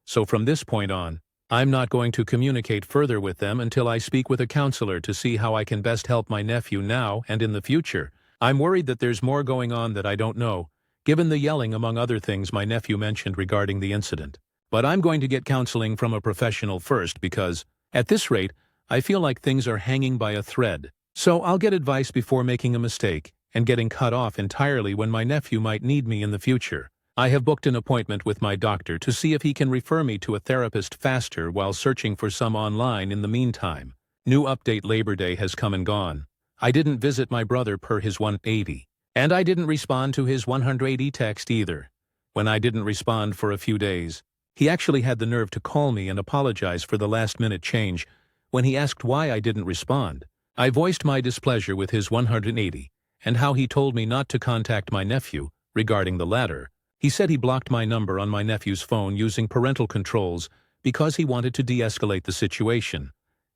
Speaker 1: So from this point on, I'm not going to communicate further with them until I speak with a counselor to see how I can best help my nephew now and in the future. I'm worried that there's more going on that I don't know, given the yelling among other things my nephew mentioned regarding the incident. But I'm going to get counseling from a professional first because, at this rate, I feel like things are hanging by a thread. So I'll get advice before making a mistake and getting cut off entirely when my nephew might need me in the future. I have booked an appointment with my doctor to see if he can refer me to a therapist faster while searching for some online in the meantime. New update: Labor Day has come and gone. I didn't visit my brother per his 180. And I didn't respond to his 180 text either. When I didn't respond for a few days, he actually had the nerve to call me and apologize for the last-minute change. When he asked why I didn't respond, I voiced my displeasure with his 180 and how he told me not to contact my nephew regarding the latter. He said he blocked my number on my nephew's phone using parental controls because he wanted to de-escalate the situation,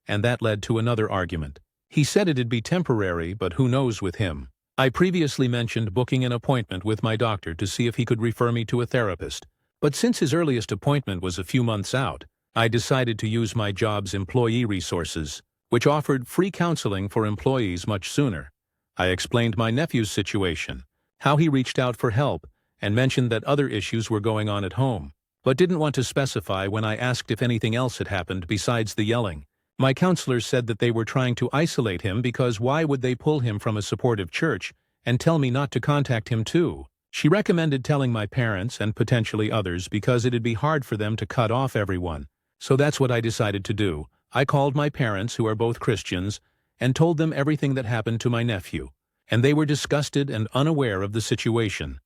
Speaker 1: and that led to another argument. He said it'd be temporary, but who knows with him. I previously mentioned booking an appointment with my doctor to see if he could refer me to a therapist, but since his earliest appointment was a few months out, I decided to use my job's employee resources, which offered free counseling for employees much sooner. I explained my nephew's situation, how he reached out for help, and mentioned that other issues were going on at home, but didn't want to specify when I asked if anything else had happened besides the yelling. My counselor said that they were trying to isolate him because why would they pull him from a supportive church and tell me not to contact him too? She recommended telling my parents and potentially others because it'd be hard for them to cut off everyone. So that's what I decided to do. I called my parents, who are both Christians, and told them everything that happened to my nephew, and they were disgusted and unaware of the situation.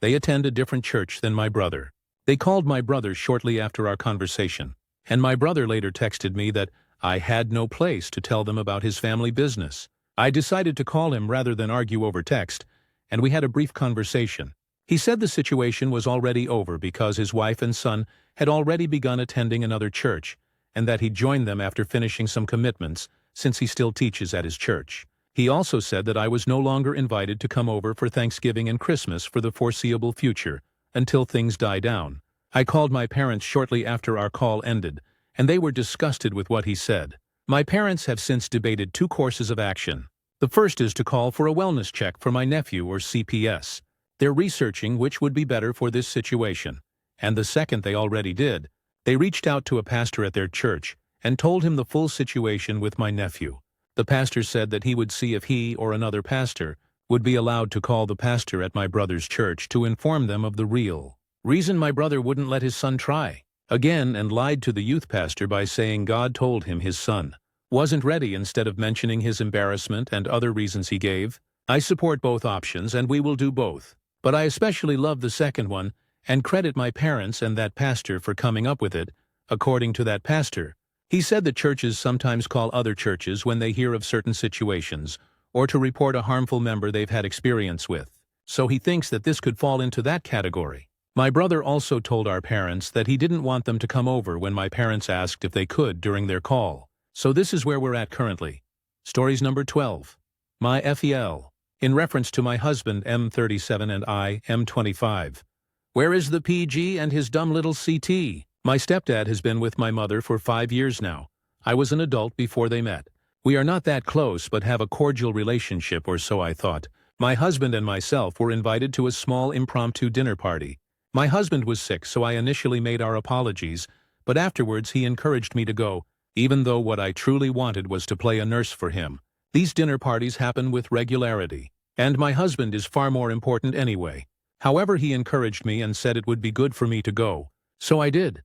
Speaker 1: They attend a different church than my brother. They called my brother shortly after our conversation, and my brother later texted me that I had no place to tell them about his family business. I decided to call him rather than argue over text, and we had a brief conversation. He said the situation was already over because his wife and son had already begun attending another church, and that he'd joined them after finishing some commitments since he still teaches at his church. He also said that I was no longer invited to come over for Thanksgiving and Christmas for the foreseeable future, until things die down. I called my parents shortly after our call ended, and they were disgusted with what he said. My parents have since debated two courses of action. The first is to call for a wellness check for my nephew or CPS. They're researching which would be better for this situation. And the second they already did. They reached out to a pastor at their church and told him the full situation with my nephew. The pastor said that he would see if he or another pastor would be allowed to call the pastor at my brother's church to inform them of the real reason my brother wouldn't let his son try again, and lied to the youth pastor by saying God told him his son wasn't ready instead of mentioning his embarrassment and other reasons he gave. I support both options and we will do both, but I especially love the second one and credit my parents and that pastor for coming up with it. According to that pastor, he said that churches sometimes call other churches when they hear of certain situations or to report a harmful member they've had experience with. So he thinks that this could fall into that category. My brother also told our parents that he didn't want them to come over when my parents asked if they could during their call. So this is where we're at currently. Stories number 12. My FEL. In reference to my husband M37 and I M25. Where is the PG and his dumb little CT? My stepdad has been with my mother for 5 years now. I was an adult before they met. We are not that close but have a cordial relationship, or so I thought. My husband and myself were invited to a small impromptu dinner party. My husband was sick, so I initially made our apologies, but afterwards he encouraged me to go, even though what I truly wanted was to play a nurse for him. These dinner parties happen with regularity, and my husband is far more important anyway. However, he encouraged me and said it would be good for me to go, so I did.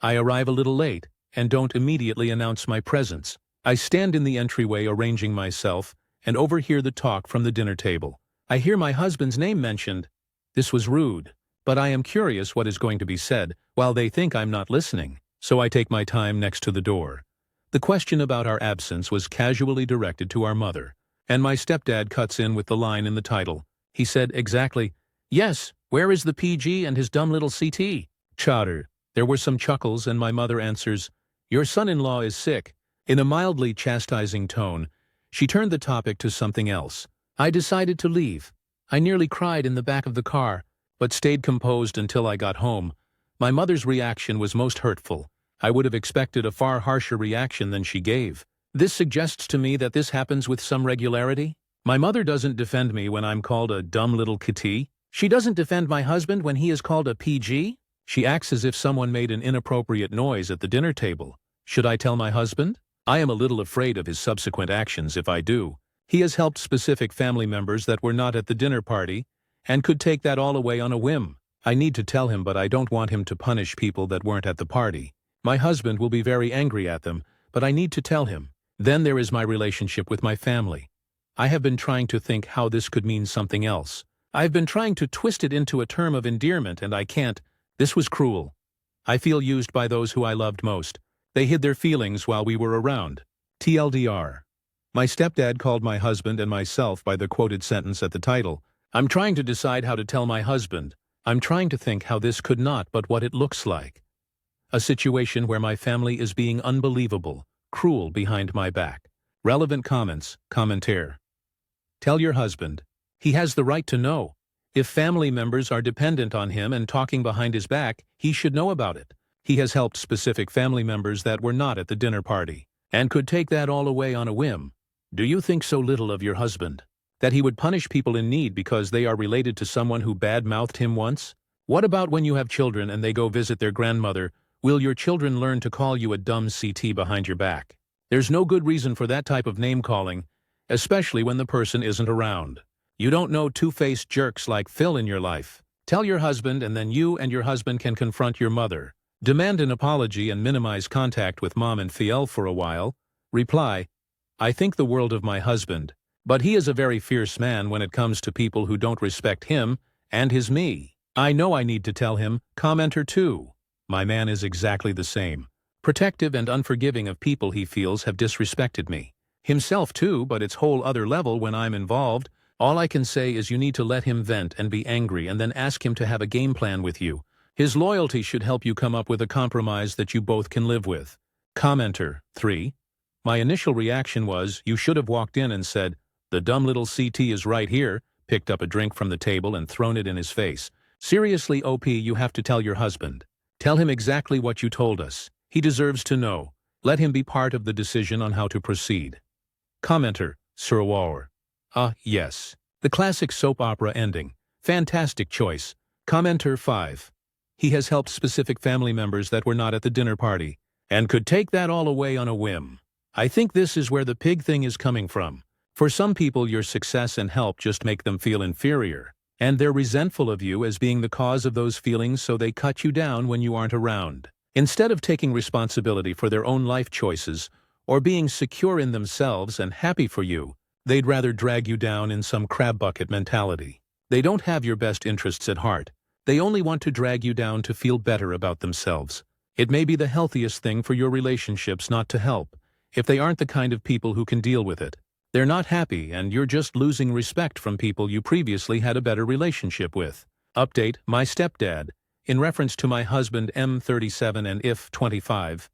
Speaker 1: I arrive a little late and don't immediately announce my presence. I stand in the entryway arranging myself and overhear the talk from the dinner table. I hear my husband's name mentioned. This was rude, but I am curious what is going to be said while they think I'm not listening, so I take my time next to the door. The question about our absence was casually directed to our mother, and my stepdad cuts in with the line in the title. He said exactly, "Yes, Where is the PG and his dumb little CT? Chatter. There were some chuckles and my mother answers, "Your son-in-law is sick." In a mildly chastising tone, she turned the topic to something else. I decided to leave. I nearly cried in the back of the car, but stayed composed until I got home. My mother's reaction was most hurtful. I would have expected a far harsher reaction than she gave. This suggests to me that this happens with some regularity. My mother doesn't defend me when I'm called a dumb little kitty. She doesn't defend my husband when he is called a PG. She acts as if someone made an inappropriate noise at the dinner table. Should I tell my husband? I am a little afraid of his subsequent actions if I do. He has helped specific family members that were not at the dinner party, and could take that all away on a whim. I need to tell him, but I don't want him to punish people that weren't at the party. My husband will be very angry at them, but I need to tell him. Then there is my relationship with my family. I have been trying to think how this could mean something else. I've been trying to twist it into a term of endearment and I can't. This was cruel. I feel used by those who I loved most. They hid their feelings while we were around. TLDR. My stepdad called my husband and myself by the quoted sentence at the title. I'm trying to decide how to tell my husband. I'm trying to think how this could not but what it looks like. A situation where my family is being unbelievable, cruel behind my back. Relevant comments, commentaire. Tell your husband. He has the right to know. If family members are dependent on him and talking behind his back, he should know about it. He has helped specific family members that were not at the dinner party, and could take that all away on a whim. Do you think so little of your husband? That he would punish people in need because they are related to someone who bad-mouthed him once? What about when you have children and they go visit their grandmother? Will your children learn to call you a dumb CT behind your back? There's no good reason for that type of name-calling, especially when the person isn't around. You don't know two-faced jerks like Phil in your life. Tell your husband and then you and your husband can confront your mother. Demand an apology and minimize contact with mom and Fiel for a while. Reply, I think the world of my husband, but he is a very fierce man when it comes to people who don't respect him and his me. I know I need to tell him. Commenter 2. My man is exactly the same. Protective and unforgiving of people he feels have disrespected me. Himself too, but it's whole other level when I'm involved. All I can say is you need to let him vent and be angry and then ask him to have a game plan with you. His loyalty should help you come up with a compromise that you both can live with. Commenter 3. My initial reaction was, you should have walked in and said, the dumb little CT is right here, picked up a drink from the table and thrown it in his face. Seriously, OP, you have to tell your husband. Tell him exactly what you told us. He deserves to know. Let him be part of the decision on how to proceed. Commenter, Surwar. Yes. The classic soap opera ending. Fantastic choice. Commenter 5. He has helped specific family members that were not at the dinner party, and could take that all away on a whim. I think this is where the pig thing is coming from. For some people, your success and help just make them feel inferior, and they're resentful of you as being the cause of those feelings, so they cut you down when you aren't around. Instead of taking responsibility for their own life choices, or being secure in themselves and happy for you, they'd rather drag you down in some crab bucket mentality. They don't have your best interests at heart. They only want to drag you down to feel better about themselves. It may be the healthiest thing for your relationships not to help, if they aren't the kind of people who can deal with it. They're not happy and you're just losing respect from people you previously had a better relationship with. Update, my stepdad, in reference to my husband M37 and if 25.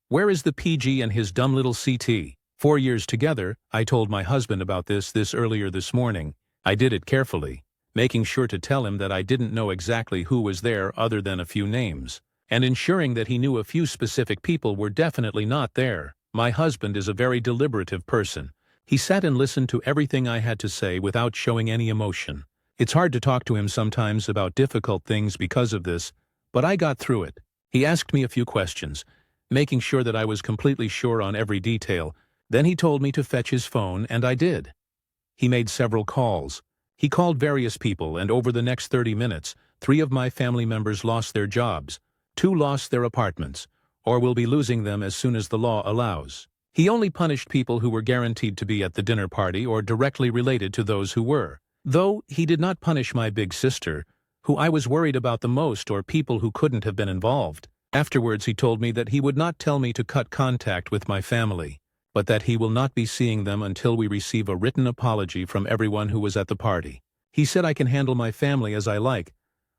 Speaker 1: Where is the PG and his dumb little CT? 4 years together. I told my husband about this earlier this morning. I did it carefully, making sure to tell him that I didn't know exactly who was there other than a few names, and ensuring that he knew a few specific people were definitely not there. My husband is a very deliberative person. He sat and listened to everything I had to say without showing any emotion. It's hard to talk to him sometimes about difficult things because of this, but I got through it. He asked me a few questions, making sure that I was completely sure on every detail. Then he told me to fetch his phone, and I did. He made several calls. He called various people, and over the next 30 minutes, 3 of my family members lost their jobs, 2 lost their apartments, or will be losing them as soon as the law allows. He only punished people who were guaranteed to be at the dinner party or directly related to those who were. Though he did not punish my big sister, who I was worried about the most, or people who couldn't have been involved. Afterwards he told me that he would not tell me to cut contact with my family, but that he will not be seeing them until we receive a written apology from everyone who was at the party. He said I can handle my family as I like,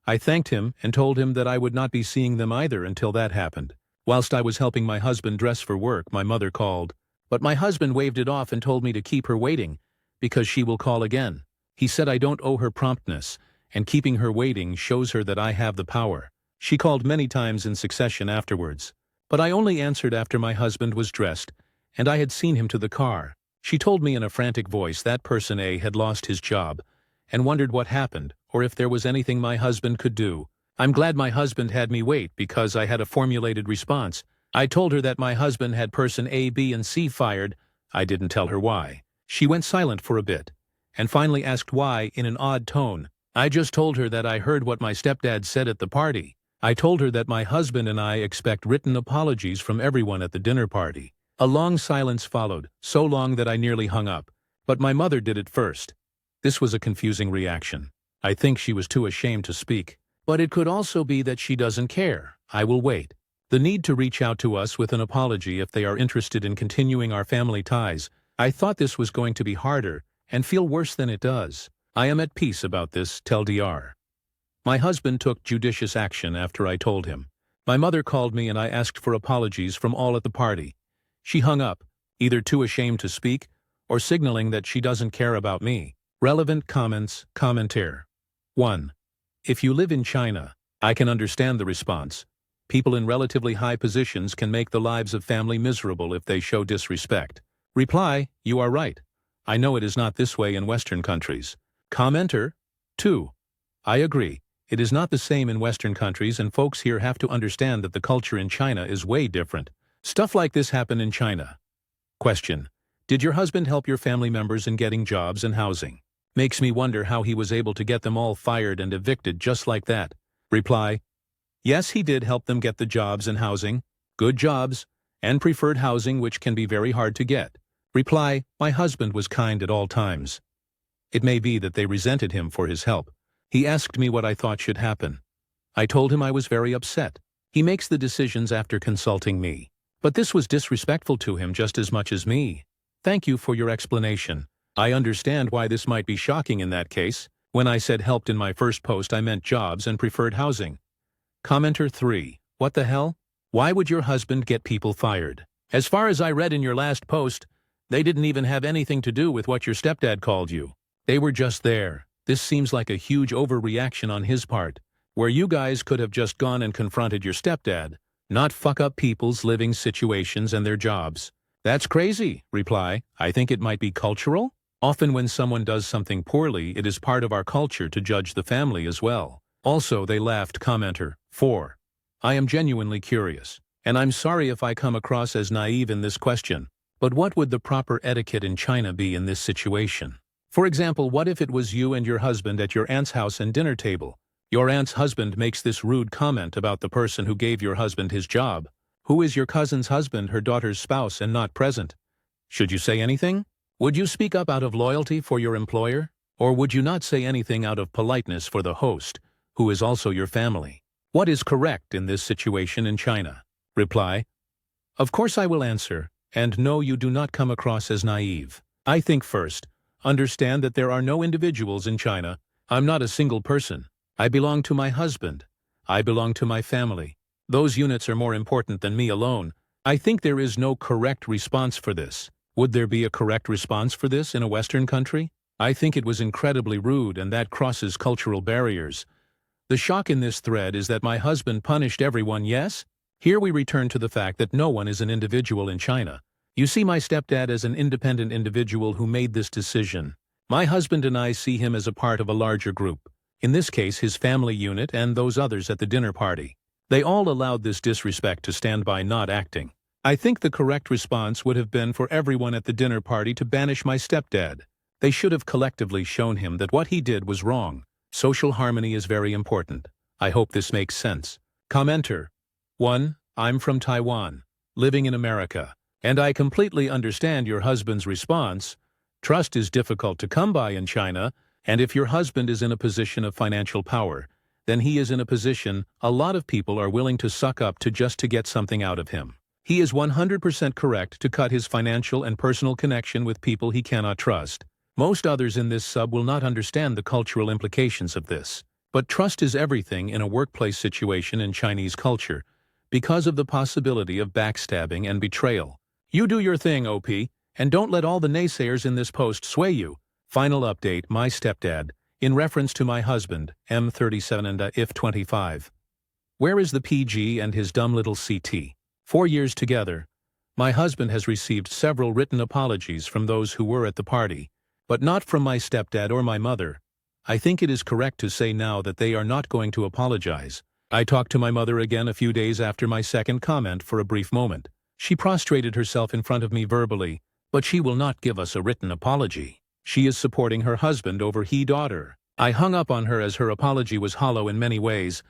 Speaker 1: I thanked him and told him that I would not be seeing them either until that happened. Whilst I was helping my husband dress for work, my mother called. But my husband waved it off and told me to keep her waiting, because she will call again. He said I don't owe her promptness, and keeping her waiting shows her that I have the power. She called many times in succession afterwards. But I only answered after my husband was dressed, and I had seen him to the car. She told me in a frantic voice that person A had lost his job, and wondered what happened, or if there was anything my husband could do. I'm glad my husband had me wait because I had a formulated response. I told her that my husband had person A, B, and C fired. I didn't tell her why. She went silent for a bit, and finally asked why in an odd tone. I just told her that I heard what my stepdad said at the party. I told her that my husband and I expect written apologies from everyone at the dinner party. A long silence followed, so long that I nearly hung up. But my mother did it first. This was a confusing reaction. I think she was too ashamed to speak. But it could also be that she doesn't care. I will wait. The need to reach out to us with an apology if they are interested in continuing our family ties. I thought this was going to be harder and feel worse than it does. I am at peace about this, tell Dr. My husband took judicious action after I told him. My mother called me and I asked for apologies from all at the party. She hung up, either too ashamed to speak or signaling that she doesn't care about me. Relevant comments, commentaire. 1. If you live in China, I can understand the response. People in relatively high positions can make the lives of family miserable if they show disrespect. Reply, you are right. I know it is not this way in Western countries. Commenter. 2. I agree. It is not the same in Western countries and folks here have to understand that the culture in China is way different. Stuff like this happen in China. Question. Did your husband help your family members in getting jobs and housing? Makes me wonder how he was able to get them all fired and evicted just like that. Reply. Yes, he did help them get the jobs and housing, good jobs, and preferred housing which can be very hard to get. Reply. My husband was kind at all times. It may be that they resented him for his help. He asked me what I thought should happen. I told him I was very upset. He makes the decisions after consulting me. But this was disrespectful to him just as much as me. Thank you for your explanation. I understand why this might be shocking in that case. When I said helped in my first post, I meant jobs and preferred housing. Commenter 3. What the hell? Why would your husband get people fired? As far as I read in your last post, they didn't even have anything to do with what your stepdad called you. They were just there. This seems like a huge overreaction on his part, where you guys could have just gone and confronted your stepdad, not fuck up people's living situations and their jobs. That's crazy. Reply. I think it might be cultural. Often when someone does something poorly, it is part of our culture to judge the family as well. Also, they laughed. Commenter 4. I am genuinely curious, and I'm sorry if I come across as naive in this question, but what would the proper etiquette in China be in this situation? For example, what if it was you and your husband at your aunt's house and dinner table? Your aunt's husband makes this rude comment about the person who gave your husband his job. Who is your cousin's husband, her daughter's spouse, and not present? Should you say anything? Would you speak up out of loyalty for your employer? Or would you not say anything out of politeness for the host, who is also your family? What is correct in this situation in China? Reply. Of course I will answer, and no, you do not come across as naive. I think first, understand that there are no individuals in China. I'm not a single person. I belong to my husband. I belong to my family. Those units are more important than me alone. I think there is no correct response for this. Would there be a correct response for this in a Western country? I think it was incredibly rude and that crosses cultural barriers. The shock in this thread is that my husband punished everyone, yes? Here we return to the fact that no one is an individual in China. You see my stepdad as an independent individual who made this decision. My husband and I see him as a part of a larger group. In this case, his family unit and those others at the dinner party. They all allowed this disrespect to stand by not acting. I think the correct response would have been for everyone at the dinner party to banish my stepdad. They should have collectively shown him that what he did was wrong. Social harmony is very important. I hope this makes sense. Commenter. 1. I'm from Taiwan, living in America, and I completely understand your husband's response. Trust is difficult to come by in China, and if your husband is in a position of financial power, then he is in a position a lot of people are willing to suck up to just to get something out of him. He is 100% correct to cut his financial and personal connection with people he cannot trust. Most others in this sub will not understand the cultural implications of this. But trust is everything in a workplace situation in Chinese culture, because of the possibility of backstabbing and betrayal. You do your thing, OP, and don't let all the naysayers in this post sway you. Final update, my stepdad, in reference to my husband, M37 and if 25. Where is the PG and his dumb little CT? 4 years together. My husband has received several written apologies from those who were at the party, but not from my stepdad or my mother. I think it is correct to say now that they are not going to apologize. I talked to my mother again a few days after my second comment for a brief moment. She prostrated herself in front of me verbally, but she will not give us a written apology. She is supporting her husband over he daughter. I hung up on her as her apology was hollow in many ways.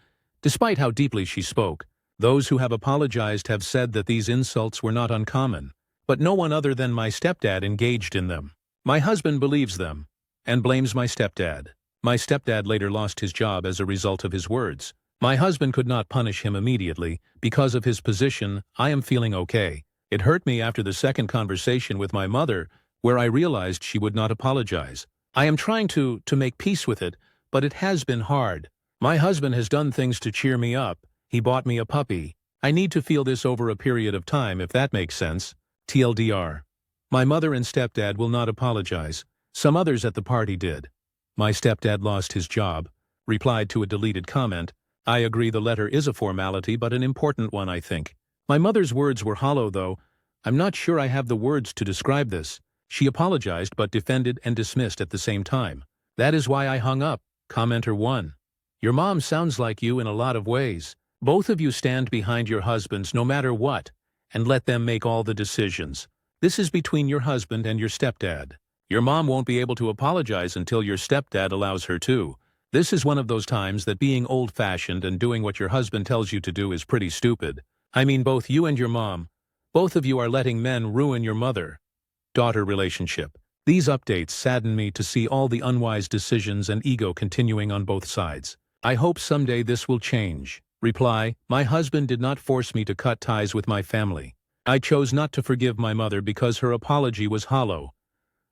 Speaker 1: Despite how deeply she spoke, those who have apologized have said that these insults were not uncommon, but no one other than my stepdad engaged in them. My husband believes them, and blames my stepdad. My stepdad later lost his job as a result of his words. My husband could not punish him immediately. Because of his position, I am feeling okay. It hurt me after the second conversation with my mother, where I realized she would not apologize. I am trying to make peace with it, but it has been hard. My husband has done things to cheer me up. He bought me a puppy. I need to feel this over a period of time, if that makes sense. TLDR. My mother and stepdad will not apologize. Some others at the party did. My stepdad lost his job. Replied to a deleted comment. I agree the letter is a formality, but an important one, I think. My mother's words were hollow, though. I'm not sure I have the words to describe this. She apologized but defended and dismissed at the same time. That is why I hung up. Commenter 1. Your mom sounds like you in a lot of ways. Both of you stand behind your husbands no matter what, and let them make all the decisions. This is between your husband and your stepdad. Your mom won't be able to apologize until your stepdad allows her to. This is one of those times that being old-fashioned and doing what your husband tells you to do is pretty stupid. I mean, both you and your mom. Both of you are letting men ruin your mother-daughter relationship. These updates sadden me to see all the unwise decisions and ego continuing on both sides. I hope someday this will change. Reply, my husband did not force me to cut ties with my family. I chose not to forgive my mother because her apology was hollow.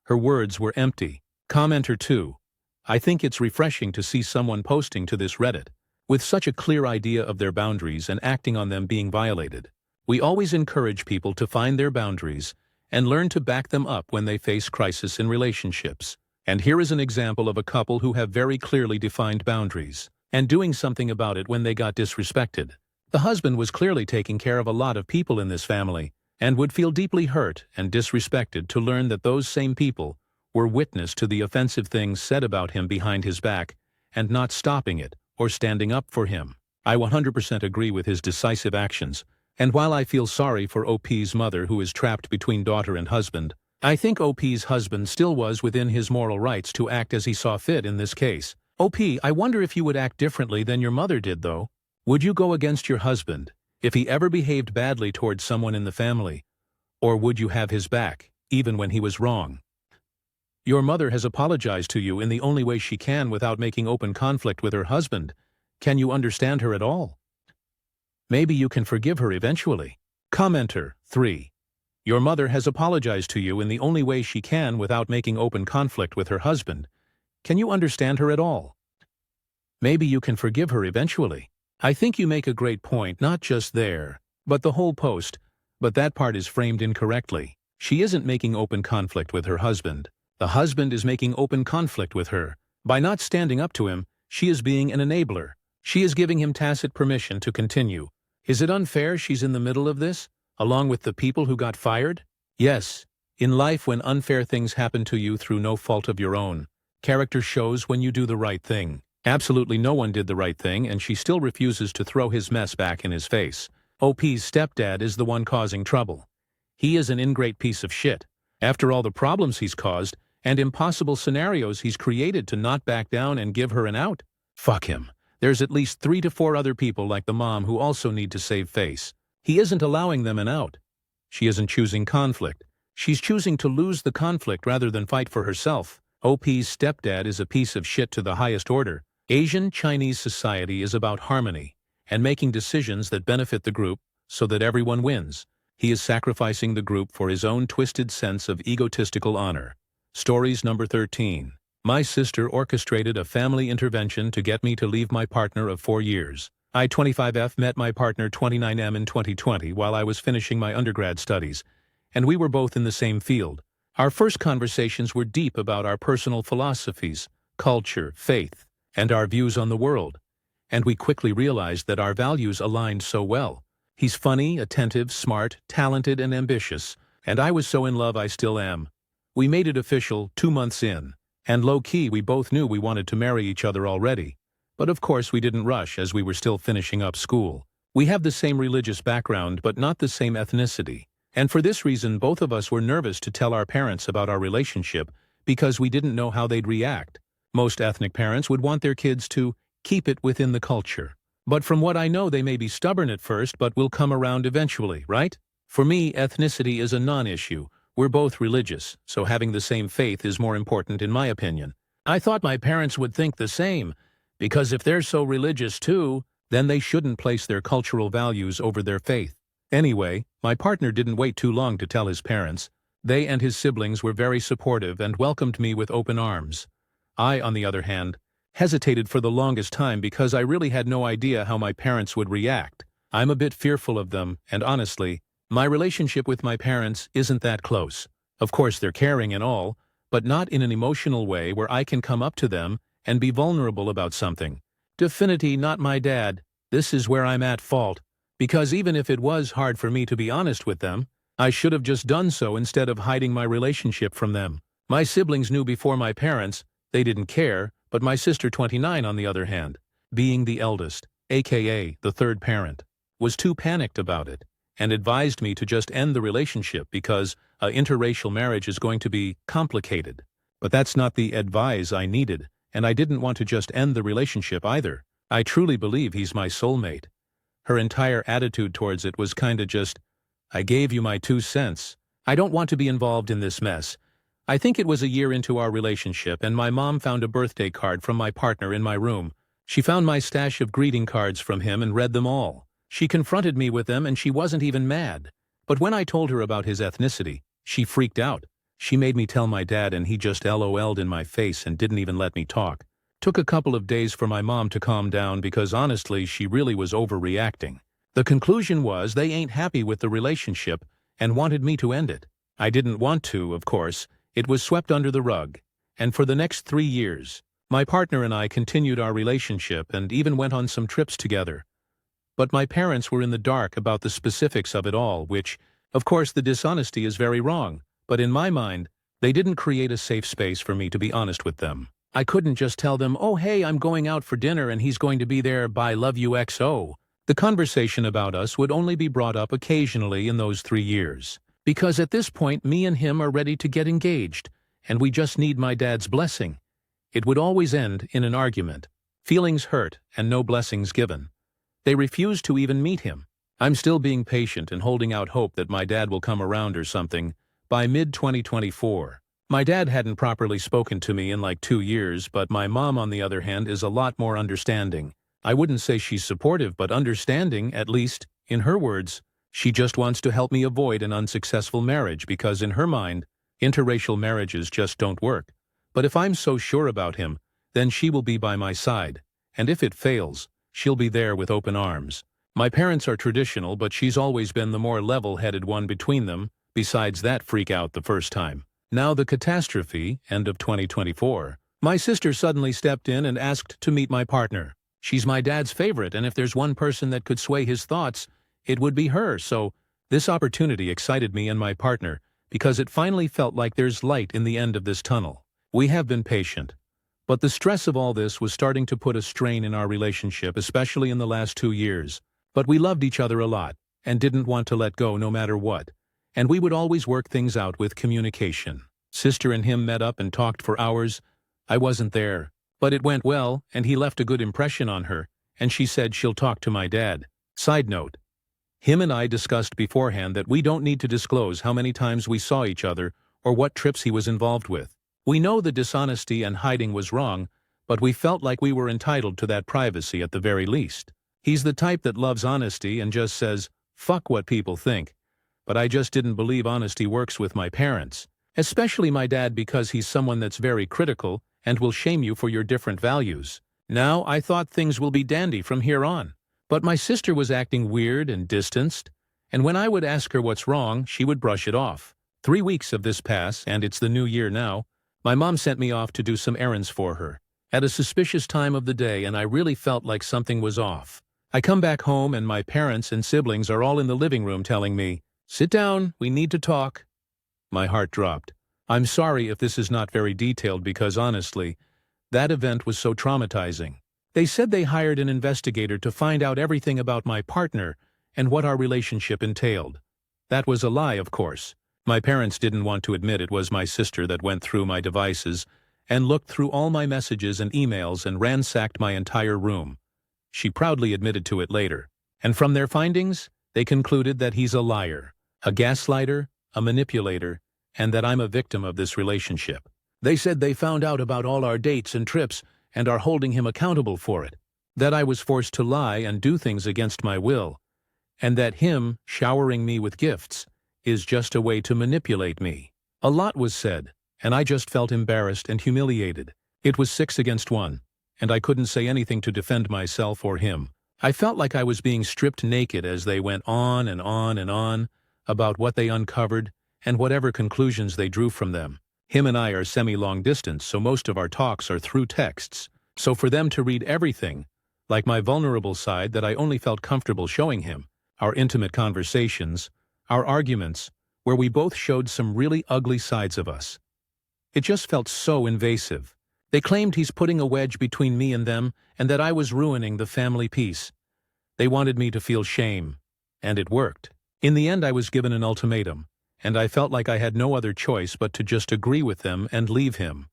Speaker 1: Her words were empty. Commenter 2. I think it's refreshing to see someone posting to this Reddit with such a clear idea of their boundaries and acting on them being violated. We always encourage people to find their boundaries and learn to back them up when they face crisis in relationships. And here is an example of a couple who have very clearly defined boundaries and doing something about it when they got disrespected. The husband was clearly taking care of a lot of people in this family and would feel deeply hurt and disrespected to learn that those same people were witness to the offensive things said about him behind his back and not stopping it or standing up for him. I 100% agree with his decisive actions, and while I feel sorry for OP's mother who is trapped between daughter and husband, I think OP's husband still was within his moral rights to act as he saw fit in this case. OP, I wonder if you would act differently than your mother did, though. Would you go against your husband if he ever behaved badly towards someone in the family? Or would you have his back, even when he was wrong? Your mother has apologized to you in the only way she can without making open conflict with her husband. Can you understand her at all? Maybe you can forgive her eventually. Commenter 3. Your mother has apologized to you in the only way she can without making open conflict with her husband. Can you understand her at all? Maybe you can forgive her eventually. I think you make a great point, not just there, but the whole post, but that part is framed incorrectly. She isn't making open conflict with her husband. The husband is making open conflict with her. By not standing up to him, she is being an enabler. She is giving him tacit permission to continue. Is it unfair she's in the middle of this, along with the people who got fired? Yes. In life, when unfair things happen to you through no fault of your own, character shows when you do the right thing. Absolutely no one did the right thing, and she still refuses to throw his mess back in his face. OP's stepdad is the one causing trouble. He is an ingrate piece of shit. After all the problems he's caused and impossible scenarios he's created to not back down and give her an out, fuck him. There's at least 3 to 4 other people like the mom who also need to save face. He isn't allowing them an out. She isn't choosing conflict. She's choosing to lose the conflict rather than fight for herself. OP's stepdad is a piece of shit to the highest order. Asian Chinese society is about harmony and making decisions that benefit the group so that everyone wins. He is sacrificing the group for his own twisted sense of egotistical honor. Stories number 13. My sister orchestrated a family intervention to get me to leave my partner of 4 years. I, 25F, met my partner 29M in 2020 while I was finishing my undergrad studies, and we were both in the same field. Our first conversations were deep about our personal philosophies, culture, faith, and our views on the world. And we quickly realized that our values aligned so well. He's funny, attentive, smart, talented, and ambitious, and I was so in love I still am. We made it official 2 months in, and low-key we both knew we wanted to marry each other already. But of course we didn't rush as we were still finishing up school. We have the same religious background but not the same ethnicity. And for this reason both of us were nervous to tell our parents about our relationship because we didn't know how they'd react. Most ethnic parents would want their kids to keep it within the culture. But from what I know they may be stubborn at first but will come around eventually, right? For me, ethnicity is a non-issue. We're both religious, so having the same faith is more important in my opinion. I thought my parents would think the same, because if they're so religious too, then they shouldn't place their cultural values over their faith. Anyway, my partner didn't wait too long to tell his parents. They and his siblings were very supportive and welcomed me with open arms. I, on the other hand, hesitated for the longest time because I really had no idea how my parents would react. I'm a bit fearful of them, and honestly, my relationship with my parents isn't that close. Of course they're caring and all, but not in an emotional way where I can come up to them and be vulnerable about something. Definitely not my dad. This is where I'm at fault. Because even if it was hard for me to be honest with them, I should have just done so instead of hiding my relationship from them. My siblings knew before my parents. They didn't care, but my sister 29 on the other hand, being the eldest, aka the third parent, was too panicked about it and advised me to just end the relationship because interracial marriage is going to be complicated. But that's not the advice I needed, and I didn't want to just end the relationship either. I truly believe he's my soulmate. Her entire attitude towards it was kinda just, I gave you my 2 cents. I don't want to be involved in this mess. I think it was a year into our relationship and my mom found a birthday card from my partner in my room. She found my stash of greeting cards from him and read them all. She confronted me with them and she wasn't even mad. But when I told her about his ethnicity, she freaked out. She made me tell my dad and he just LOL'd in my face and didn't even let me talk. Took a couple of days for my mom to calm down because honestly she really was overreacting. The conclusion was they ain't happy with the relationship and wanted me to end it. I didn't want to, of course. It was swept under the rug. And for the next 3 years, my partner and I continued our relationship and even went on some trips together. But my parents were in the dark about the specifics of it all, which, of course, the dishonesty is very wrong. But in my mind, they didn't create a safe space for me to be honest with them. I couldn't just tell them, oh hey, I'm going out for dinner and he's going to be there, bye, love you XO. The conversation about us would only be brought up occasionally in those 3 years. Because at this point, me and him are ready to get engaged, and we just need my dad's blessing. It would always end in an argument, feelings hurt, and no blessings given. They refuse to even meet him. I'm still being patient and holding out hope that my dad will come around or something by mid-2024. My dad hadn't properly spoken to me in like 2 years, but my mom, on the other hand, is a lot more understanding. I wouldn't say she's supportive, but understanding, at least, in her words. She just wants to help me avoid an unsuccessful marriage because in her mind, interracial marriages just don't work. But if I'm so sure about him, then she will be by my side. And if it fails, she'll be there with open arms. My parents are traditional, but she's always been the more level-headed one between them, besides that freak out the first time. Now the catastrophe, end of 2024. My sister suddenly stepped in and asked to meet my partner. She's my dad's favorite, and if there's one person that could sway his thoughts, it would be her, so this opportunity excited me and my partner because it finally felt like there's light in the end of this tunnel. We have been patient, but the stress of all this was starting to put a strain in our relationship, especially in the last 2 years. But we loved each other a lot and didn't want to let go no matter what, and we would always work things out with communication. Sister and him met up and talked for hours. I wasn't there, but it went well, and he left a good impression on her, and she said she'll talk to my dad. Side note. Him and I discussed beforehand that we don't need to disclose how many times we saw each other or what trips he was involved with. We know the dishonesty and hiding was wrong, but we felt like we were entitled to that privacy at the very least. He's the type that loves honesty and just says, fuck what people think. But I just didn't believe honesty works with my parents, especially my dad because he's someone that's very critical and will shame you for your different values. Now, I thought things will be dandy from here on. But my sister was acting weird and distanced, and when I would ask her what's wrong, she would brush it off. 3 weeks of this pass, and it's the new year now. My mom sent me off to do some errands for her at a suspicious time of the day, and I really felt like something was off. I come back home and my parents and siblings are all in the living room telling me, "Sit down, we need to talk." My heart dropped. I'm sorry if this is not very detailed because honestly, that event was so traumatizing. They said they hired an investigator to find out everything about my partner and what our relationship entailed. That was a lie, of course. My parents didn't want to admit it was my sister that went through my devices and looked through all my messages and emails and ransacked my entire room. She proudly admitted to it later. And from their findings, they concluded that he's a liar, a gaslighter, a manipulator, and that I'm a victim of this relationship. They said they found out about all our dates and trips and are holding him accountable for it, that I was forced to lie and do things against my will, and that him showering me with gifts is just a way to manipulate me. A lot was said, and I just felt embarrassed and humiliated. It was 6 against 1, and I couldn't say anything to defend myself or him. I felt like I was being stripped naked as they went on and on and on about what they uncovered and whatever conclusions they drew from them. Him and I are semi-long distance, so most of our talks are through texts. So for them to read everything, like my vulnerable side that I only felt comfortable showing him, our intimate conversations, our arguments, where we both showed some really ugly sides of us. It just felt so invasive. They claimed he's putting a wedge between me and them and that I was ruining the family peace. They wanted me to feel shame, and it worked. In the end, I was given an ultimatum, and I felt like I had no other choice but to just agree with them and leave him.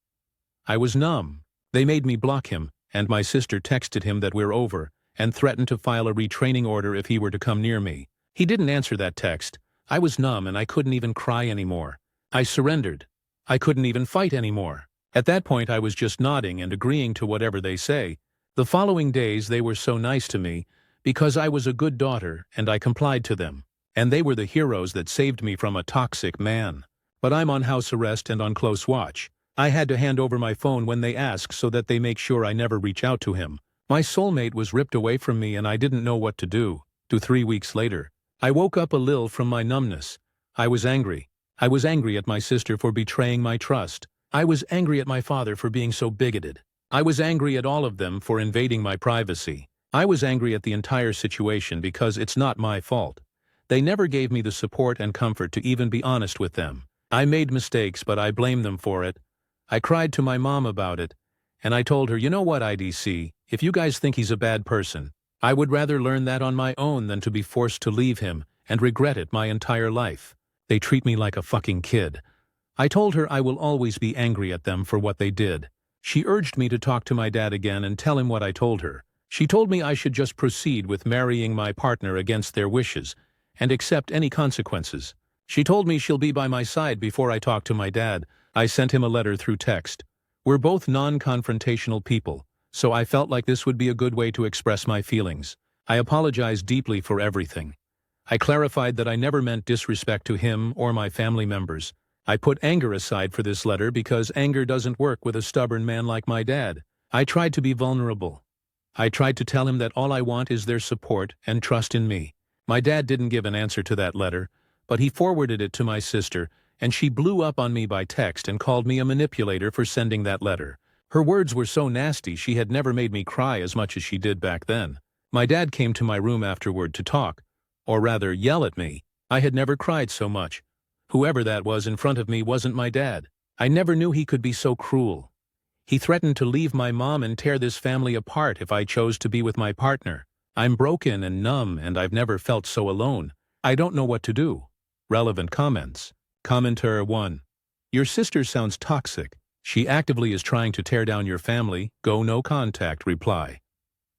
Speaker 1: I was numb. They made me block him, and my sister texted him that we're over and threatened to file a retraining order if he were to come near me. He didn't answer that text. I was numb and I couldn't even cry anymore. I surrendered. I couldn't even fight anymore. At that point, I was just nodding and agreeing to whatever they say. The following days, they were so nice to me because I was a good daughter and I complied to them. And they were the heroes that saved me from a toxic man. But I'm on house arrest and on close watch. I had to hand over my phone when they ask so that they make sure I never reach out to him. My soulmate was ripped away from me and I didn't know what to do. 3 weeks later, I woke up a little from my numbness. I was angry. I was angry at my sister for betraying my trust. I was angry at my father for being so bigoted. I was angry at all of them for invading my privacy. I was angry at the entire situation because it's not my fault. They never gave me the support and comfort to even be honest with them. I made mistakes, but I blame them for it. I cried to my mom about it, and I told her, you know what, IDC, if you guys think he's a bad person, I would rather learn that on my own than to be forced to leave him and regret it my entire life. They treat me like a fucking kid. I told her I will always be angry at them for what they did. She urged me to talk to my dad again and tell him what I told her. She told me I should just proceed with marrying my partner against their wishes and accept any consequences. She told me she'll be by my side before I talk to my dad. I sent him a letter through text. We're both non-confrontational people, so I felt like this would be a good way to express my feelings. I apologized deeply for everything. I clarified that I never meant disrespect to him or my family members. I put anger aside for this letter because anger doesn't work with a stubborn man like my dad. I tried to be vulnerable. I tried to tell him that all I want is their support and trust in me. My dad didn't give an answer to that letter, but he forwarded it to my sister, and she blew up on me by text and called me a manipulator for sending that letter. Her words were so nasty she had never made me cry as much as she did back then. My dad came to my room afterward to talk, or rather yell at me. I had never cried so much. Whoever that was in front of me wasn't my dad. I never knew he could be so cruel. He threatened to leave my mom and tear this family apart if I chose to be with my partner. I'm broken and numb and I've never felt so alone. I don't know what to do. Relevant comments. Commenter 1. Your sister sounds toxic. She actively is trying to tear down your family. Go no contact reply.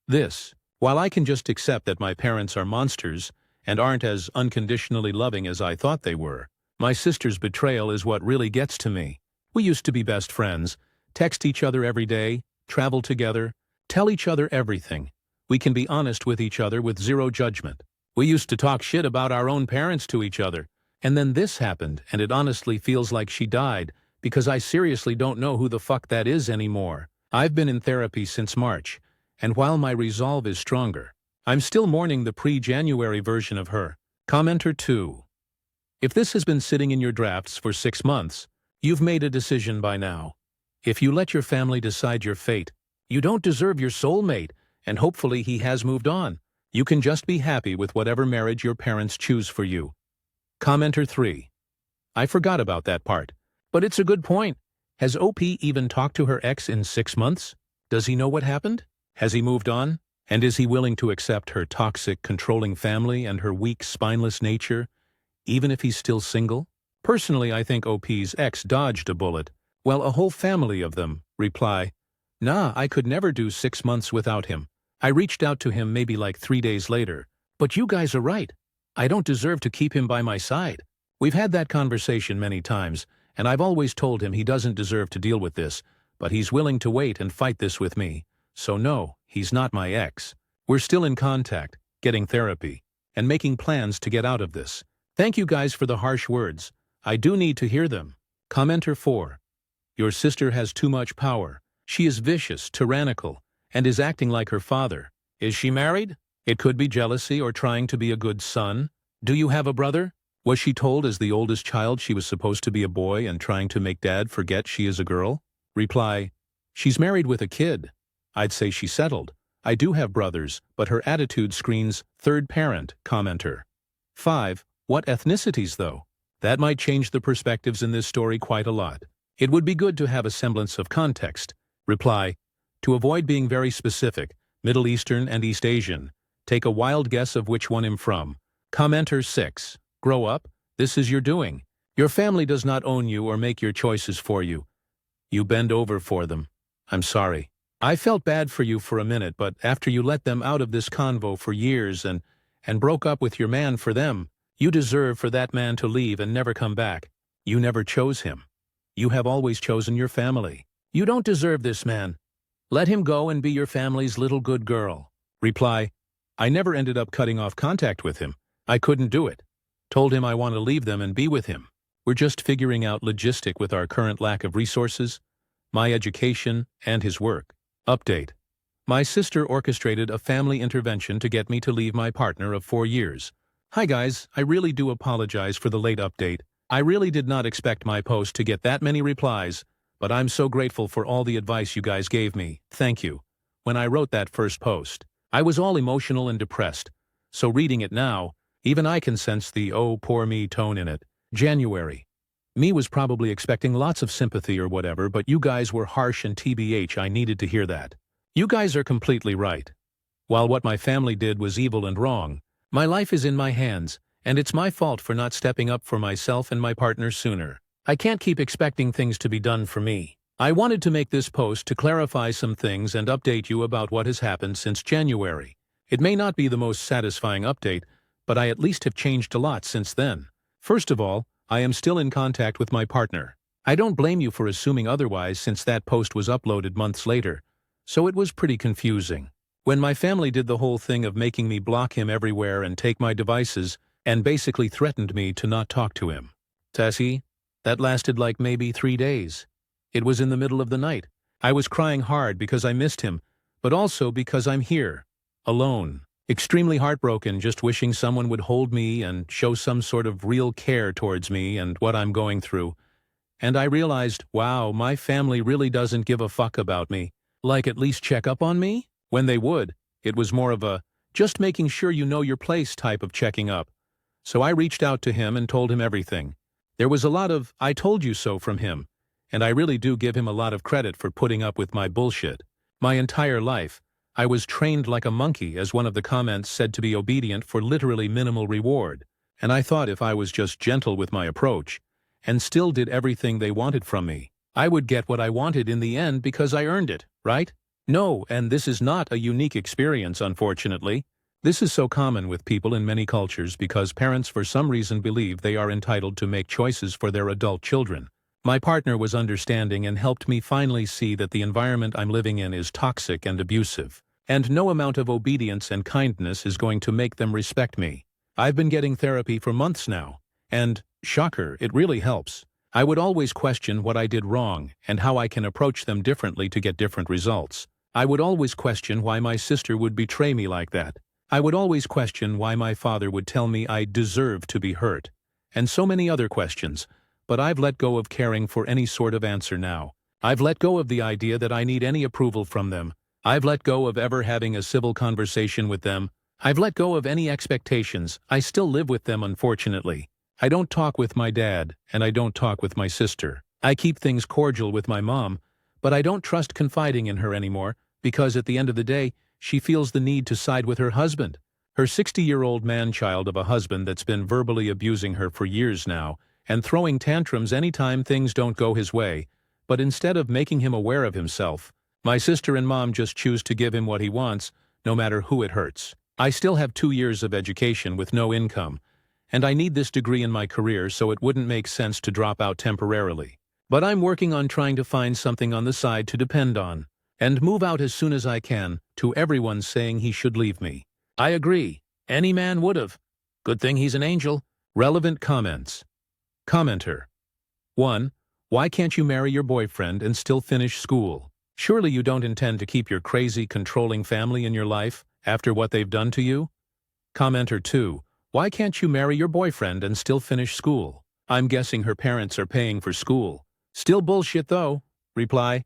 Speaker 1: This. While I can just accept that my parents are monsters and aren't as unconditionally loving as I thought they were, my sister's betrayal is what really gets to me. We used to be best friends, text each other every day, travel together, tell each other everything. We can be honest with each other with zero judgment. We used to talk shit about our own parents to each other, and then this happened, and it honestly feels like she died because I seriously don't know who the fuck that is anymore. I've been in therapy since March, and while my resolve is stronger, I'm still mourning the pre-January version of her. Commenter 2. If this has been sitting in your drafts for 6 months, you've made a decision by now. If you let your family decide your fate, you don't deserve your soulmate, and hopefully he has moved on. You can just be happy with whatever marriage your parents choose for you. Commenter 3. I forgot about that part. But it's a good point. Has OP even talked to her ex in 6 months? Does he know what happened? Has he moved on? And is he willing to accept her toxic, controlling family and her weak, spineless nature, even if he's still single? Personally, I think OP's ex dodged a bullet. Well, a whole family of them reply, "Nah, I could never do 6 months without him. I reached out to him maybe like 3 days later. But you guys are right. I don't deserve to keep him by my side." We've had that conversation many times, and I've always told him he doesn't deserve to deal with this, but he's willing to wait and fight this with me. So no, he's not my ex. We're still in contact, getting therapy, and making plans to get out of this. Thank you guys for the harsh words. I do need to hear them. Commenter 4. Your sister has too much power. She is vicious, tyrannical, and is acting like her father. Is she married? It could be jealousy or trying to be a good son. Do you have a brother? Was she told as the oldest child she was supposed to be a boy and trying to make dad forget she is a girl? Reply, she's married with a kid. I'd say she's settled. I do have brothers, but her attitude screams third parent. Commenter 5. What ethnicities though? That might change the perspectives in this story quite a lot. It would be good to have a semblance of context. Reply, to avoid being very specific, Middle Eastern and East Asian. Take a wild guess of which one I'm from. Commenter 6. Grow up. This is your doing. Your family does not own you or make your choices for you. You bend over for them. I'm sorry. I felt bad for you for a minute, but after you let them out of this convo for years and broke up with your man for them, you deserve for that man to leave and never come back. You never chose him. You have always chosen your family. You don't deserve this man. Let him go and be your family's little good girl. Reply, I never ended up cutting off contact with him. I couldn't do it. Told him I want to leave them and be with him. We're just figuring out logistic with our current lack of resources, my education, and his work. Update. My sister orchestrated a family intervention to get me to leave my partner of 4 years. Hi guys, I really do apologize for the late update. I really did not expect my post to get that many replies, but I'm so grateful for all the advice you guys gave me. Thank you. When I wrote that first post, I was all emotional and depressed. So reading it now, even I can sense the "oh, poor me" tone in it. January. Me was probably expecting lots of sympathy or whatever, but you guys were harsh and TBH, I needed to hear that. You guys are completely right. While what my family did was evil and wrong, my life is in my hands, and it's my fault for not stepping up for myself and my partner sooner. I can't keep expecting things to be done for me. I wanted to make this post to clarify some things and update you about what has happened since January. It may not be the most satisfying update, but I at least have changed a lot since then. First of all, I am still in contact with my partner. I don't blame you for assuming otherwise since that post was uploaded months later, so it was pretty confusing. When my family did the whole thing of making me block him everywhere and take my devices, and basically threatened me to not talk to him. Tessie, that lasted like maybe 3 days. It was in the middle of the night. I was crying hard because I missed him, but also because I'm here, alone. Extremely heartbroken, just wishing someone would hold me and show some sort of real care towards me and what I'm going through. And I realized, wow, my family really doesn't give a fuck about me. Like at least check up on me? When they would, it was more of a, just making sure you know your place type of checking up. So I reached out to him and told him everything. There was a lot of, I told you so from him. And I really do give him a lot of credit for putting up with my bullshit. My entire life, I was trained like a monkey, as one of the comments said, to be obedient for literally minimal reward, and I thought if I was just gentle with my approach, and still did everything they wanted from me, I would get what I wanted in the end because I earned it, right? No, and this is not a unique experience, unfortunately. This is so common with people in many cultures because parents for some reason believe they are entitled to make choices for their adult children. My partner was understanding and helped me finally see that the environment I'm living in is toxic and abusive, and no amount of obedience and kindness is going to make them respect me. I've been getting therapy for months now, and, shocker, it really helps. I would always question what I did wrong and how I can approach them differently to get different results. I would always question why my sister would betray me like that. I would always question why my father would tell me I deserve to be hurt. And so many other questions, but I've let go of caring for any sort of answer now. I've let go of the idea that I need any approval from them. I've let go of ever having a civil conversation with them. I've let go of any expectations. I still live with them, unfortunately. I don't talk with my dad, and I don't talk with my sister. I keep things cordial with my mom, but I don't trust confiding in her anymore because at the end of the day, she feels the need to side with her husband. Her 60-year-old man-child of a husband that's been verbally abusing her for years now and throwing tantrums anytime things don't go his way, but instead of making him aware of himself, my sister and mom just choose to give him what he wants, no matter who it hurts. I still have 2 years of education with no income, and I need this degree in my career so it wouldn't make sense to drop out temporarily. But I'm working on trying to find something on the side to depend on, and move out as soon as I can, to everyone saying he should leave me. I agree. Any man would've. Good thing he's an angel. Relevant comments. Commenter. 1. Why can't you marry your boyfriend and still finish school? Surely you don't intend to keep your crazy, controlling family in your life after what they've done to you? Commenter 2. Why can't you marry your boyfriend and still finish school? I'm guessing her parents are paying for school. Still bullshit though. Reply.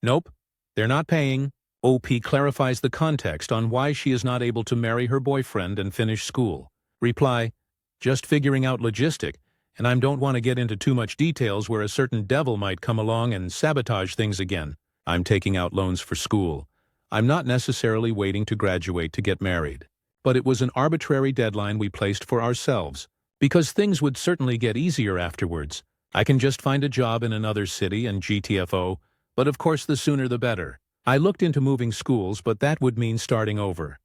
Speaker 1: Nope, they're not paying. OP clarifies the context on why she is not able to marry her boyfriend and finish school. Reply. Just figuring out logistic, and I don't want to get into too much details where a certain devil might come along and sabotage things again. I'm taking out loans for school. I'm not necessarily waiting to graduate to get married. But it was an arbitrary deadline we placed for ourselves, because things would certainly get easier afterwards. I can just find a job in another city and GTFO, but of course the sooner the better. I looked into moving schools, but that would mean starting over.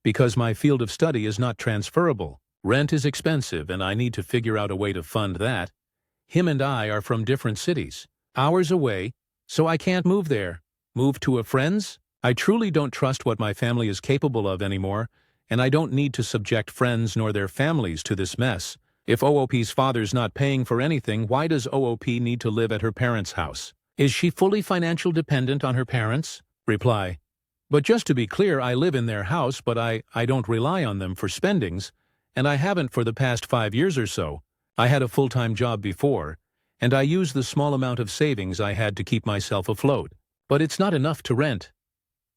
Speaker 1: Because my field of study is not transferable, rent is expensive and I need to figure out a way to fund that. Him and I are from different cities, hours away, so I can't move there. Move to a friend's? I truly don't trust what my family is capable of anymore, and I don't need to subject friends nor their families to this mess. If OOP's father's not paying for anything, why does OOP need to live at her parents' house? Is she fully financial dependent on her parents? Reply. But just to be clear, I live in their house, but I don't rely on them for spendings, and I haven't for the past 5 years or so. I had a full-time job before, and I used the small amount of savings I had to keep myself afloat. But it's not enough to rent.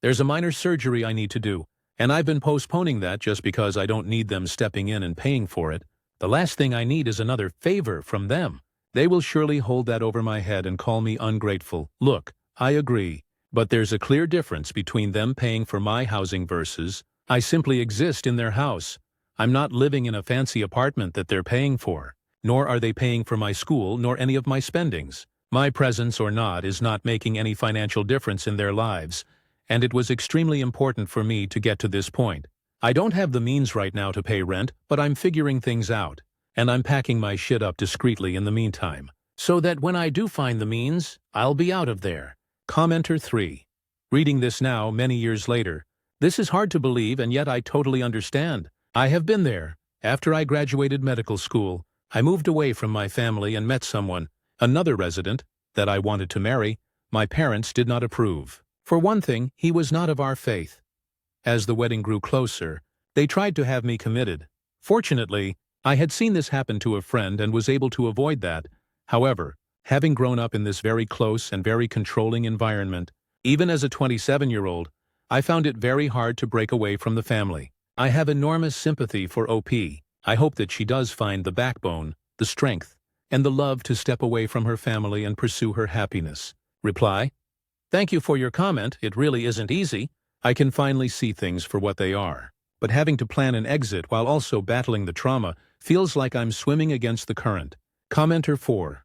Speaker 1: There's a minor surgery I need to do, and I've been postponing that just because I don't need them stepping in and paying for it. The last thing I need is another favor from them. They will surely hold that over my head and call me ungrateful. Look, I agree, but there's a clear difference between them paying for my housing versus I simply exist in their house. I'm not living in a fancy apartment that they're paying for, nor are they paying for my school nor any of my spendings. My presence or not is not making any financial difference in their lives, and it was extremely important for me to get to this point. I don't have the means right now to pay rent, but I'm figuring things out, and I'm packing my shit up discreetly in the meantime, so that when I do find the means, I'll be out of there. Commenter 3. Reading this now, many years later, this is hard to believe and yet I totally understand. I have been there. After I graduated medical school, I moved away from my family and met someone, another resident, that I wanted to marry. My parents did not approve. For one thing, he was not of our faith. As the wedding grew closer, they tried to have me committed. Fortunately, I had seen this happen to a friend and was able to avoid that. However, having grown up in this very close and very controlling environment, even as a 27-year-old, I found it very hard to break away from the family. I have enormous sympathy for OP. I hope that she does find the backbone, the strength, and the love to step away from her family and pursue her happiness. Reply. Thank you for your comment. It really isn't easy. I can finally see things for what they are. But having to plan an exit while also battling the trauma feels like I'm swimming against the current. Commenter 4.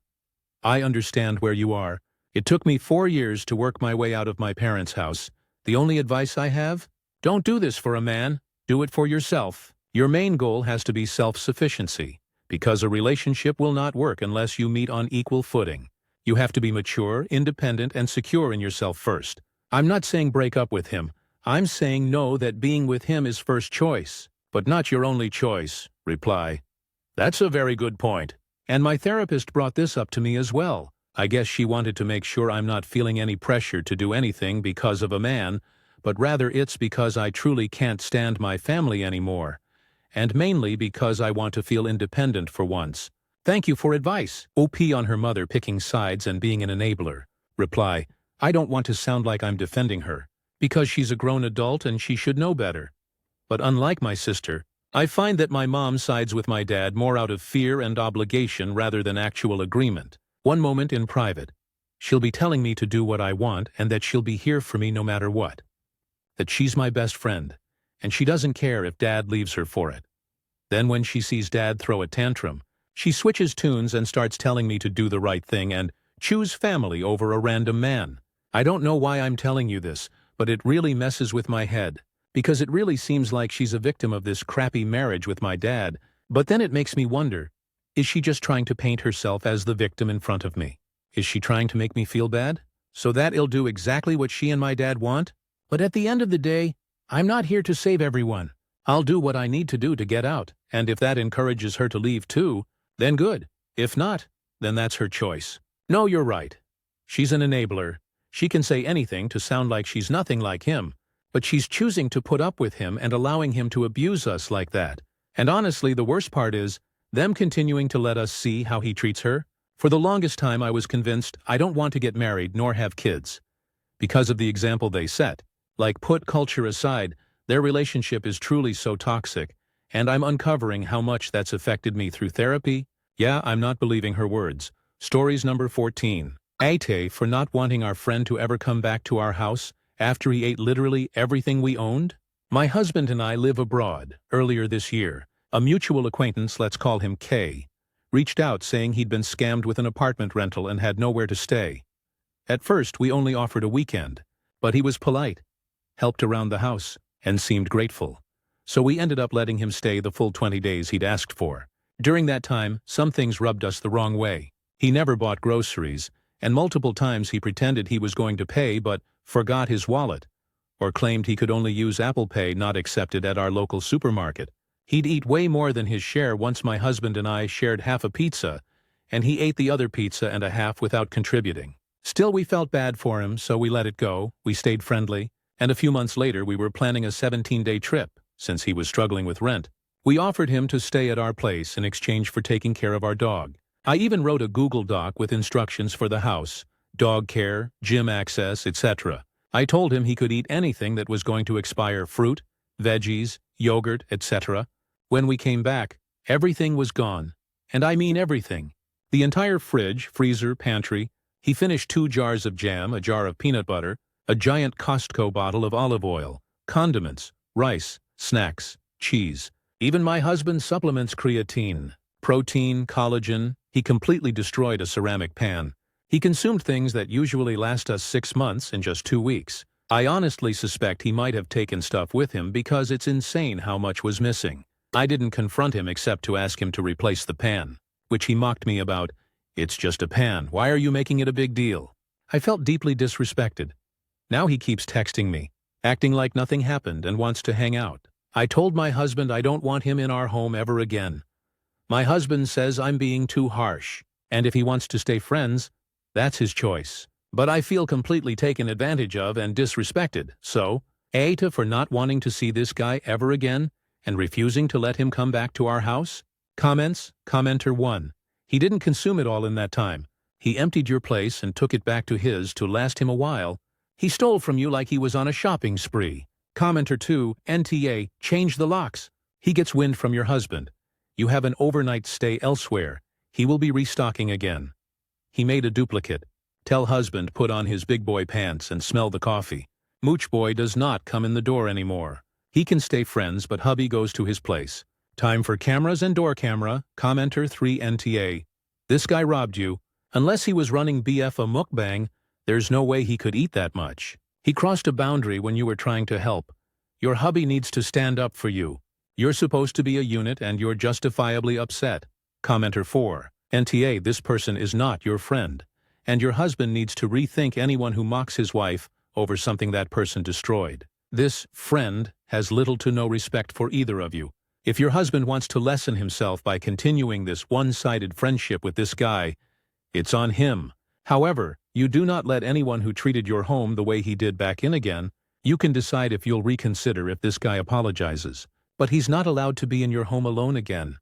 Speaker 1: I understand where you are. It took me 4 years to work my way out of my parents' house. The only advice I have? Don't do this for a man. Do it for yourself. Your main goal has to be self-sufficiency, because a relationship will not work unless you meet on equal footing. You have to be mature, independent, and secure in yourself first. I'm not saying break up with him. I'm saying know that being with him is first choice, but not your only choice. Reply. That's a very good point. And my therapist brought this up to me as well. I guess she wanted to make sure I'm not feeling any pressure to do anything because of a man, but rather it's because I truly can't stand my family anymore. And mainly because I want to feel independent for once. Thank you for advice. OP on her mother picking sides and being an enabler. Reply, I don't want to sound like I'm defending her, because she's a grown adult and she should know better. But unlike my sister, I find that my mom sides with my dad more out of fear and obligation rather than actual agreement. One moment in private, she'll be telling me to do what I want and that she'll be here for me no matter what. That she's my best friend, and she doesn't care if dad leaves her for it. Then when she sees dad throw a tantrum, she switches tunes and starts telling me to do the right thing and choose family over a random man. I don't know why I'm telling you this, but it really messes with my head, because it really seems like she's a victim of this crappy marriage with my dad, but then it makes me wonder, is she just trying to paint herself as the victim in front of me? Is she trying to make me feel bad? So that it'll do exactly what she and my dad want? But at the end of the day, I'm not here to save everyone. I'll do what I need to do to get out, and if that encourages her to leave too, then good. If not, then that's her choice. No, you're right. She's an enabler. She can say anything to sound like she's nothing like him, but she's choosing to put up with him and allowing him to abuse us like that. And honestly, the worst part is them continuing to let us see how he treats her. For the longest time I was convinced I don't want to get married nor have kids. Because of the example they set. Like, put culture aside, their relationship is truly so toxic, and I'm uncovering how much that's affected me through therapy. Yeah, I'm not believing her words. Stories number 14. Aita for not wanting our friend to ever come back to our house after he ate literally everything we owned. My husband and I live abroad. Earlier this year, a mutual acquaintance, let's call him K, reached out saying he'd been scammed with an apartment rental and had nowhere to stay. At first, we only offered a weekend, but he was polite, helped around the house, and seemed grateful. So we ended up letting him stay the full 20 days he'd asked for. During that time, some things rubbed us the wrong way. He never bought groceries, and multiple times he pretended he was going to pay but forgot his wallet, or claimed he could only use Apple Pay not accepted at our local supermarket. He'd eat way more than his share once my husband and I shared half a pizza, and he ate the other pizza and a half without contributing. Still, we felt bad for him, so we let it go. We stayed friendly, and a few months later we were planning a 17-day trip, since he was struggling with rent. We offered him to stay at our place in exchange for taking care of our dog. I even wrote a Google Doc with instructions for the house, dog care, gym access, etc. I told him he could eat anything that was going to expire: fruit, veggies, yogurt, etc. When we came back, everything was gone. And I mean everything. The entire fridge, freezer, pantry. He finished 2 jars of jam, a jar of peanut butter, a giant Costco bottle of olive oil, condiments, rice, snacks, cheese. Even my husband's supplements: creatine, protein, collagen. He completely destroyed a ceramic pan. He consumed things that usually last us 6 months in just 2 weeks. I honestly suspect he might have taken stuff with him because it's insane how much was missing. I didn't confront him except to ask him to replace the pan, which he mocked me about. It's just a pan. Why are you making it a big deal? I felt deeply disrespected. Now he keeps texting me, acting like nothing happened and wants to hang out. I told my husband I don't want him in our home ever again. My husband says I'm being too harsh, and if he wants to stay friends, that's his choice. But I feel completely taken advantage of and disrespected, so, Aita for not wanting to see this guy ever again and refusing to let him come back to our house? Comments? Commenter 1. He didn't consume it all in that time. He emptied your place and took it back to his to last him a while. He stole from you like he was on a shopping spree. Commenter 2, NTA, change the locks. He gets wind from your husband. You have an overnight stay elsewhere. He will be restocking again. He made a duplicate. Tell husband put on his big boy pants and smell the coffee. Mooch boy does not come in the door anymore. He can stay friends, but hubby goes to his place. Time for cameras and door camera. Commenter 3, NTA. This guy robbed you. Unless he was running BF a mukbang, there's no way he could eat that much. He crossed a boundary when you were trying to help. Your hubby needs to stand up for you. You're supposed to be a unit and you're justifiably upset. Commenter 4, NTA. This person is not your friend, and your husband needs to rethink anyone who mocks his wife over something that person destroyed. This friend has little to no respect for either of you. If your husband wants to lessen himself by continuing this one-sided friendship with this guy, it's on him. However, you do not let anyone who treated your home the way he did back in again. You can decide if you'll reconsider if this guy apologizes. But he's not allowed to be in your home alone again.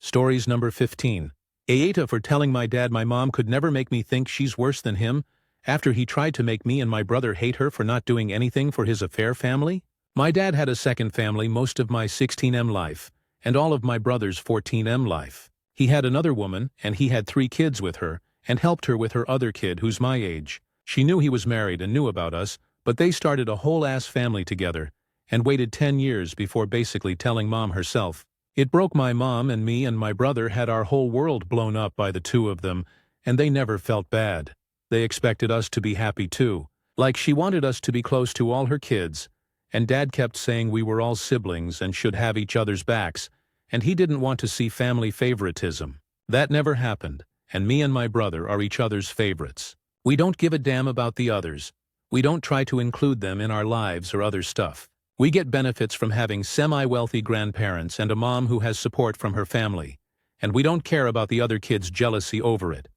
Speaker 1: Stories number 15. Aita for telling my dad my mom could never make me think she's worse than him after he tried to make me and my brother hate her for not doing anything for his affair family. My dad had a second family most of my 16M life, and all of my brother's 14M life. He had another woman, and he had 3 kids with her, and helped her with her other kid who's my age. She knew he was married and knew about us, but they started a whole-ass family together, and waited 10 years before basically telling Mom herself. It broke my mom, and me and my brother had our whole world blown up by the 2 of them, and they never felt bad. They expected us to be happy too. Like she wanted us to be close to all her kids, and Dad kept saying we were all siblings and should have each other's backs, and he didn't want to see family favoritism. That never happened, and me and my brother are each other's favorites. We don't give a damn about the others. We don't try to include them in our lives or other stuff. We get benefits from having semi-wealthy grandparents and a mom who has support from her family, and we don't care about the other kids' jealousy over it.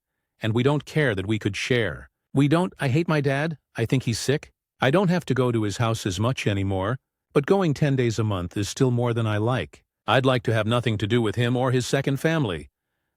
Speaker 1: And we don't care that we could share. I hate my dad. I think he's sick. I don't have to go to his house as much anymore, but going 10 days a month is still more than I like. I'd like to have nothing to do with him or his second family.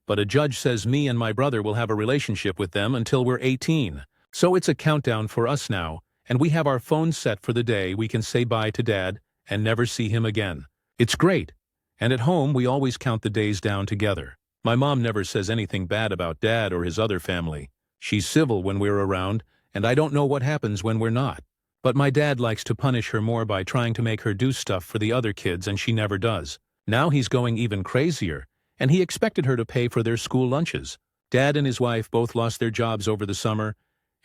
Speaker 1: But a judge says me and my brother will have a relationship with them until we're 18. So it's a countdown for us now, and we have our phones set for the day we can say bye to Dad and never see him again. It's great. And at home we always count the days down together. My mom never says anything bad about Dad or his other family. She's civil when we're around, and I don't know what happens when we're not. But my dad likes to punish her more by trying to make her do stuff for the other kids, and she never does. Now he's going even crazier, and he expected her to pay for their school lunches. Dad and his wife both lost their jobs over the summer,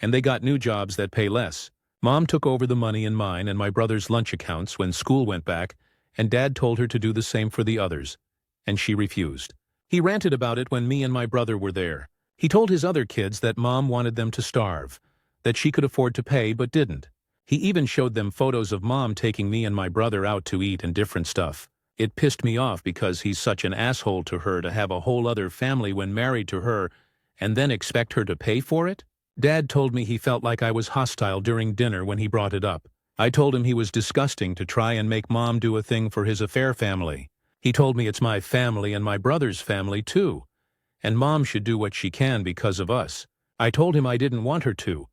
Speaker 1: and they got new jobs that pay less. Mom took over the money in mine and my brother's lunch accounts when school went back, and Dad told her to do the same for the others, and she refused. He ranted about it when me and my brother were there. He told his other kids that Mom wanted them to starve, that she could afford to pay but didn't. He even showed them photos of Mom taking me and my brother out to eat and different stuff. It pissed me off because he's such an asshole to her to have a whole other family when married to her and then expect her to pay for it. Dad told me he felt like I was hostile during dinner when he brought it up. I told him he was disgusting to try and make Mom do a thing for his affair family. He told me it's my family and my brother's family too, and Mom should do what she can because of us. I told him I didn't want her to.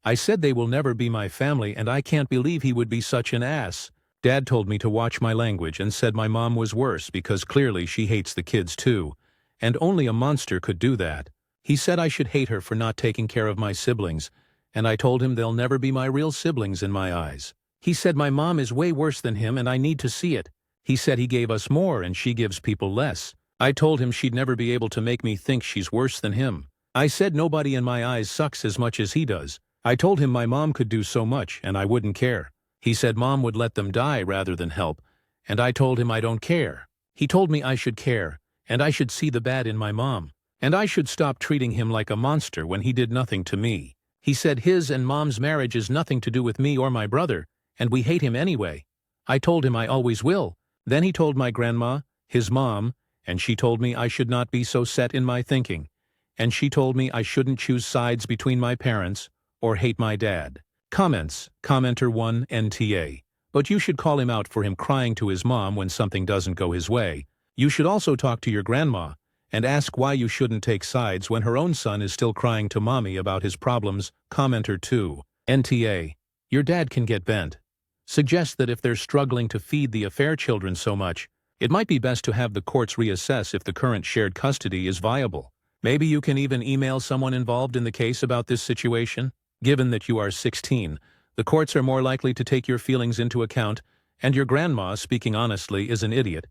Speaker 1: I said they will never be my family, and I can't believe he would be such an ass. Dad told me to watch my language and said my mom was worse because clearly she hates the kids too, and only a monster could do that. He said I should hate her for not taking care of my siblings, and I told him they'll never be my real siblings in my eyes. He said my mom is way worse than him and I need to see it. He said he gave us more and she gives people less. I told him she'd never be able to make me think she's worse than him. I said nobody in my eyes sucks as much as he does. I told him my mom could do so much and I wouldn't care. He said Mom would let them die rather than help, and I told him I don't care. He told me I should care, and I should see the bad in my mom, and I should stop treating him like a monster when he did nothing to me. He said his and Mom's marriage is nothing to do with me or my brother, and we hate him anyway. I told him I always will. Then he told my grandma, his mom, and she told me I should not be so set in my thinking, and she told me I shouldn't choose sides between my parents or hate my dad. Comments, Commenter 1 NTA. But you should call him out for him crying to his mom when something doesn't go his way. You should also talk to your grandma and ask why you shouldn't take sides when her own son is still crying to mommy about his problems. Commenter 2 NTA. Your dad can get bent. Suggest that if they're struggling to feed the affair children so much, it might be best to have the courts reassess if the current shared custody is viable. Maybe you can even email someone involved in the case about this situation. Given that you are 16, the courts are more likely to take your feelings into account, and your grandma, speaking honestly, is an idiot.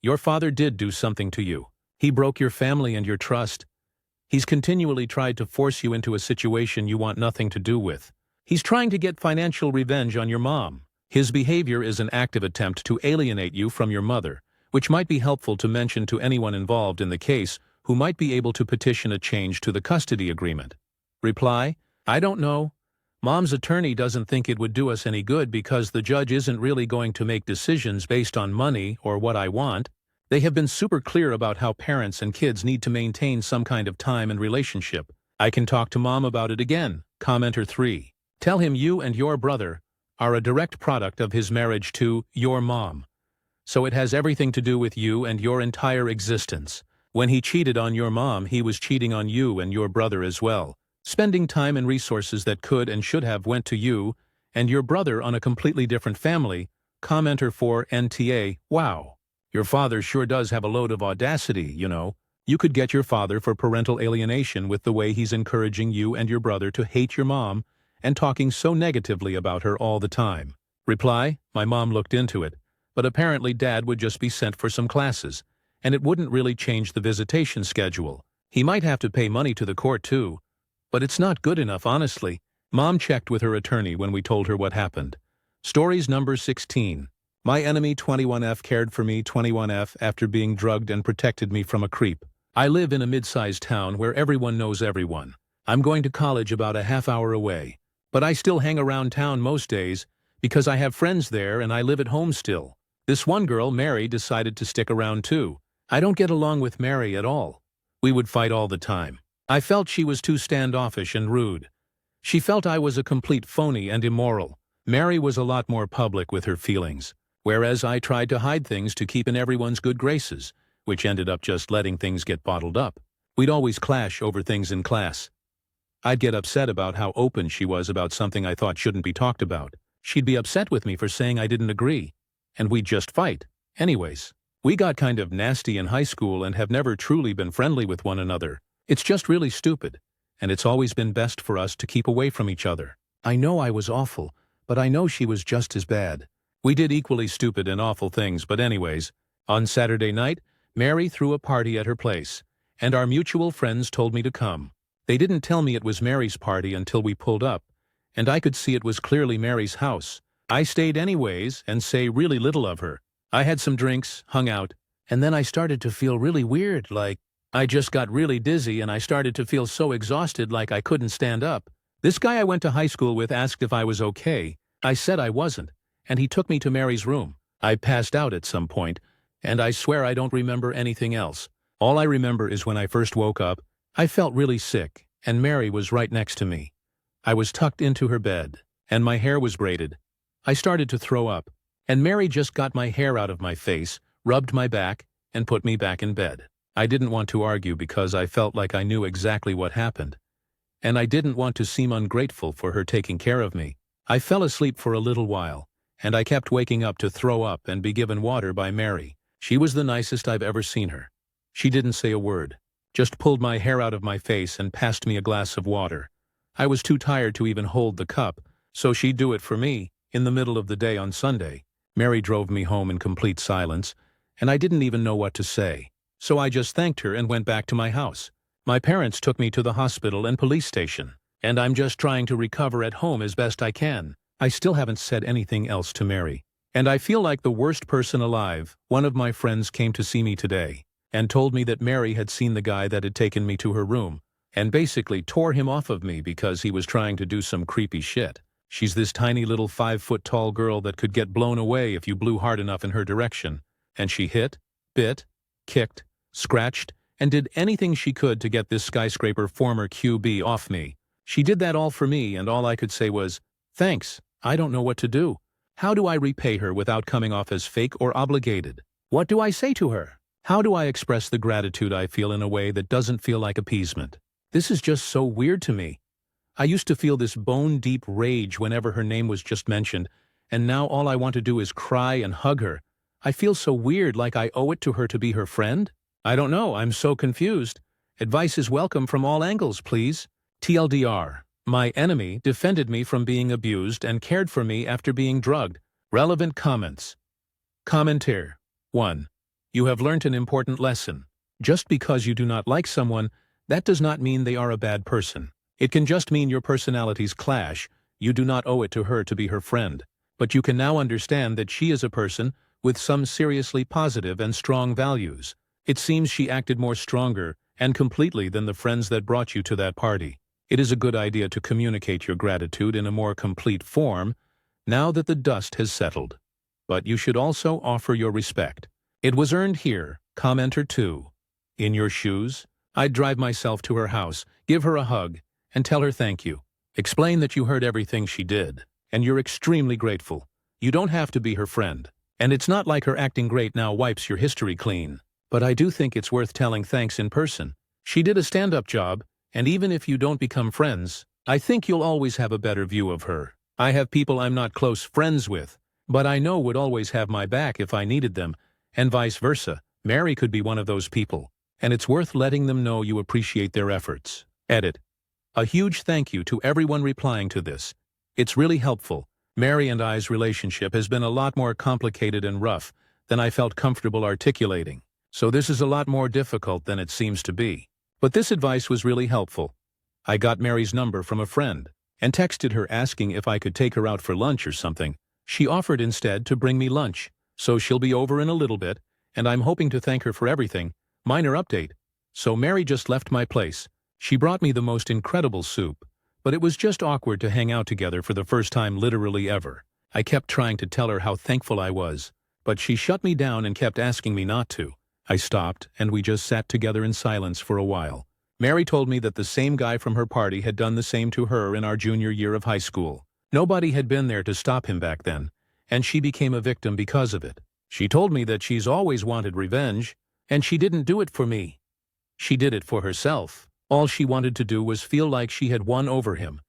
Speaker 1: Your father did do something to you. He broke your family and your trust. He's continually tried to force you into a situation you want nothing to do with. He's trying to get financial revenge on your mom. His behavior is an active attempt to alienate you from your mother, which might be helpful to mention to anyone involved in the case who might be able to petition a change to the custody agreement. Reply: I don't know, Mom's attorney doesn't think it would do us any good because the judge isn't really going to make decisions based on money or what I want. They have been super clear about how parents and kids need to maintain some kind of time and relationship. I can talk to Mom about it again. Commenter 3. Tell him you and your brother are a direct product of his marriage to your mom. So it has everything to do with you and your entire existence. When he cheated on your mom, he was cheating on you and your brother as well, spending time and resources that could and should have went to you and your brother on a completely different family. Commenter 4 NTA. Wow. Your father sure does have a load of audacity, you know. You could get your father for parental alienation with the way he's encouraging you and your brother to hate your mom and talking so negatively about her all the time. Reply, my mom looked into it, but apparently Dad would just be sent for some classes, and it wouldn't really change the visitation schedule. He might have to pay money to the court too, but it's not good enough, honestly. Mom checked with her attorney when we told her what happened. Stories number 16. My enemy 21F cared for me 21F after being drugged and protected me from a creep. I live in a mid-sized town where everyone knows everyone. I'm going to college about a half-hour away, but I still hang around town most days because I have friends there and I live at home still. This one girl, Mary, decided to stick around too. I don't get along with Mary at all. We would fight all the time. I felt she was too standoffish and rude. She felt I was a complete phony and immoral. Mary was a lot more public with her feelings, whereas I tried to hide things to keep in everyone's good graces, which ended up just letting things get bottled up. We'd always clash over things in class. I'd get upset about how open she was about something I thought shouldn't be talked about. She'd be upset with me for saying I didn't agree, and we'd just fight. Anyways, we got kind of nasty in high school and have never truly been friendly with one another. It's just really stupid, and it's always been best for us to keep away from each other. I know I was awful, but I know she was just as bad. We did equally stupid and awful things, but anyways, on Saturday night, Mary threw a party at her place, and our mutual friends told me to come. They didn't tell me it was Mary's party until we pulled up, and I could see it was clearly Mary's house. I stayed anyways and say really little of her. I had some drinks, hung out, and then I started to feel really weird, like I just got really dizzy and I started to feel so exhausted like I couldn't stand up. This guy I went to high school with asked if I was okay. I said I wasn't, and he took me to Mary's room. I passed out at some point, and I swear I don't remember anything else. All I remember is when I first woke up, I felt really sick, and Mary was right next to me. I was tucked into her bed, and my hair was braided. I started to throw up, and Mary just got my hair out of my face, rubbed my back, and put me back in bed. I didn't want to argue because I felt like I knew exactly what happened, and I didn't want to seem ungrateful for her taking care of me. I fell asleep for a little while, and I kept waking up to throw up and be given water by Mary. She was the nicest I've ever seen her. She didn't say a word, just pulled my hair out of my face and passed me a glass of water. I was too tired to even hold the cup, so she'd do it for me in the middle of the day on Sunday. Mary drove me home in complete silence, and I didn't even know what to say. So I just thanked her and went back to my house. My parents took me to the hospital and police station, and I'm just trying to recover at home as best I can. I still haven't said anything else to Mary, and I feel like the worst person alive. One of my friends came to see me today and told me that Mary had seen the guy that had taken me to her room and basically tore him off of me because he was trying to do some creepy shit. She's this tiny little 5-foot-tall girl that could get blown away if you blew hard enough in her direction, and she hit, bit, kicked, scratched, and did anything she could to get this skyscraper former QB off me. She did that all for me, and all I could say was, thanks, I don't know what to do. How do I repay her without coming off as fake or obligated? What do I say to her? How do I express the gratitude I feel in a way that doesn't feel like appeasement? This is just so weird to me. I used to feel this bone-deep rage whenever her name was just mentioned, and now all I want to do is cry and hug her. I feel so weird, like I owe it to her to be her friend. I don't know, I'm so confused. Advice is welcome from all angles, please. TLDR. My enemy defended me from being abused and cared for me after being drugged. Relevant comments. Commentaire. 1. You have learnt an important lesson. Just because you do not like someone, that does not mean they are a bad person. It can just mean your personalities clash. You do not owe it to her to be her friend. But you can now understand that she is a person with some seriously positive and strong values. It seems she acted more stronger and completely than the friends that brought you to that party. It is a good idea to communicate your gratitude in a more complete form now that the dust has settled. But you should also offer your respect. It was earned here. Commenter 2. In your shoes, I'd drive myself to her house, give her a hug, and tell her thank you. Explain that you heard everything she did, and you're extremely grateful. You don't have to be her friend. And it's not like her acting great now wipes your history clean. But I do think it's worth telling thanks in person. She did a stand-up job, and even if you don't become friends, I think you'll always have a better view of her. I have people I'm not close friends with, but I know would always have my back if I needed them, and vice versa. Mary could be one of those people, and it's worth letting them know you appreciate their efforts. Edit. A huge thank you to everyone replying to this. It's really helpful. Mary and I's relationship has been a lot more complicated and rough than I felt comfortable articulating, so this is a lot more difficult than it seems to be. But this advice was really helpful. I got Mary's number from a friend and texted her asking if I could take her out for lunch or something. She offered instead to bring me lunch, so she'll be over in a little bit, and I'm hoping to thank her for everything. Minor update. So Mary just left my place. She brought me the most incredible soup, but it was just awkward to hang out together for the first time literally ever. I kept trying to tell her how thankful I was, but she shut me down and kept asking me not to. I stopped, and we just sat together in silence for a while. Mary told me that the same guy from her party had done the same to her in our junior year of high school. Nobody had been there to stop him back then, and she became a victim because of it. She told me that she's always wanted revenge, and she didn't do it for me. She did it for herself. All she wanted to do was feel like she had won over him,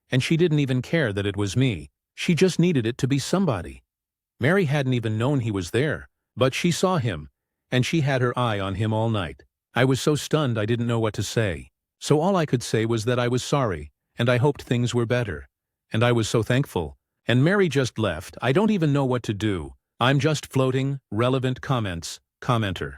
Speaker 1: and she didn't even care that it was me. She just needed it to be somebody. Mary hadn't even known he was there, but she saw him, and she had her eye on him all night. I was so stunned I didn't know what to say. So all I could say was that I was sorry, and I hoped things were better. And I was so thankful. And Mary just left. I don't even know what to do. I'm just floating. Relevant comments. Commenter.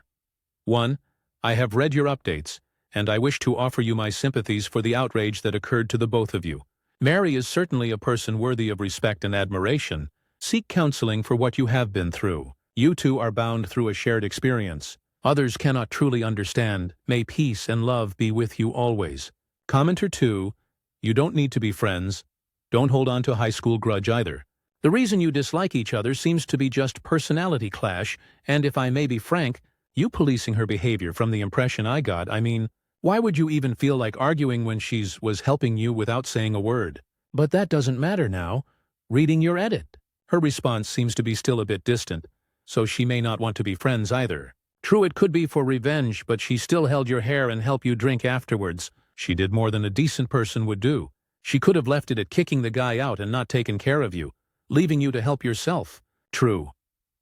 Speaker 1: 1. I have read your updates, and I wish to offer you my sympathies for the outrage that occurred to the both of you. Mary is certainly a person worthy of respect and admiration. Seek counseling for what you have been through. You two are bound through a shared experience. Others cannot truly understand. May peace and love be with you always. Commenter 2. You don't need to be friends. Don't hold on to high school grudge either. The reason you dislike each other seems to be just personality clash, and if I may be frank, you policing her behavior from the impression I got, I mean, why would you even feel like arguing when was helping you without saying a word? But that doesn't matter now. Reading your edit. Her response seems to be still a bit distant, so she may not want to be friends either. True, it could be for revenge, but she still held your hair and helped you drink afterwards. She did more than a decent person would do. She could have left it at kicking the guy out and not taken care of you, leaving you to help yourself. True.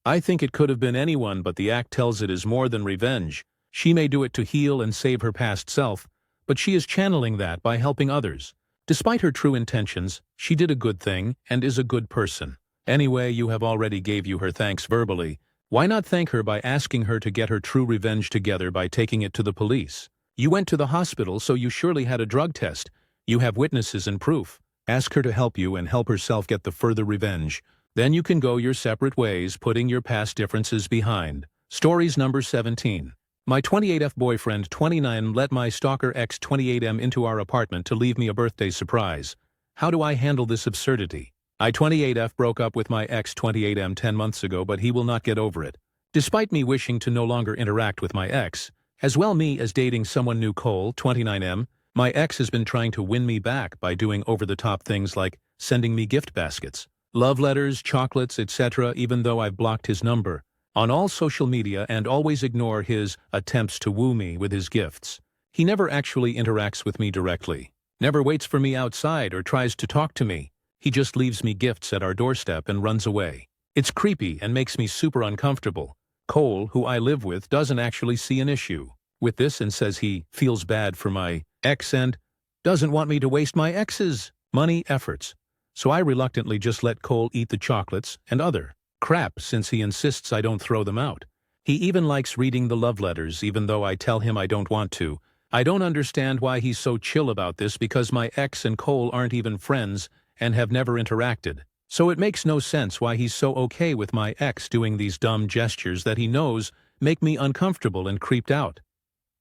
Speaker 1: I think it could have been anyone, but the act tells it is more than revenge. She may do it to heal and save her past self, but she is channeling that by helping others. Despite her true intentions, she did a good thing and is a good person. Anyway, you have already gave you her thanks verbally. Why not thank her by asking her to get her true revenge together by taking it to the police? You went to the hospital, so you surely had a drug test. You have witnesses and proof. Ask her to help you and help herself get the further revenge. Then you can go your separate ways, putting your past differences behind. Stories number 17. My 28F boyfriend 29 let my stalker ex 28M into our apartment to leave me a birthday surprise. How do I handle this absurdity? I 28F broke up with my ex 28M 10 months ago, but he will not get over it. Despite me wishing to no longer interact with my ex, as well me as dating someone new Cole 29M, my ex has been trying to win me back by doing over-the-top things like sending me gift baskets, love letters, chocolates, etc., even though I've blocked his number on all social media and always ignore his attempts to woo me with his gifts. He never actually interacts with me directly, never waits for me outside or tries to talk to me. He just leaves me gifts at our doorstep and runs away. It's creepy and makes me super uncomfortable. Cole, who I live with, doesn't actually see an issue with this and says he feels bad for my ex and doesn't want me to waste my ex's money efforts. So I reluctantly just let Cole eat the chocolates and other crap since he insists I don't throw them out. He even likes reading the love letters even though I tell him I don't want to. I don't understand why he's so chill about this because my ex and Cole aren't even friends and have never interacted. So it makes no sense why he's so okay with my ex doing these dumb gestures that he knows make me uncomfortable and creeped out.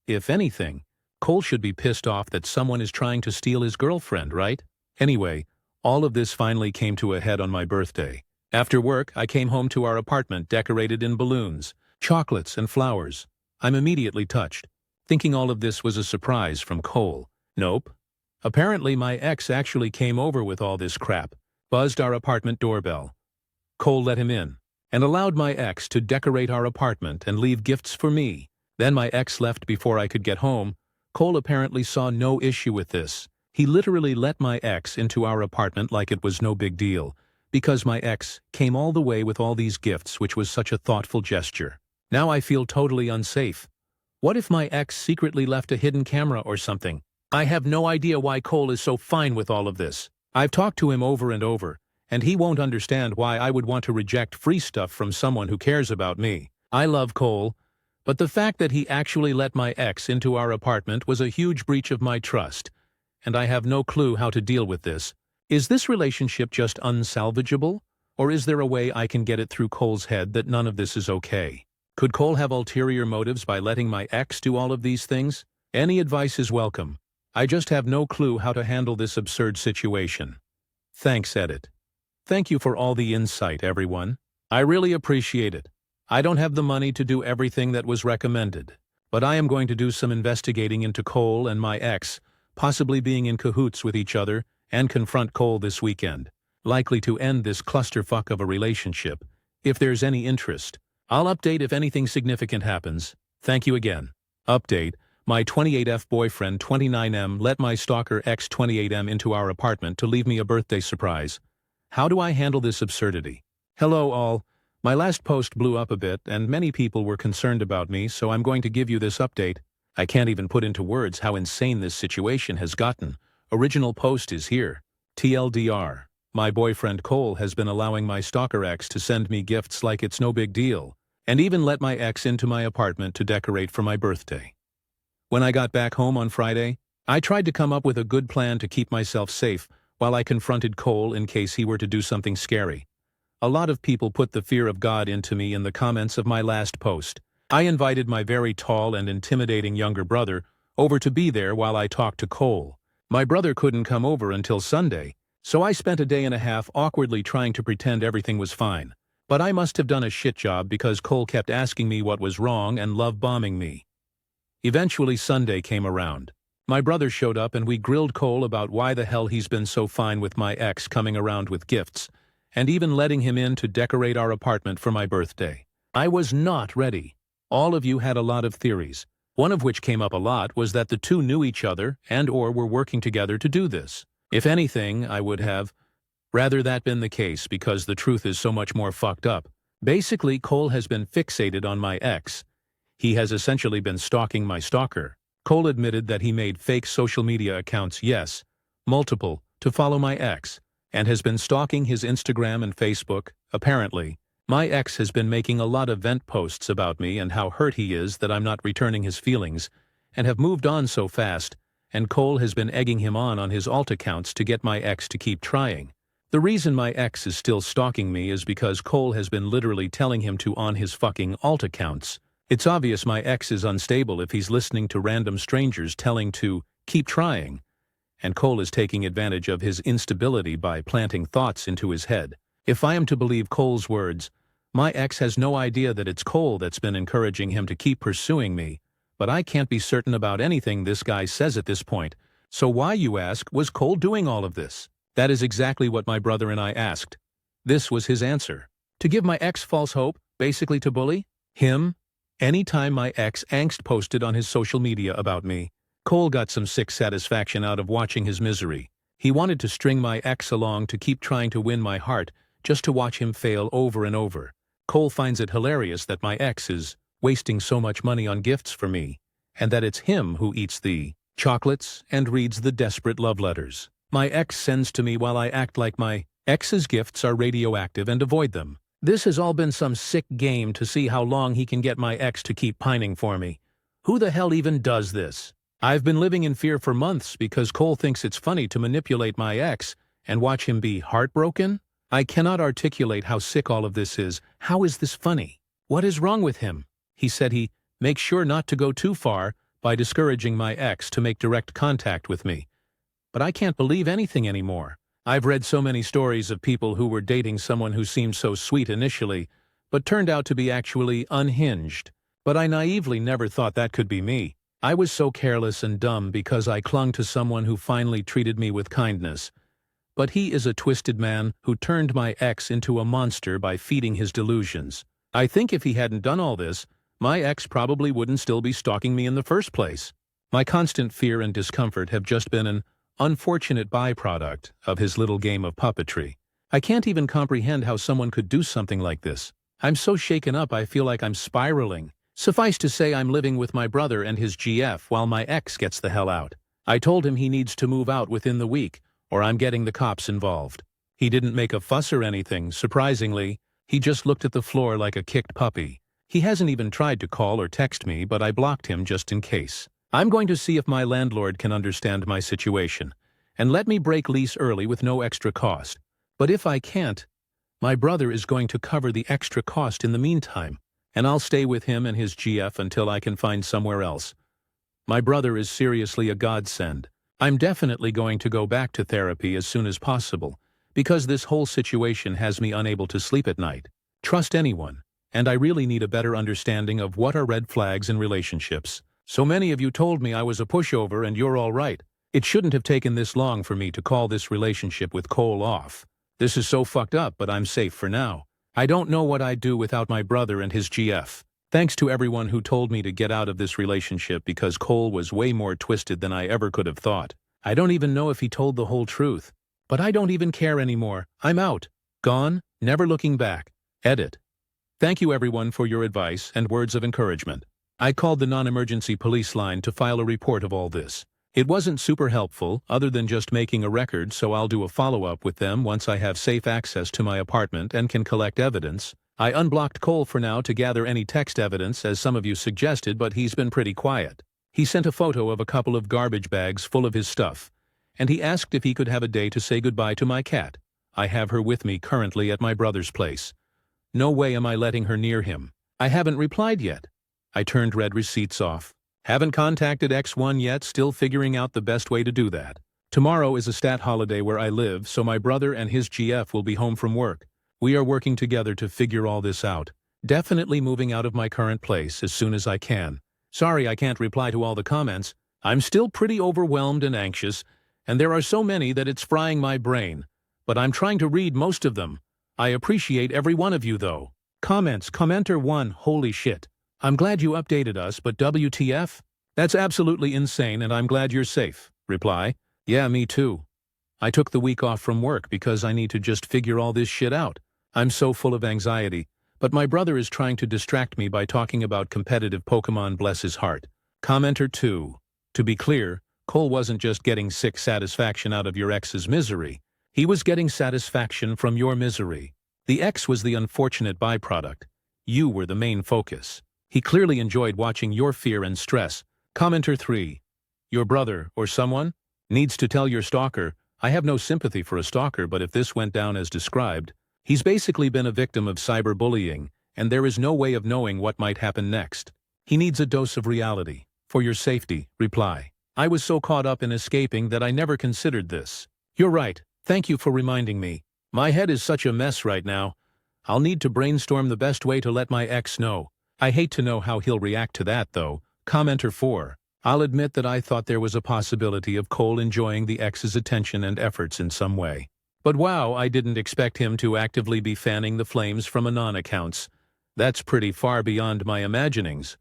Speaker 1: If anything, Cole should be pissed off that someone is trying to steal his girlfriend, right? Anyway, all of this finally came to a head on my birthday. After work, I came home to our apartment decorated in balloons, chocolates, and flowers. I'm immediately touched, thinking all of this was a surprise from Cole. Nope. Apparently my ex actually came over with all this crap, buzzed our apartment doorbell. Cole let him in, and allowed my ex to decorate our apartment and leave gifts for me. Then my ex left before I could get home. Cole apparently saw no issue with this. He literally let my ex into our apartment like it was no big deal, because my ex came all the way with all these gifts, which was such a thoughtful gesture. Now I feel totally unsafe. What if my ex secretly left a hidden camera or something? I have no idea why Cole is so fine with all of this. I've talked to him over and over, and he won't understand why I would want to reject free stuff from someone who cares about me. I love Cole, but the fact that he actually let my ex into our apartment was a huge breach of my trust, and I have no clue how to deal with this. Is this relationship just unsalvageable, or is there a way I can get it through Cole's head that none of this is okay? Could Cole have ulterior motives by letting my ex do all of these things? Any advice is welcome. I just have no clue how to handle this absurd situation. Thanks, Edit. Thank you for all the insight, everyone. I really appreciate it. I don't have the money to do everything that was recommended, but I am going to do some investigating into Cole and my ex, possibly being in cahoots with each other, and confront Cole this weekend, likely to end this clusterfuck of a relationship. If there's any interest, I'll update if anything significant happens. Thank you again. Update: my 28F boyfriend 29M let my stalker ex 28M into our apartment to leave me a birthday surprise. How do I handle this absurdity? Hello all. My last post blew up a bit and many people were concerned about me, so I'm going to give you this update. I can't even put into words how insane this situation has gotten. Original post is here. TLDR. My boyfriend Cole has been allowing my stalker ex to send me gifts like it's no big deal, and even let my ex into my apartment to decorate for my birthday. When I got back home on Friday, I tried to come up with a good plan to keep myself safe while I confronted Cole in case he were to do something scary. A lot of people put the fear of God into me in the comments of my last post. I invited my very tall and intimidating younger brother over to be there while I talked to Cole. My brother couldn't come over until Sunday, so I spent a day and a half awkwardly trying to pretend everything was fine. But I must have done a shit job because Cole kept asking me what was wrong and love-bombing me. Eventually Sunday came around. My brother showed up and we grilled Cole about why the hell he's been so fine with my ex coming around with gifts, and even letting him in to decorate our apartment for my birthday. I was not ready. All of you had a lot of theories. One of which came up a lot was that the two knew each other and/or were working together to do this. If anything, I would have rather that been the case because the truth is so much more fucked up. Basically, Cole has been fixated on my ex. He has essentially been stalking my stalker. Cole admitted that he made fake social media accounts, yes, multiple, to follow my ex, and has been stalking his Instagram and Facebook, apparently. My ex has been making a lot of vent posts about me and how hurt he is that I'm not returning his feelings, and have moved on so fast, and Cole has been egging him on his alt accounts to get my ex to keep trying. The reason my ex is still stalking me is because Cole has been literally telling him to on his fucking alt accounts. It's obvious my ex is unstable if he's listening to random strangers telling to keep trying, and Cole is taking advantage of his instability by planting thoughts into his head. If I am to believe Cole's words, my ex has no idea that it's Cole that's been encouraging him to keep pursuing me, but I can't be certain about anything this guy says at this point. So why, you ask, was Cole doing all of this? That is exactly what my brother and I asked. This was his answer. To give my ex false hope, basically to bully him. Anytime my ex angst posted on his social media about me, Cole got some sick satisfaction out of watching his misery. He wanted to string my ex along to keep trying to win my heart, just to watch him fail over and over. Cole finds it hilarious that my ex is wasting so much money on gifts for me, and that it's him who eats the chocolates and reads the desperate love letters my ex sends to me while I act like my ex's gifts are radioactive and avoid them. This has all been some sick game to see how long he can get my ex to keep pining for me. Who the hell even does this? I've been living in fear for months because Cole thinks it's funny to manipulate my ex and watch him be heartbroken. I cannot articulate how sick all of this is. How is this funny? What is wrong with him? He said he makes sure not to go too far by discouraging my ex to make direct contact with me. But I can't believe anything anymore. I've read so many stories of people who were dating someone who seemed so sweet initially, but turned out to be actually unhinged. But I naively never thought that could be me. I was so careless and dumb because I clung to someone who finally treated me with kindness. But he is a twisted man who turned my ex into a monster by feeding his delusions. I think if he hadn't done all this, my ex probably wouldn't still be stalking me in the first place. My constant fear and discomfort have just been an unfortunate byproduct of his little game of puppetry. I can't even comprehend how someone could do something like this. I'm so shaken up I feel like I'm spiraling. Suffice to say I'm living with my brother and his GF while my ex gets the hell out. I told him he needs to move out within the week, or I'm getting the cops involved. He didn't make a fuss or anything, surprisingly. He just looked at the floor like a kicked puppy. He hasn't even tried to call or text me, but I blocked him just in case. I'm going to see if my landlord can understand my situation and let me break lease early with no extra cost. But if I can't, my brother is going to cover the extra cost in the meantime, and I'll stay with him and his GF until I can find somewhere else. My brother is seriously a godsend. I'm definitely going to go back to therapy as soon as possible, because this whole situation has me unable to sleep at night. Trust anyone, and I really need a better understanding of what are red flags in relationships. So many of you told me I was a pushover and you're all right. It shouldn't have taken this long for me to call this relationship with Cole off. This is so fucked up, but I'm safe for now. I don't know what I'd do without my brother and his GF. Thanks to everyone who told me to get out of this relationship because Cole was way more twisted than I ever could have thought. I don't even know if he told the whole truth. But I don't even care anymore. I'm out. Gone, never looking back. Edit. Thank you everyone for your advice and words of encouragement. I called the non-emergency police line to file a report of all this. It wasn't super helpful, other than just making a record, so I'll do a follow-up with them once I have safe access to my apartment and can collect evidence. I unblocked Cole for now to gather any text evidence, as some of you suggested, but he's been pretty quiet. He sent a photo of a couple of garbage bags full of his stuff, and he asked if he could have a day to say goodbye to my cat. I have her with me currently at my brother's place. No way am I letting her near him. I haven't replied yet. I turned read receipts off. Haven't contacted X1 yet, still figuring out the best way to do that. Tomorrow is a stat holiday where I live, so my brother and his GF will be home from work. We are working together to figure all this out. Definitely moving out of my current place as soon as I can. Sorry I can't reply to all the comments. I'm still pretty overwhelmed and anxious, and there are so many that it's frying my brain. But I'm trying to read most of them. I appreciate every one of you though. Comments. Commenter 1. Holy shit. I'm glad you updated us, but WTF? That's absolutely insane and I'm glad you're safe. Reply. Yeah, me too. I took the week off from work because I need to just figure all this shit out. I'm so full of anxiety, but my brother is trying to distract me by talking about competitive Pokemon, bless his heart. Commenter 2. To be clear, Cole wasn't just getting sick satisfaction out of your ex's misery. He was getting satisfaction from your misery. The ex was the unfortunate byproduct. You were the main focus. He clearly enjoyed watching your fear and stress. Commenter 3. Your brother, or someone, needs to tell your stalker, I have no sympathy for a stalker, but if this went down as described, he's basically been a victim of cyberbullying, and there is no way of knowing what might happen next. He needs a dose of reality. For your safety, reply. I was so caught up in escaping that I never considered this. You're right. Thank you for reminding me. My head is such a mess right now. I'll need to brainstorm the best way to let my ex know. I hate to know how he'll react to that, though. Commenter 4. I'll admit that I thought there was a possibility of Cole enjoying the ex's attention and efforts in some way. But wow, I didn't expect him to actively be fanning the flames from anon accounts. That's pretty far beyond my imaginings.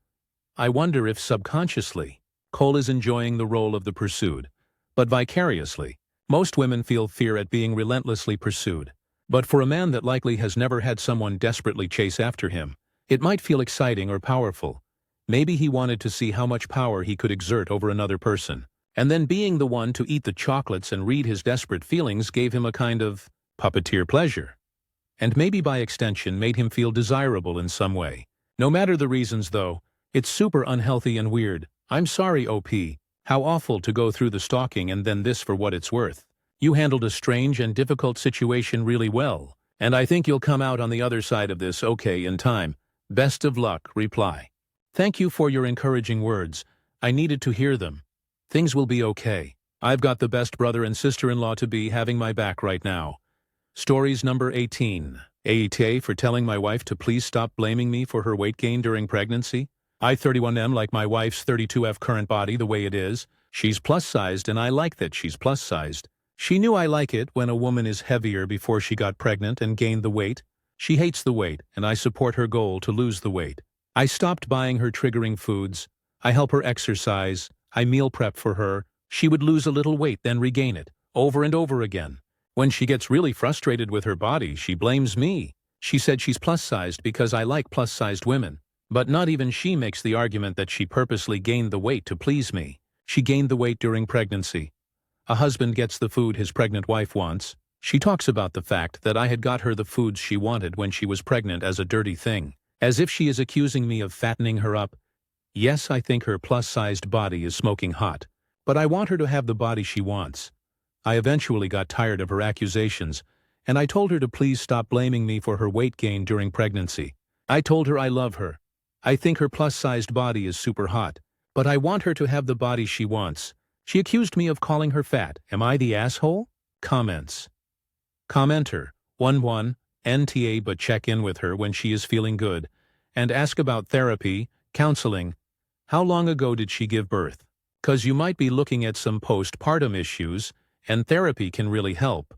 Speaker 1: I wonder if subconsciously, Cole is enjoying the role of the pursued, but vicariously. Most women feel fear at being relentlessly pursued. But for a man that likely has never had someone desperately chase after him, it might feel exciting or powerful. Maybe he wanted to see how much power he could exert over another person. And then being the one to eat the chocolates and read his desperate feelings gave him a kind of puppeteer pleasure. And maybe by extension made him feel desirable in some way. No matter the reasons though, it's super unhealthy and weird. I'm sorry, OP. How awful to go through the stalking and then this for what it's worth. You handled a strange and difficult situation really well, and I think you'll come out on the other side of this okay in time. Best of luck, reply. Thank you for your encouraging words. I needed to hear them. Things will be okay. I've got the best brother and sister-in-law to be having my back right now. Stories number 18. Aita for telling my wife to please stop blaming me for her weight gain during pregnancy. I 31M like my wife's 32F current body the way it is. She's plus-sized and I like that she's plus-sized. She knew I like it when a woman is heavier before she got pregnant and gained the weight. She hates the weight and I support her goal to lose the weight. I stopped buying her triggering foods. I help her exercise. I meal prep for her. She would lose a little weight then regain it, over and over again. When she gets really frustrated with her body, she blames me. She said she's plus-sized because I like plus-sized women. But not even she makes the argument that she purposely gained the weight to please me. She gained the weight during pregnancy. A husband gets the food his pregnant wife wants. She talks about the fact that I had got her the foods she wanted when she was pregnant as a dirty thing, as if she is accusing me of fattening her up. Yes, I think her plus-sized body is smoking hot, but I want her to have the body she wants. I eventually got tired of her accusations, and I told her to please stop blaming me for her weight gain during pregnancy. I told her I love her. I think her plus-sized body is super hot, but I want her to have the body she wants. She accused me of calling her fat. Am I the asshole? Comments. Commenter, 11, NTA but check in with her when she is feeling good, and ask about therapy, counseling. How long ago did she give birth? 'Cause you might be looking at some postpartum issues, and therapy can really help.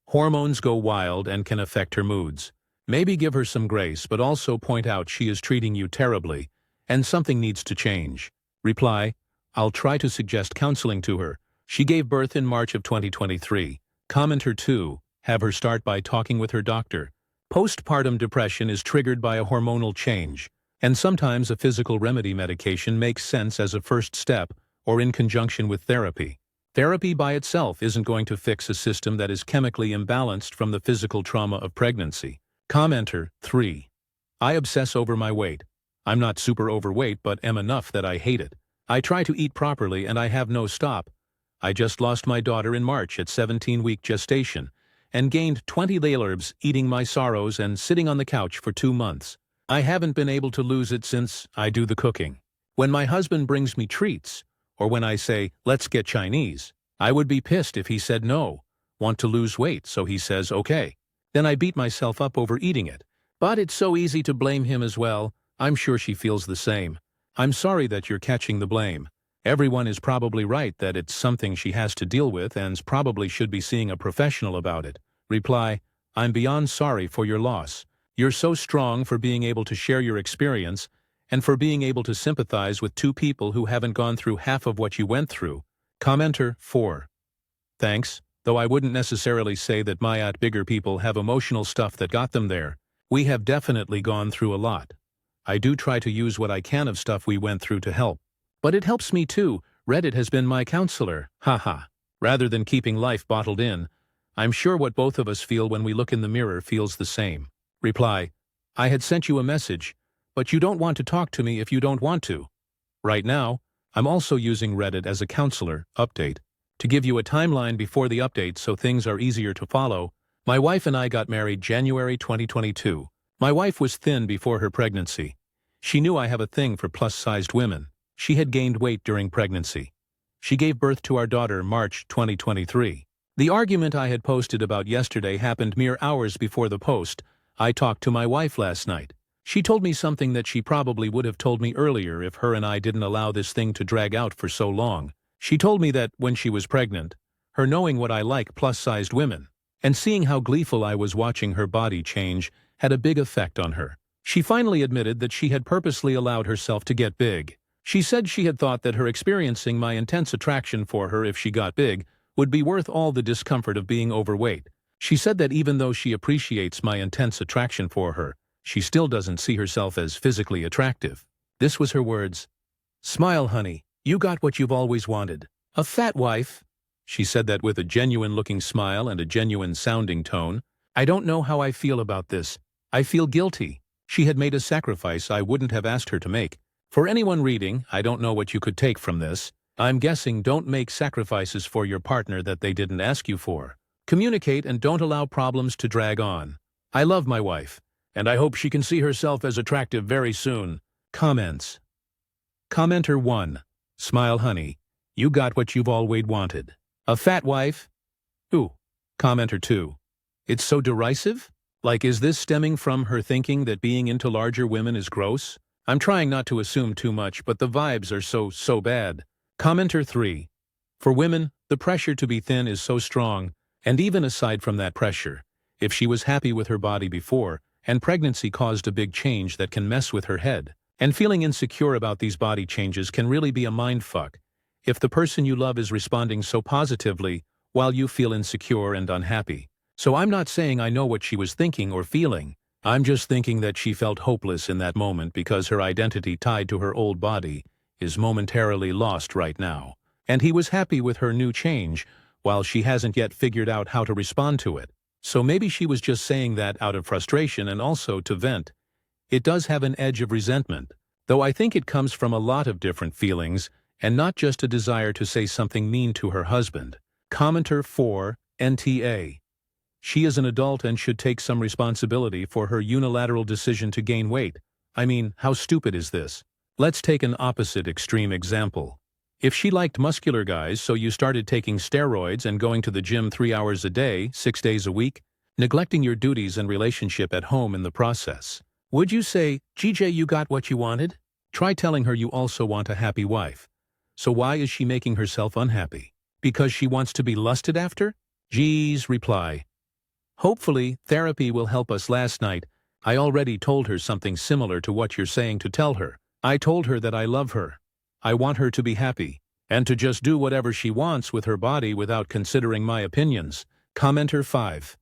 Speaker 1: Hormones go wild and can affect her moods. Maybe give her some grace but also point out she is treating you terribly, and something needs to change. Reply, I'll try to suggest counseling to her. She gave birth in March of 2023. Commenter 2, have her start by talking with her doctor. Postpartum depression is triggered by a hormonal change, and sometimes a physical remedy medication makes sense as a first step or in conjunction with therapy. Therapy by itself isn't going to fix a system that is chemically imbalanced from the physical trauma of pregnancy. Commenter 3, I obsess over my weight. I'm not super overweight but am enough that I hate it. I try to eat properly and I have no stop. I just lost my daughter in March at 17-week gestation and gained 20 kilograms eating my sorrows and sitting on the couch for 2 months. I haven't been able to lose it since I do the cooking. When my husband brings me treats, or when I say, let's get Chinese, I would be pissed if he said no, want to lose weight, so he says okay. Then I beat myself up over eating it. But it's so easy to blame him as well. I'm sure she feels the same. I'm sorry that you're catching the blame. Everyone is probably right that it's something she has to deal with and probably should be seeing a professional about it. Reply, I'm beyond sorry for your loss. You're so strong for being able to share your experience and for being able to sympathize with two people who haven't gone through half of what you went through. Commenter 4. Thanks, though I wouldn't necessarily say that my bigger people have emotional stuff that got them there. We have definitely gone through a lot. I do try to use what I can of stuff we went through to help. But it helps me too. Reddit has been my counselor. Haha. Rather than keeping life bottled in, I'm sure what both of us feel when we look in the mirror feels the same. Reply, I had sent you a message, but you don't want to talk to me if you don't want to. Right now, I'm also using Reddit as a counselor, update, to give you a timeline before the update so things are easier to follow. My wife and I got married January 2022. My wife was thin before her pregnancy. She knew I have a thing for plus-sized women. She had gained weight during pregnancy. She gave birth to our daughter March 2023. The argument I had posted about yesterday happened mere hours before the post. I talked to my wife last night. She told me something that she probably would have told me earlier if her and I didn't allow this thing to drag out for so long. She told me that when she was pregnant, her knowing what I like plus-sized women, and seeing how gleeful I was watching her body change had a big effect on her. She finally admitted that she had purposely allowed herself to get big. She said she had thought that her experiencing my intense attraction for her if she got big would be worth all the discomfort of being overweight. She said that even though she appreciates my intense attraction for her, she still doesn't see herself as physically attractive. This was her words. Smile, honey. You got what you've always wanted. A fat wife. She said that with a genuine-looking smile and a genuine-sounding tone. I don't know how I feel about this. I feel guilty. She had made a sacrifice I wouldn't have asked her to make. For anyone reading, I don't know what you could take from this. I'm guessing don't make sacrifices for your partner that they didn't ask you for. Communicate and don't allow problems to drag on. I love my wife, and I hope she can see herself as attractive very soon. Comments. Commenter 1. Smile, honey. You got what you've always wanted. A fat wife? Ooh. Commenter 2. It's so derisive? Like, is this stemming from her thinking that being into larger women is gross? I'm trying not to assume too much, but the vibes are so bad. Commenter 3. For women, the pressure to be thin is so strong, and even aside from that pressure, if she was happy with her body before, and pregnancy caused a big change that can mess with her head, and feeling insecure about these body changes can really be a mindfuck. If the person you love is responding so positively, while you feel insecure and unhappy. So I'm not saying I know what she was thinking or feeling. I'm just thinking that she felt hopeless in that moment because her identity tied to her old body is momentarily lost right now. And he was happy with her new change, while she hasn't yet figured out how to respond to it. So maybe she was just saying that out of frustration and also to vent. It does have an edge of resentment, though I think it comes from a lot of different feelings, and not just a desire to say something mean to her husband. Commenter 4, NTA. She is an adult and should take some responsibility for her unilateral decision to gain weight. I mean, how stupid is this? Let's take an opposite extreme example. If she liked muscular guys, so you started taking steroids and going to the gym 3 hours a day, 6 days a week, neglecting your duties and relationship at home in the process, would you say, GJ, you got what you wanted? Try telling her you also want a happy wife. So why is she making herself unhappy? Because she wants to be lusted after? Geez, reply. Hopefully, therapy will help us. Last night, I already told her something similar to what you're saying to tell her. I told her that I love her. I want her to be happy, and to just do whatever she wants with her body without considering my opinions. Commenter 5.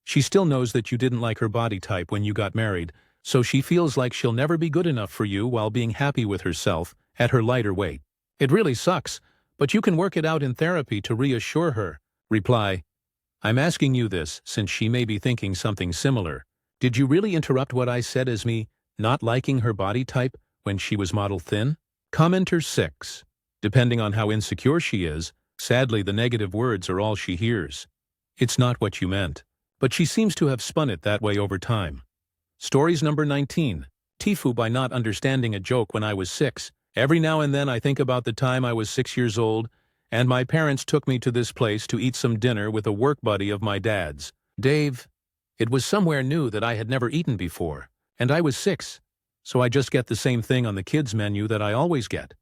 Speaker 1: She still knows that you didn't like her body type when you got married, so she feels like she'll never be good enough for you while being happy with herself at her lighter weight. It really sucks, but you can work it out in therapy to reassure her. Reply. I'm asking you this since she may be thinking something similar. Did you really interrupt what I said as me not liking her body type when she was model thin? Commenter 6. Depending on how insecure she is, sadly the negative words are all she hears. It's not what you meant. But she seems to have spun it that way over time. Stories number 19. Tifu by not understanding a joke when I was 6. Every now and then I think about the time I was 6 years old, and my parents took me to this place to eat some dinner with a work buddy of my dad's, Dave. It was somewhere new that I had never eaten before, and I was 6, so I just get the same thing on the kids' menu that I always get.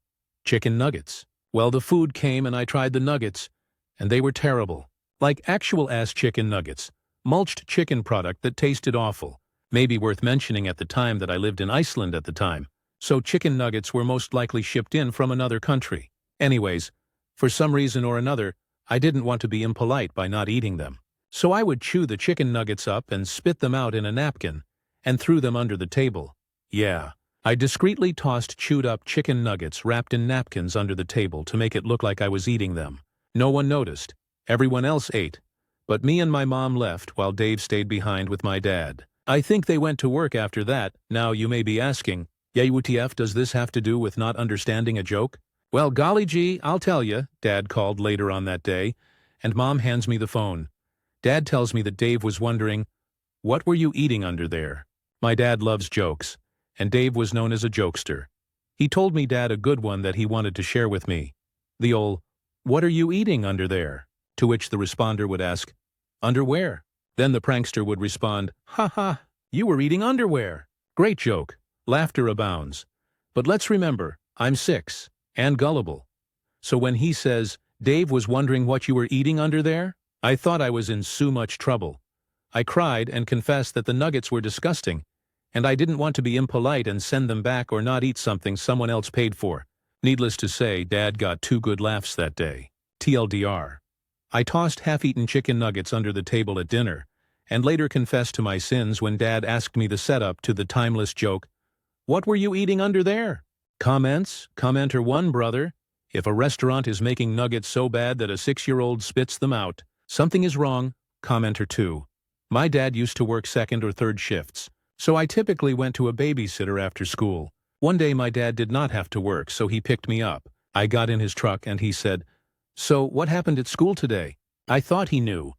Speaker 1: Chicken nuggets. Well, the food came and I tried the nuggets, and they were terrible. Like actual-ass chicken nuggets. Mulched chicken product that tasted awful. Maybe worth mentioning at the time that I lived in Iceland at the time, so chicken nuggets were most likely shipped in from another country. Anyways, for some reason or another, I didn't want to be impolite by not eating them. So I would chew the chicken nuggets up and spit them out in a napkin, and threw them under the table. Yeah, I discreetly tossed chewed up chicken nuggets wrapped in napkins under the table to make it look like I was eating them. No one noticed. Everyone else ate. But me and my mom left while Dave stayed behind with my dad. I think they went to work after that. Now you may be asking, yeah, WTF, does this have to do with not understanding a joke? Well, golly gee, I'll tell you, Dad called later on that day, and Mom hands me the phone. Dad tells me that Dave was wondering, what were you eating under there? My dad loves jokes, and Dave was known as a jokester. He told me, Dad, a good one that he wanted to share with me. The old, what are you eating under there? To which the responder would ask, underwear. Then the prankster would respond, ha ha, you were eating underwear. Great joke. Laughter abounds. But let's remember, I'm 6. And gullible. So when he says, Dave was wondering what you were eating under there, I thought I was in so much trouble. I cried and confessed that the nuggets were disgusting, and I didn't want to be impolite and send them back or not eat something someone else paid for. Needless to say, Dad got 2 good laughs that day. TLDR. I tossed half-eaten chicken nuggets under the table at dinner, and later confessed to my sins when Dad asked me the setup to the timeless joke, what were you eating under there? Comments? Commenter 1, brother. If a restaurant is making nuggets so bad that a 6-year-old spits them out, something is wrong. Commenter 2. My dad used to work 2nd or 3rd shifts, so I typically went to a babysitter after school. One day my dad did not have to work, so he picked me up. I got in his truck and he said, so what happened at school today? I thought he knew.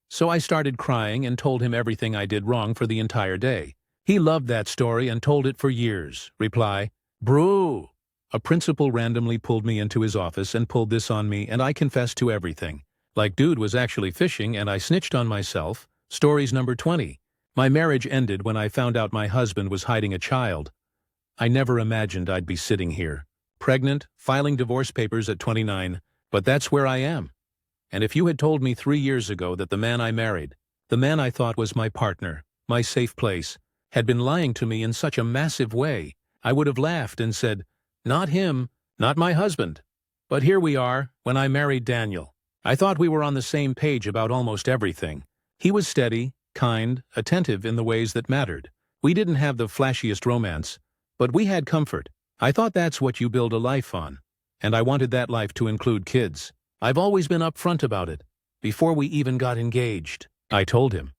Speaker 1: So I started crying and told him everything I did wrong for the entire day. He loved that story and told it for years. Reply. Brew. A principal randomly pulled me into his office and pulled this on me, and I confessed to everything. Like dude was actually fishing and I snitched on myself. Stories number 20. My marriage ended when I found out my husband was hiding a child. I never imagined I'd be sitting here, pregnant, filing divorce papers at 29, but that's where I am. And if you had told me 3 years ago that the man I married, the man I thought was my partner, my safe place, had been lying to me in such a massive way, I would have laughed and said, not him, not my husband. But here we are, when I married Daniel. I thought we were on the same page about almost everything. He was steady, kind, attentive in the ways that mattered. We didn't have the flashiest romance, but we had comfort. I thought that's what you build a life on. And I wanted that life to include kids. I've always been upfront about it. Before we even got engaged, I told him.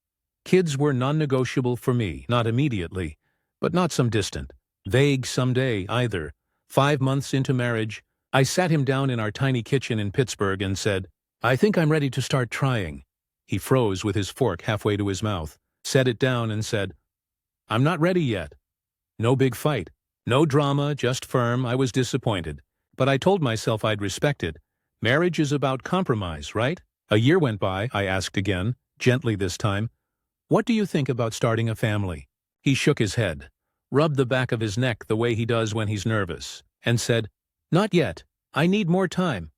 Speaker 1: Kids were non-negotiable for me, not immediately, but not some distant, vague someday either. 5 months into marriage, I sat him down in our tiny kitchen in Pittsburgh and said, I think I'm ready to start trying. He froze with his fork halfway to his mouth, set it down and said, I'm not ready yet. No big fight, no drama, just firm. I was disappointed, but I told myself I'd respect it. Marriage is about compromise, right? A year went by, I asked again, gently this time, what do you think about starting a family? He shook his head, rubbed the back of his neck the way he does when he's nervous, and said, not yet, I need more time.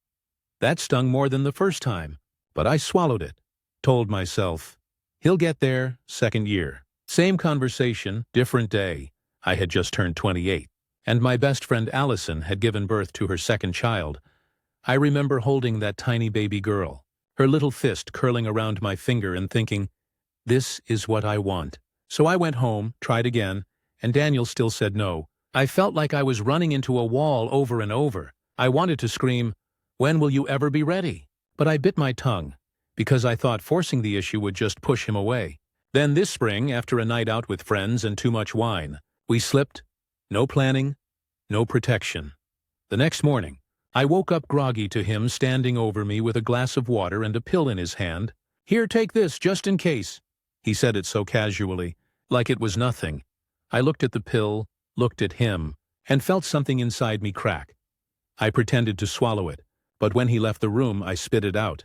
Speaker 1: That stung more than the first time, but I swallowed it. Told myself, he'll get there, 2nd year. Same conversation, different day. I had just turned 28, and my best friend Allison had given birth to her 2nd child. I remember holding that tiny baby girl, her little fist curling around my finger and thinking, this is what I want. So I went home, tried again, and Daniel still said no. I felt like I was running into a wall over and over. I wanted to scream, when will you ever be ready? But I bit my tongue, because I thought forcing the issue would just push him away. Then this spring, after a night out with friends and too much wine, we slipped. No planning, no protection. The next morning, I woke up groggy to him standing over me with a glass of water and a pill in his hand. Here, take this, just in case. He said it so casually, like it was nothing. I looked at the pill, looked at him, and felt something inside me crack. I pretended to swallow it, but when he left the room, I spit it out.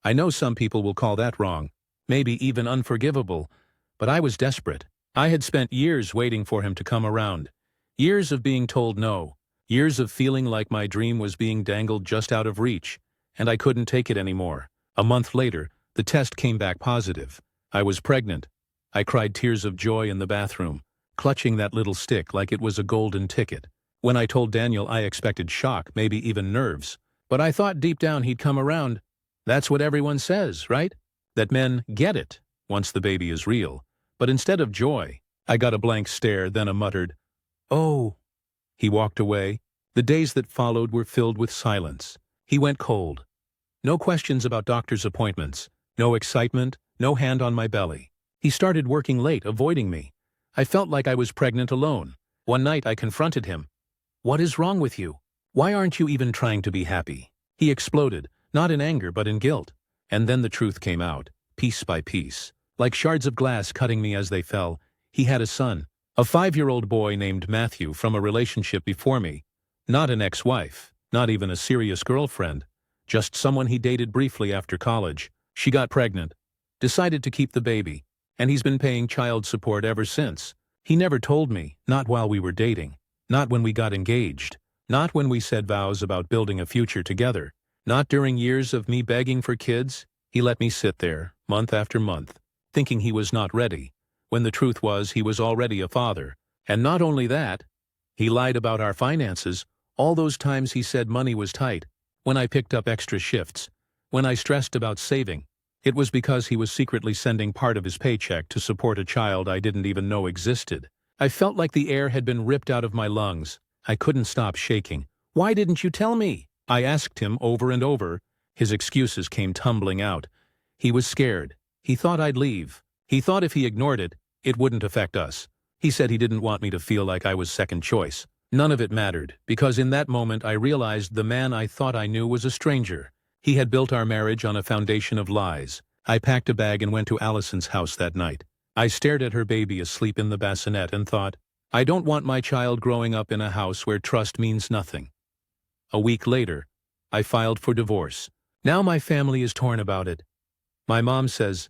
Speaker 1: I know some people will call that wrong, maybe even unforgivable, but I was desperate. I had spent years waiting for him to come around, years of being told no, years of feeling like my dream was being dangled just out of reach, and I couldn't take it anymore. A month later, the test came back positive. I was pregnant. I cried tears of joy in the bathroom, clutching that little stick like it was a golden ticket. When I told Daniel, I expected shock, maybe even nerves, but I thought deep down he'd come around. That's what everyone says, right? That men get it once the baby is real. But instead of joy, I got a blank stare, then a muttered, oh. He walked away. The days that followed were filled with silence. He went cold. No questions about doctor's appointments, no excitement, no hand on my belly. He started working late, avoiding me. I felt like I was pregnant alone. One night I confronted him. What is wrong with you? Why aren't you even trying to be happy? He exploded, not in anger but in guilt. And then the truth came out, piece by piece. Like shards of glass cutting me as they fell. He had a son, a 5-year-old boy named Matthew from a relationship before me. Not an ex-wife, not even a serious girlfriend. Just someone he dated briefly after college. She got pregnant, decided to keep the baby, and he's been paying child support ever since. He never told me, not while we were dating, not when we got engaged, not when we said vows about building a future together, not during years of me begging for kids. He let me sit there, month after month, thinking he was not ready, when the truth was he was already a father. And not only that, he lied about our finances. All those times he said money was tight, when I picked up extra shifts, when I stressed about saving. It was because he was secretly sending part of his paycheck to support a child I didn't even know existed. I felt like the air had been ripped out of my lungs. I couldn't stop shaking. Why didn't you tell me? I asked him over and over. His excuses came tumbling out. He was scared. He thought I'd leave. He thought if he ignored it, it wouldn't affect us. He said he didn't want me to feel like I was second choice. None of it mattered, because in that moment I realized the man I thought I knew was a stranger. He had built our marriage on a foundation of lies. I packed a bag and went to Allison's house that night. I stared at her baby asleep in the bassinet and thought, I don't want my child growing up in a house where trust means nothing. A week later, I filed for divorce. Now my family is torn about it. My mom says,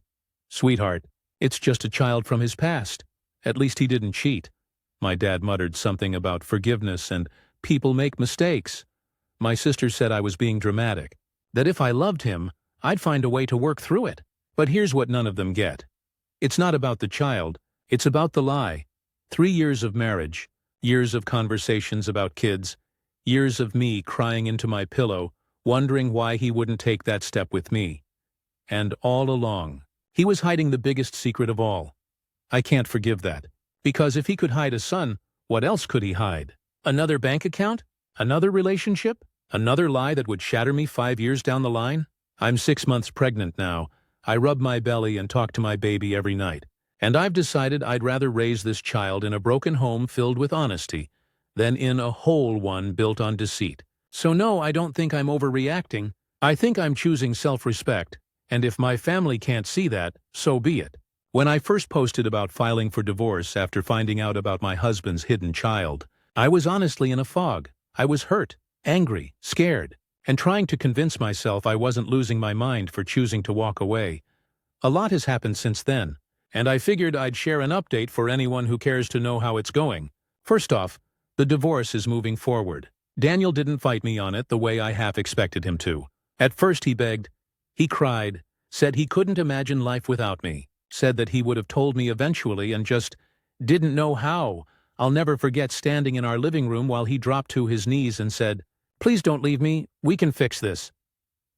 Speaker 1: "Sweetheart, it's just a child from his past. At least he didn't cheat." My dad muttered something about forgiveness and people make mistakes. My sister said I was being dramatic, that if I loved him, I'd find a way to work through it. But here's what none of them get. It's not about the child, it's about the lie. 3 years of marriage, years of conversations about kids, years of me crying into my pillow, wondering why he wouldn't take that step with me. And all along, he was hiding the biggest secret of all. I can't forgive that. Because if he could hide a son, what else could he hide? Another bank account? Another relationship? Another lie that would shatter me 5 years down the line? I'm 6 months pregnant now. I rub my belly and talk to my baby every night. And I've decided I'd rather raise this child in a broken home filled with honesty than in a whole one built on deceit. So no, I don't think I'm overreacting. I think I'm choosing self-respect. And if my family can't see that, so be it. When I first posted about filing for divorce after finding out about my husband's hidden child, I was honestly in a fog. I was hurt, angry, scared, and trying to convince myself I wasn't losing my mind for choosing to walk away. A lot has happened since then, and I figured I'd share an update for anyone who cares to know how it's going. First off, the divorce is moving forward. Daniel didn't fight me on it the way I half expected him to. At first he begged, he cried, said he couldn't imagine life without me, said that he would have told me eventually and just didn't know how. I'll never forget standing in our living room while he dropped to his knees and said, "Please don't leave me, we can fix this."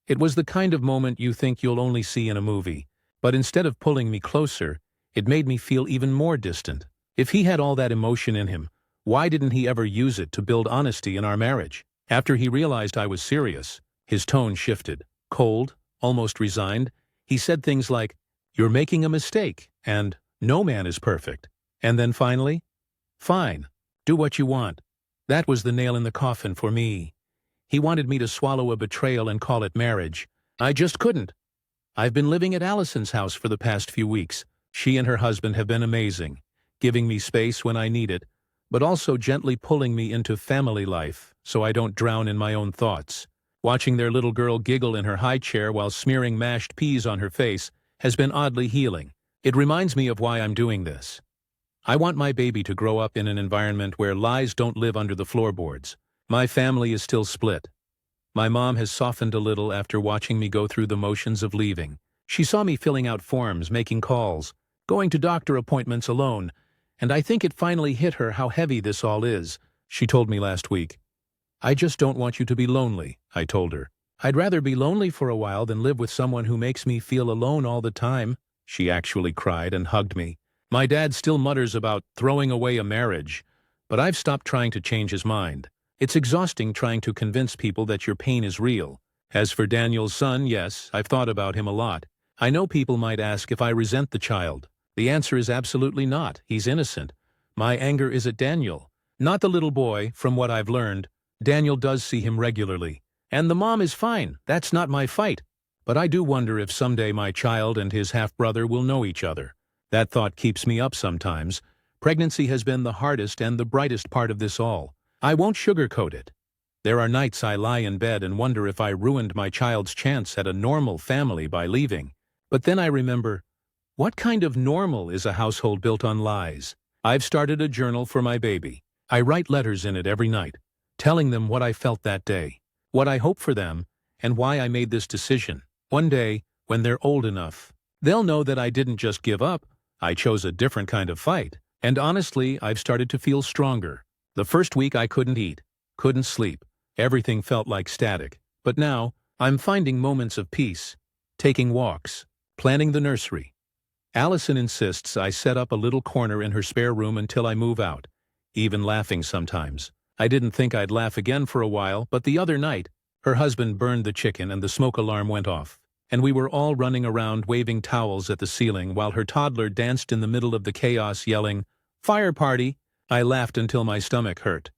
Speaker 1: It was the kind of moment you think you'll only see in a movie, but instead of pulling me closer, it made me feel even more distant. If he had all that emotion in him, why didn't he ever use it to build honesty in our marriage? After he realized I was serious, his tone shifted. Cold, almost resigned, he said things like, "You're making a mistake," and "No man is perfect." And then finally, "Fine, do what you want." That was the nail in the coffin for me. He wanted me to swallow a betrayal and call it marriage. I just couldn't. I've been living at Allison's house for the past few weeks. She and her husband have been amazing, giving me space when I need it, but also gently pulling me into family life so I don't drown in my own thoughts. Watching their little girl giggle in her high chair while smearing mashed peas on her face has been oddly healing. It reminds me of why I'm doing this. I want my baby to grow up in an environment where lies don't live under the floorboards. My family is still split. My mom has softened a little after watching me go through the motions of leaving. She saw me filling out forms, making calls, going to doctor appointments alone, and I think it finally hit her how heavy this all is. She told me last week, "I just don't want you to be lonely," I told her. "I'd rather be lonely for a while than live with someone who makes me feel alone all the time." She actually cried and hugged me. My dad still mutters about throwing away a marriage, but I've stopped trying to change his mind. It's exhausting trying to convince people that your pain is real. As for Daniel's son, yes, I've thought about him a lot. I know people might ask if I resent the child. The answer is absolutely not. He's innocent. My anger is at Daniel, not the little boy. From what I've learned, Daniel does see him regularly. And the mom is fine. That's not my fight. But I do wonder if someday my child and his half-brother will know each other. That thought keeps me up sometimes. Pregnancy has been the hardest and the brightest part of this all. I won't sugarcoat it. There are nights I lie in bed and wonder if I ruined my child's chance at a normal family by leaving. But then I remember, what kind of normal is a household built on lies? I've started a journal for my baby. I write letters in it every night, telling them what I felt that day, what I hope for them, and why I made this decision. One day, when they're old enough, they'll know that I didn't just give up. I chose a different kind of fight. And honestly, I've started to feel stronger. The first week I couldn't eat, couldn't sleep. Everything felt like static. But now, I'm finding moments of peace, taking walks, planning the nursery. Allison insists I set up a little corner in her spare room until I move out, even laughing sometimes. I didn't think I'd laugh again for a while, but the other night, her husband burned the chicken and the smoke alarm went off, and we were all running around waving towels at the ceiling while her toddler danced in the middle of the chaos yelling, "Fire party!" I laughed until my stomach hurt.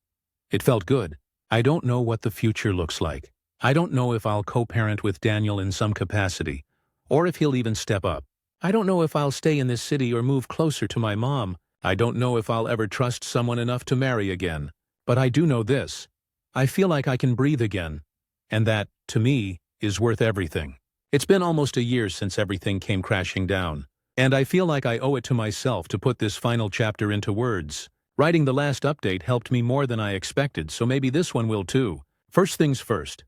Speaker 1: It felt good. I don't know what the future looks like. I don't know if I'll co-parent with Daniel in some capacity, or if he'll even step up. I don't know if I'll stay in this city or move closer to my mom, I don't know if I'll ever trust someone enough to marry again, but I do know this. I feel like I can breathe again, and that, to me, is worth everything. It's been almost a year since everything came crashing down, and I feel like I owe it to myself to put this final chapter into words. Writing the last update helped me more than I expected, so maybe this one will too. First things first.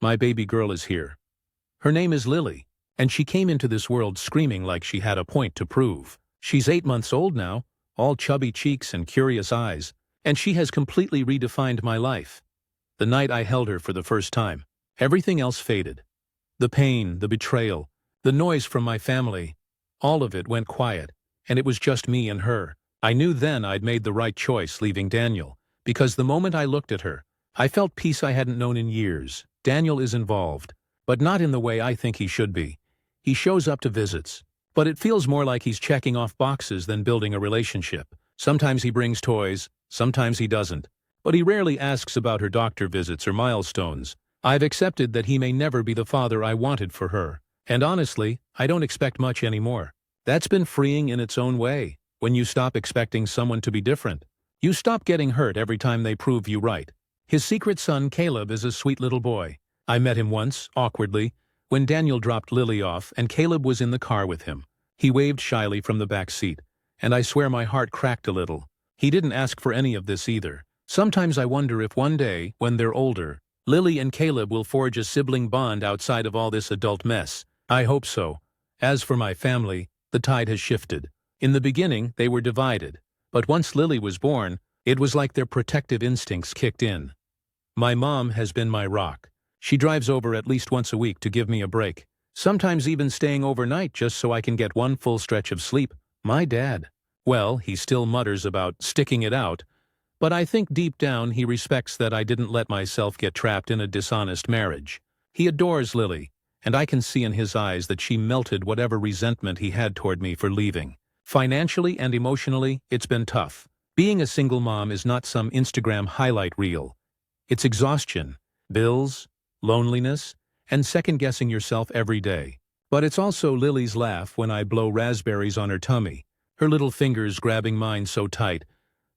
Speaker 1: My baby girl is here. Her name is Lily, and she came into this world screaming like she had a point to prove. She's 8 months old now, all chubby cheeks and curious eyes, and she has completely redefined my life. The night I held her for the first time, everything else faded. The pain, the betrayal, the noise from my family, all of it went quiet, and it was just me and her. I knew then I'd made the right choice leaving Daniel, because the moment I looked at her, I felt peace I hadn't known in years. Daniel is involved, but not in the way I think he should be. He shows up to visits, but it feels more like he's checking off boxes than building a relationship. Sometimes he brings toys, sometimes he doesn't, but he rarely asks about her doctor visits or milestones. I've accepted that he may never be the father I wanted for her, and honestly, I don't expect much anymore. That's been freeing in its own way. When you stop expecting someone to be different, you stop getting hurt every time they prove you right. His secret son, Caleb, is a sweet little boy. I met him once, awkwardly, when Daniel dropped Lily off and Caleb was in the car with him. He waved shyly from the back seat, and I swear my heart cracked a little. He didn't ask for any of this either. Sometimes I wonder if one day, when they're older, Lily and Caleb will forge a sibling bond outside of all this adult mess. I hope so. As for my family, the tide has shifted. In the beginning, they were divided, but once Lily was born, it was like their protective instincts kicked in. My mom has been my rock. She drives over at least once a week to give me a break, sometimes even staying overnight just so I can get one full stretch of sleep. My dad, well, he still mutters about sticking it out, but I think deep down he respects that I didn't let myself get trapped in a dishonest marriage. He adores Lily, and I can see in his eyes that she melted whatever resentment he had toward me for leaving. Financially and emotionally, it's been tough. Being a single mom is not some Instagram highlight reel. It's exhaustion, bills, loneliness, and second-guessing yourself every day. But it's also Lily's laugh when I blow raspberries on her tummy, her little fingers grabbing mine so tight,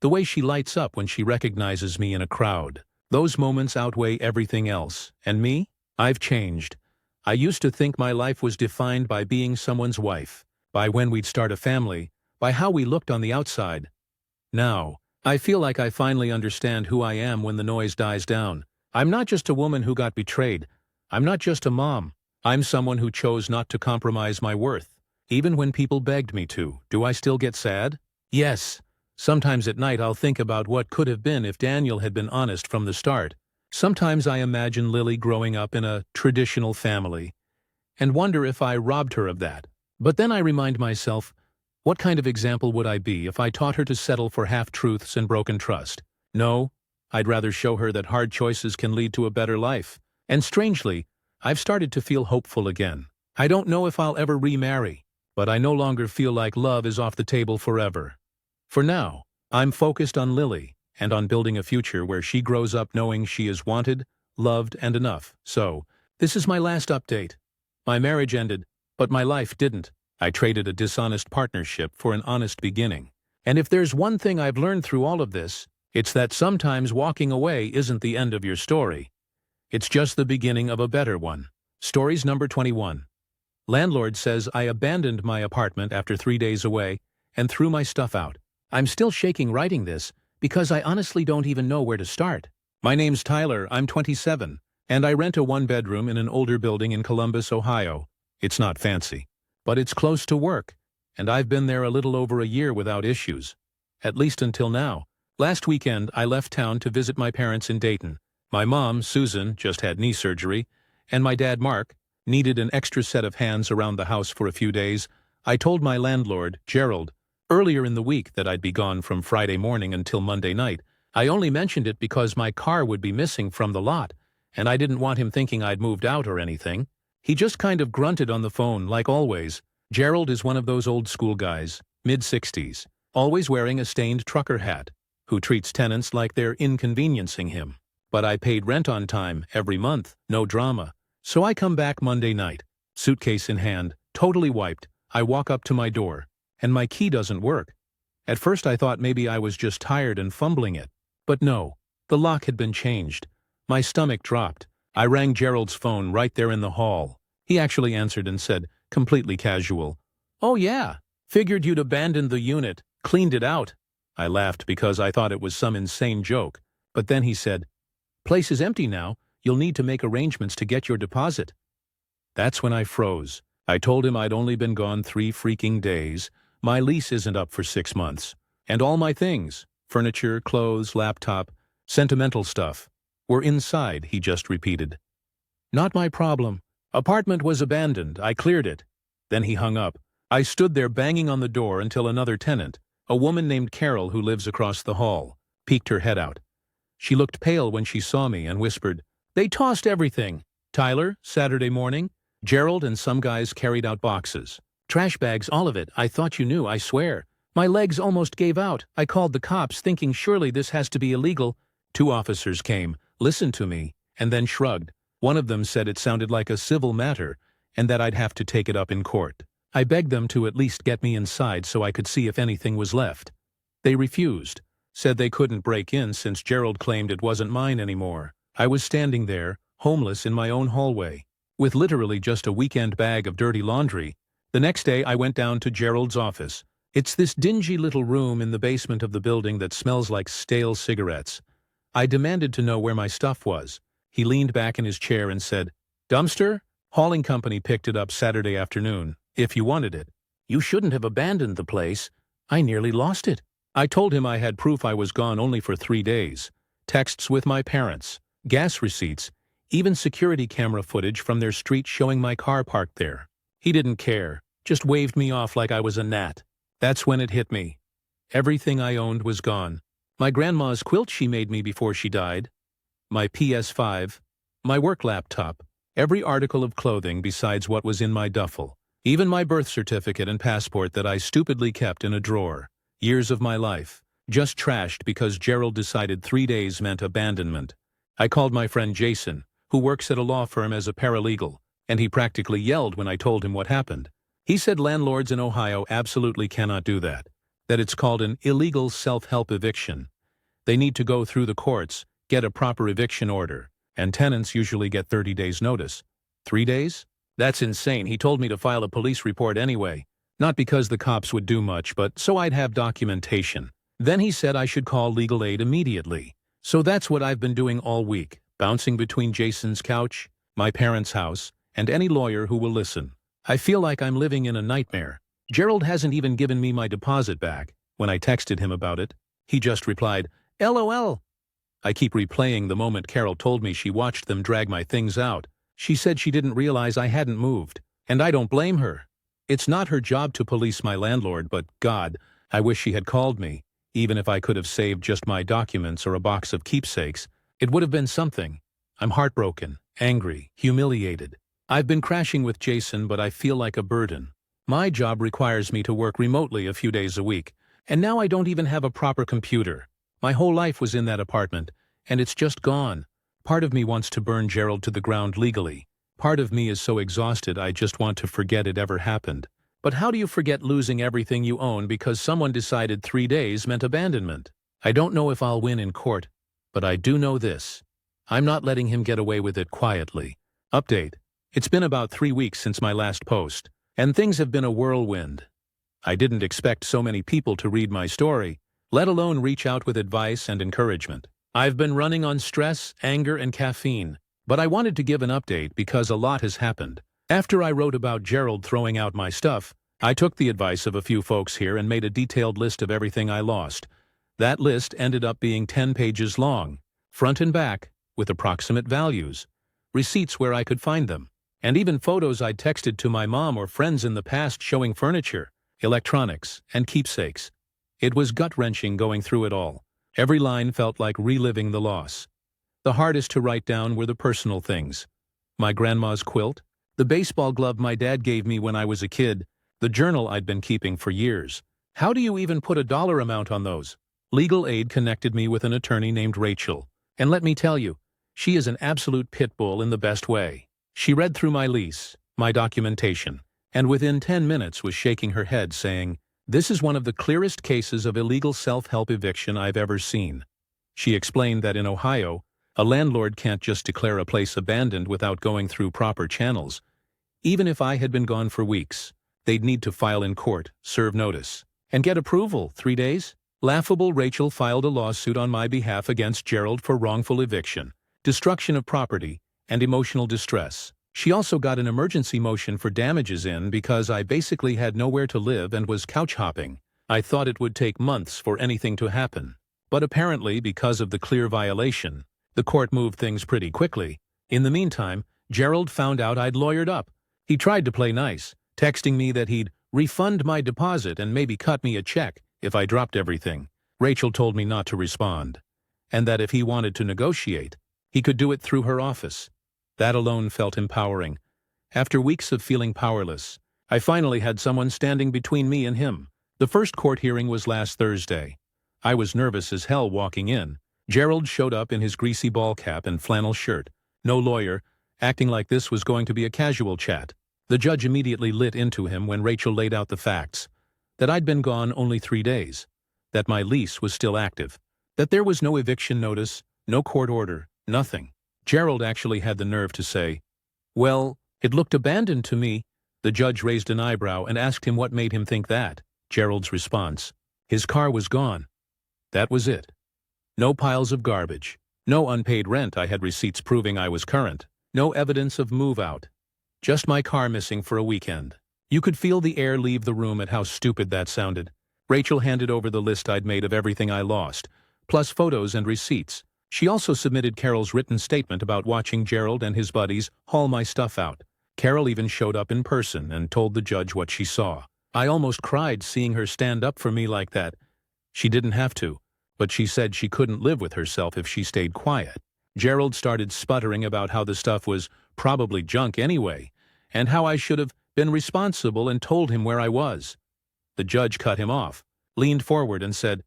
Speaker 1: the way she lights up when she recognizes me in a crowd. Those moments outweigh everything else. And me? I've changed. I used to think my life was defined by being someone's wife, by when we'd start a family, by how we looked on the outside. Now, I feel like I finally understand who I am when the noise dies down. I'm not just a woman who got betrayed. I'm not just a mom. I'm someone who chose not to compromise my worth. Even when people begged me to, do I still get sad? Yes. Sometimes at night I'll think about what could have been if Daniel had been honest from the start. Sometimes I imagine Lily growing up in a traditional family, and wonder if I robbed her of that. But then I remind myself, what kind of example would I be if I taught her to settle for half-truths and broken trust? No, I'd rather show her that hard choices can lead to a better life. And strangely, I've started to feel hopeful again. I don't know if I'll ever remarry, but I no longer feel like love is off the table forever. For now, I'm focused on Lily and on building a future where she grows up knowing she is wanted, loved, and enough. So, this is my last update. My marriage ended, but my life didn't. I traded a dishonest partnership for an honest beginning. And if there's one thing I've learned through all of this, it's that sometimes walking away isn't the end of your story. It's just the beginning of a better one. Stories number 21. Landlord says I abandoned my apartment after 3 days away and threw my stuff out. I'm still shaking writing this because I honestly don't even know where to start. My name's Tyler, I'm 27, and I rent a one-bedroom in an older building in Columbus, Ohio. It's not fancy, but it's close to work, and I've been there a little over a year without issues. At least until now. Last weekend, I left town to visit my parents in Dayton. My mom, Susan, just had knee surgery, and my dad, Mark, needed an extra set of hands around the house for a few days. I told my landlord, Gerald, earlier in the week that I'd be gone from Friday morning until Monday night. I only mentioned it because my car would be missing from the lot, and I didn't want him thinking I'd moved out or anything. He just kind of grunted on the phone, like always. Gerald is one of those old-school guys, mid-60s, always wearing a stained trucker hat, who treats tenants like they're inconveniencing him. But I paid rent on time, every month, no drama. So I come back Monday night, suitcase in hand, totally wiped. I walk up to my door, and my key doesn't work. At first I thought maybe I was just tired and fumbling it. But no, the lock had been changed. My stomach dropped. I rang Gerald's phone right there in the hall. He actually answered and said, completely casual, "Oh yeah, figured you'd abandoned the unit, cleaned it out." I laughed because I thought it was some insane joke. But then he said, "Place is empty now. You'll need to make arrangements to get your deposit." That's when I froze. I told him I'd only been gone 3 freaking days. My lease isn't up for 6 months. And all my things, furniture, clothes, laptop, sentimental stuff, were inside, he just repeated. "Not my problem. Apartment was abandoned. I cleared it." Then he hung up. I stood there banging on the door until another tenant, a woman named Carol who lives across the hall, peeked her head out. She looked pale when she saw me and whispered, "They tossed everything. Tyler, Saturday morning, Gerald and some guys carried out boxes. Trash bags, all of it. I thought you knew, I swear. My legs almost gave out. I called the cops thinking surely this has to be illegal." 2 officers came, listened to me, and then shrugged. One of them said it sounded like a civil matter and that I'd have to take it up in court. I begged them to at least get me inside so I could see if anything was left. They refused, said they couldn't break in since Gerald claimed it wasn't mine anymore. I was standing there, homeless in my own hallway, with literally just a weekend bag of dirty laundry. The next day I went down to Gerald's office. It's this dingy little room in the basement of the building that smells like stale cigarettes. I demanded to know where my stuff was. He leaned back in his chair and said, "Dumpster? Hauling company picked it up Saturday afternoon, if you wanted it." "You shouldn't have abandoned the place. I nearly lost it." I told him I had proof I was gone only for 3 days. Texts with my parents, gas receipts, even security camera footage from their street showing my car parked there. He didn't care, just waved me off like I was a gnat. That's when it hit me. Everything I owned was gone. My grandma's quilt she made me before she died, my PS5, my work laptop, every article of clothing besides what was in my duffel, even my birth certificate and passport that I stupidly kept in a drawer. Years of my life, just trashed because Gerald decided 3 days meant abandonment. I called my friend Jason, who works at a law firm as a paralegal, and he practically yelled when I told him what happened. He said landlords in Ohio absolutely cannot do that it's called an illegal self-help eviction. They need to go through the courts, get a proper eviction order, and tenants usually get 30 days notice. 3 days? That's insane. He told me to file a police report anyway. Not because the cops would do much, but so I'd have documentation. Then he said I should call legal aid immediately. So that's what I've been doing all week, bouncing between Jason's couch, my parents' house, and any lawyer who will listen. I feel like I'm living in a nightmare. Gerald hasn't even given me my deposit back. When I texted him about it, he just replied, "LOL." I keep replaying the moment Carol told me she watched them drag my things out. She said she didn't realize I hadn't moved, and I don't blame her. It's not her job to police my landlord, but God, I wish she had called me. Even if I could have saved just my documents or a box of keepsakes, it would have been something. I'm heartbroken, angry, humiliated. I've been crashing with Jason, but I feel like a burden. My job requires me to work remotely a few days a week, and now I don't even have a proper computer. My whole life was in that apartment, and it's just gone. Part of me wants to burn Gerald to the ground legally. Part of me is so exhausted I just want to forget it ever happened. But how do you forget losing everything you own because someone decided 3 days meant abandonment? I don't know if I'll win in court, but I do know this. I'm not letting him get away with it quietly. Update. It's been about 3 weeks since my last post, and things have been a whirlwind. I didn't expect so many people to read my story, let alone reach out with advice and encouragement. I've been running on stress, anger, and caffeine, but I wanted to give an update because a lot has happened. After I wrote about Gerald throwing out my stuff, I took the advice of a few folks here and made a detailed list of everything I lost. That list ended up being 10 pages long, front and back, with approximate values, receipts where I could find them, and even photos I'd texted to my mom or friends in the past showing furniture, electronics, and keepsakes. It was gut-wrenching going through it all. Every line felt like reliving the loss. The hardest to write down were the personal things. My grandma's quilt, the baseball glove my dad gave me when I was a kid, the journal I'd been keeping for years. How do you even put a dollar amount on those? Legal aid connected me with an attorney named Rachel, and let me tell you, she is an absolute pit bull in the best way. She read through my lease, my documentation, and within 10 minutes was shaking her head saying, This is one of the clearest cases of illegal self-help eviction I've ever seen. She explained that in Ohio, a landlord can't just declare a place abandoned without going through proper channels. Even if I had been gone for weeks, they'd need to file in court, serve notice, and get approval. 3 days? Laughable. Rachel filed a lawsuit on my behalf against Gerald for wrongful eviction, destruction of property, and emotional distress. She also got an emergency motion for damages in because I basically had nowhere to live and was couch hopping. I thought it would take months for anything to happen. But apparently, because of the clear violation, the court moved things pretty quickly. In the meantime, Gerald found out I'd lawyered up. He tried to play nice, texting me that he'd refund my deposit and maybe cut me a check if I dropped everything. Rachel told me not to respond, and that if he wanted to negotiate, he could do it through her office. That alone felt empowering. After weeks of feeling powerless, I finally had someone standing between me and him. The first court hearing was last Thursday. I was nervous as hell walking in. Gerald showed up in his greasy ball cap and flannel shirt. No lawyer, acting like this was going to be a casual chat. The judge immediately lit into him when Rachel laid out the facts. That I'd been gone only 3 days. That my lease was still active. That there was no eviction notice, no court order, nothing. Gerald actually had the nerve to say, "Well, it looked abandoned to me." The judge raised an eyebrow and asked him what made him think that. Gerald's response: "His car was gone. That was it. No piles of garbage. No unpaid rent. I had receipts proving I was current. No evidence of move-out. Just my car missing for a weekend." You could feel the air leave the room at how stupid that sounded. Rachel handed over the list I'd made of everything I lost, plus photos and receipts. She also submitted Carol's written statement about watching Gerald and his buddies haul my stuff out. Carol even showed up in person and told the judge what she saw. I almost cried seeing her stand up for me like that. She didn't have to, but she said she couldn't live with herself if she stayed quiet. Gerald started sputtering about how the stuff was probably junk anyway, and how I should have been responsible and told him where I was. The judge cut him off, leaned forward and said,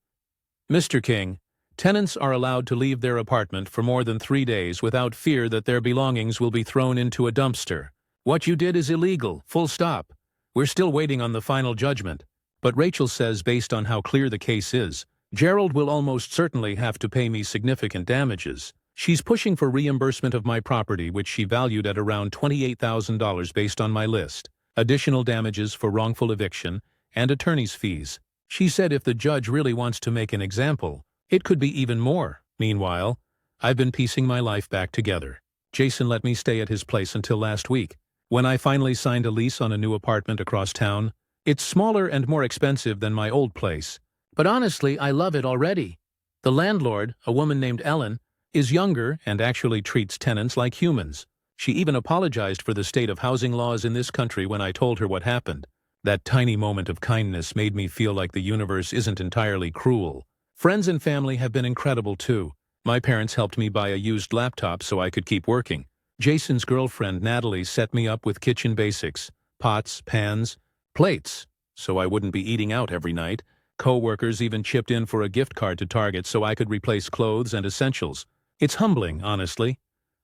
Speaker 1: "Mr. King, tenants are allowed to leave their apartment for more than 3 days without fear that their belongings will be thrown into a dumpster. What you did is illegal, full stop. We're still waiting on the final judgment." But Rachel says based on how clear the case is, Gerald will almost certainly have to pay me significant damages. She's pushing for reimbursement of my property, which she valued at around $28,000 based on my list, additional damages for wrongful eviction, and attorney's fees. She said if the judge really wants to make an example, it could be even more. Meanwhile, I've been piecing my life back together. Jason let me stay at his place until last week, when I finally signed a lease on a new apartment across town. It's smaller and more expensive than my old place, but honestly, I love it already. The landlord, a woman named Ellen, is younger and actually treats tenants like humans. She even apologized for the state of housing laws in this country when I told her what happened. That tiny moment of kindness made me feel like the universe isn't entirely cruel. Friends and family have been incredible too. My parents helped me buy a used laptop so I could keep working. Jason's girlfriend Natalie set me up with kitchen basics, pots, pans, plates, so I wouldn't be eating out every night. Co-workers even chipped in for a gift card to Target so I could replace clothes and essentials. It's humbling, honestly.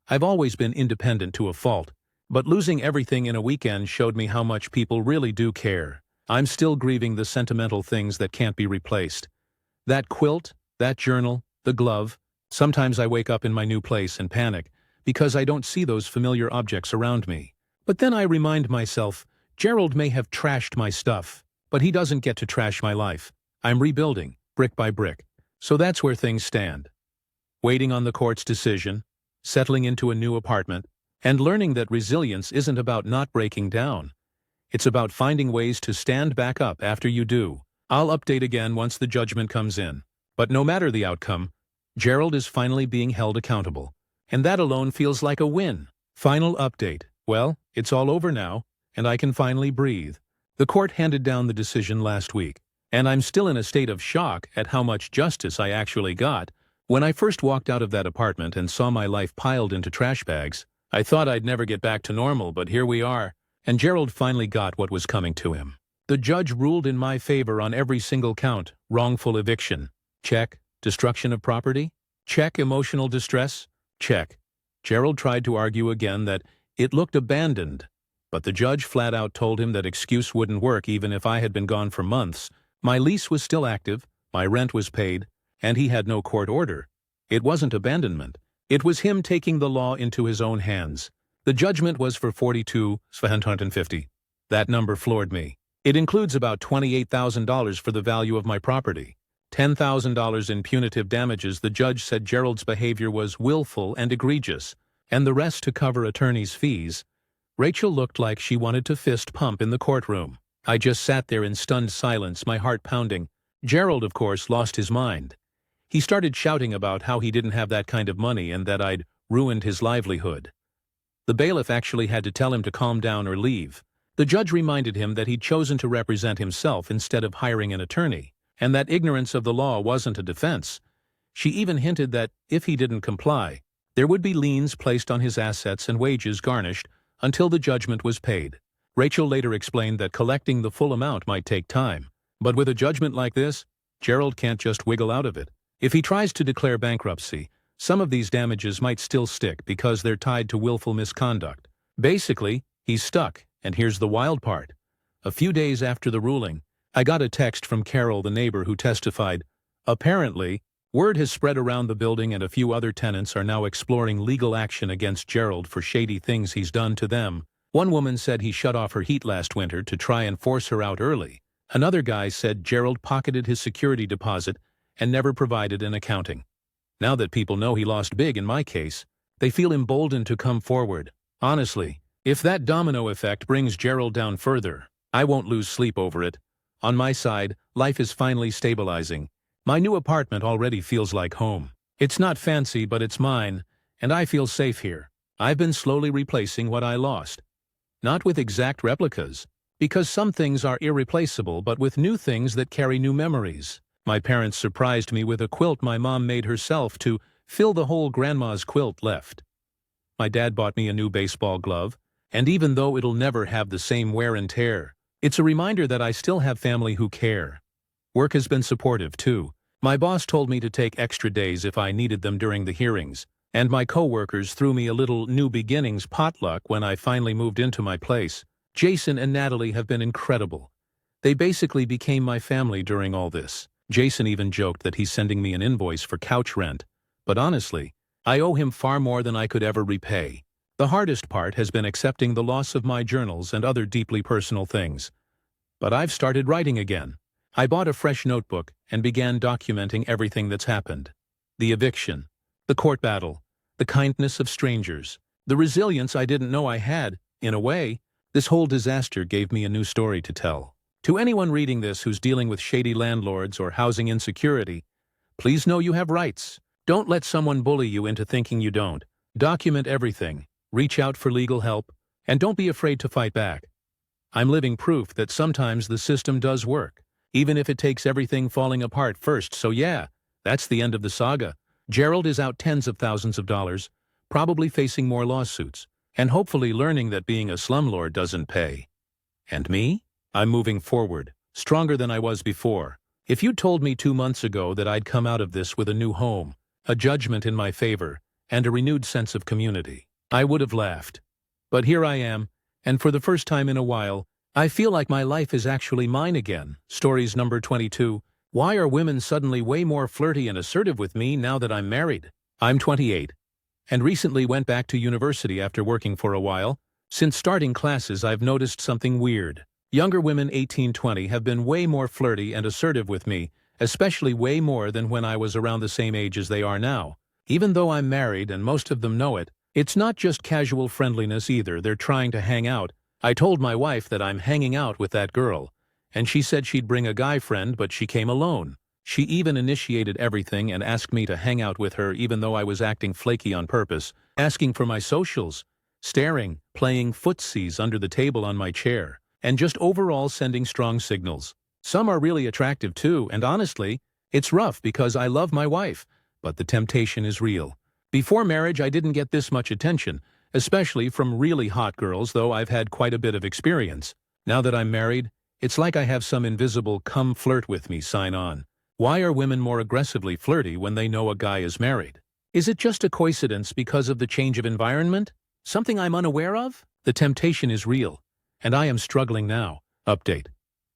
Speaker 1: I've always been independent to a fault, but losing everything in a weekend showed me how much people really do care. I'm still grieving the sentimental things that can't be replaced. That quilt, that journal, the glove. Sometimes I wake up in my new place and panic because I don't see those familiar objects around me. But then I remind myself, Gerald may have trashed my stuff, but he doesn't get to trash my life. I'm rebuilding, brick by brick. So that's where things stand. Waiting on the court's decision, settling into a new apartment, and learning that resilience isn't about not breaking down. It's about finding ways to stand back up after you do. I'll update again once the judgment comes in. But no matter the outcome, Gerald is finally being held accountable. And that alone feels like a win. Final update. Well, it's all over now, and I can finally breathe. The court handed down the decision last week, and I'm still in a state of shock at how much justice I actually got. When I first walked out of that apartment and saw my life piled into trash bags, I thought I'd never get back to normal, but here we are. And Gerald finally got what was coming to him. The judge ruled in my favor on every single count. Wrongful eviction. Check. Destruction of property? Check. Emotional distress? Check. Gerald tried to argue again that it looked abandoned, but the judge flat out told him that excuse wouldn't work even if I had been gone for months. My lease was still active, my rent was paid, and he had no court order. It wasn't abandonment. It was him taking the law into his own hands. The judgment was for $42,750. That number floored me. It includes about $28,000 for the value of my property. $10,000 in punitive damages. The judge said Gerald's behavior was willful and egregious, and the rest to cover attorney's fees. Rachel looked like she wanted to fist pump in the courtroom. I just sat there in stunned silence, my heart pounding. Gerald, of course, lost his mind. He started shouting about how he didn't have that kind of money and that I'd ruined his livelihood. The bailiff actually had to tell him to calm down or leave. The judge reminded him that he'd chosen to represent himself instead of hiring an attorney, and that ignorance of the law wasn't a defense. She even hinted that, if he didn't comply, there would be liens placed on his assets and wages garnished until the judgment was paid. Rachel later explained that collecting the full amount might take time. But with a judgment like this, Gerald can't just wiggle out of it. If he tries to declare bankruptcy, some of these damages might still stick because they're tied to willful misconduct. Basically, he's stuck, and here's the wild part. A few days after the ruling, I got a text from Carol, the neighbor, who testified, apparently, word has spread around the building and a few other tenants are now exploring legal action against Gerald for shady things he's done to them. One woman said he shut off her heat last winter to try and force her out early. Another guy said Gerald pocketed his security deposit and never provided an accounting. Now that people know he lost big in my case, they feel emboldened to come forward. Honestly, if that domino effect brings Gerald down further, I won't lose sleep over it. On my side, life is finally stabilizing. My new apartment already feels like home. It's not fancy, but it's mine, and I feel safe here. I've been slowly replacing what I lost. Not with exact replicas, because some things are irreplaceable, but with new things that carry new memories. My parents surprised me with a quilt my mom made herself to fill the hole grandma's quilt left. My dad bought me a new baseball glove, and even though it'll never have the same wear and tear, it's a reminder that I still have family who care. Work has been supportive, too. My boss told me to take extra days if I needed them during the hearings, and my co-workers threw me a little new beginnings potluck when I finally moved into my place. Jason and Natalie have been incredible. They basically became my family during all this. Jason even joked that he's sending me an invoice for couch rent. But honestly, I owe him far more than I could ever repay. The hardest part has been accepting the loss of my journals and other deeply personal things. But I've started writing again. I bought a fresh notebook and began documenting everything that's happened. The eviction, the court battle, the kindness of strangers, the resilience I didn't know I had. In a way, this whole disaster gave me a new story to tell. To anyone reading this who's dealing with shady landlords or housing insecurity, please know you have rights. Don't let someone bully you into thinking you don't. Document everything, reach out for legal help, and don't be afraid to fight back. I'm living proof that sometimes the system does work, even if it takes everything falling apart first. So yeah, that's the end of the saga. Gerald is out tens of thousands of dollars, probably facing more lawsuits, and hopefully learning that being a slumlord doesn't pay. And me? I'm moving forward, stronger than I was before. If you told me 2 months ago that I'd come out of this with a new home, a judgment in my favor, and a renewed sense of community, I would have laughed. But here I am, and for the first time in a while, I feel like my life is actually mine again. Stories number 22. Why are women suddenly way more flirty and assertive with me now that I'm married? I'm 28, and recently went back to university after working for a while. Since starting classes, I've noticed something weird. Younger women 18-20 have been way more flirty and assertive with me, especially way more than when I was around the same age as they are now. Even though I'm married and most of them know it, it's not just casual friendliness either. They're trying to hang out. I told my wife that I'm hanging out with that girl, and she said she'd bring a guy friend, but she came alone. She even initiated everything and asked me to hang out with her even though I was acting flaky on purpose, asking for my socials, staring, playing footsies under the table on my chair, and just overall sending strong signals. Some are really attractive too, and honestly, it's rough because I love my wife, but the temptation is real. Before marriage, I didn't get this much attention, especially from really hot girls, though I've had quite a bit of experience. Now that I'm married, it's like I have some invisible "come flirt with me" sign on. Why are women more aggressively flirty when they know a guy is married? Is it just a coincidence because of the change of environment? Something I'm unaware of? The temptation is real, and I am struggling now. Update.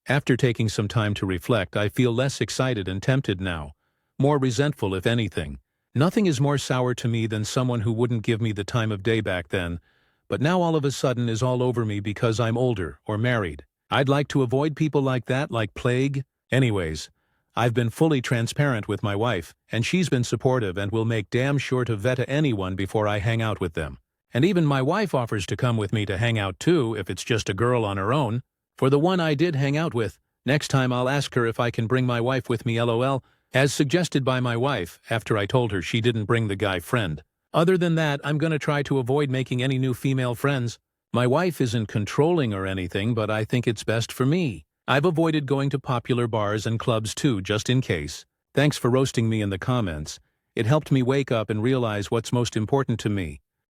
Speaker 1: After taking some time to reflect, I feel less excited and tempted now. More resentful, if anything. Nothing is more sour to me than someone who wouldn't give me the time of day back then, but now all of a sudden is all over me because I'm older or married. I'd like to avoid people like that like plague. Anyways, I've been fully transparent with my wife, and she's been supportive and will make damn sure to vet anyone before I hang out with them. And even my wife offers to come with me to hang out too if it's just a girl on her own. For the one I did hang out with, next time I'll ask her if I can bring my wife with me, lol, as suggested by my wife after I told her she didn't bring the guy friend. Other than that, I'm gonna try to avoid making any new female friends. My wife isn't controlling or anything, but I think it's best for me. I've avoided going to popular bars and clubs too, just in case. Thanks for roasting me in the comments. It helped me wake up and realize what's most important to me.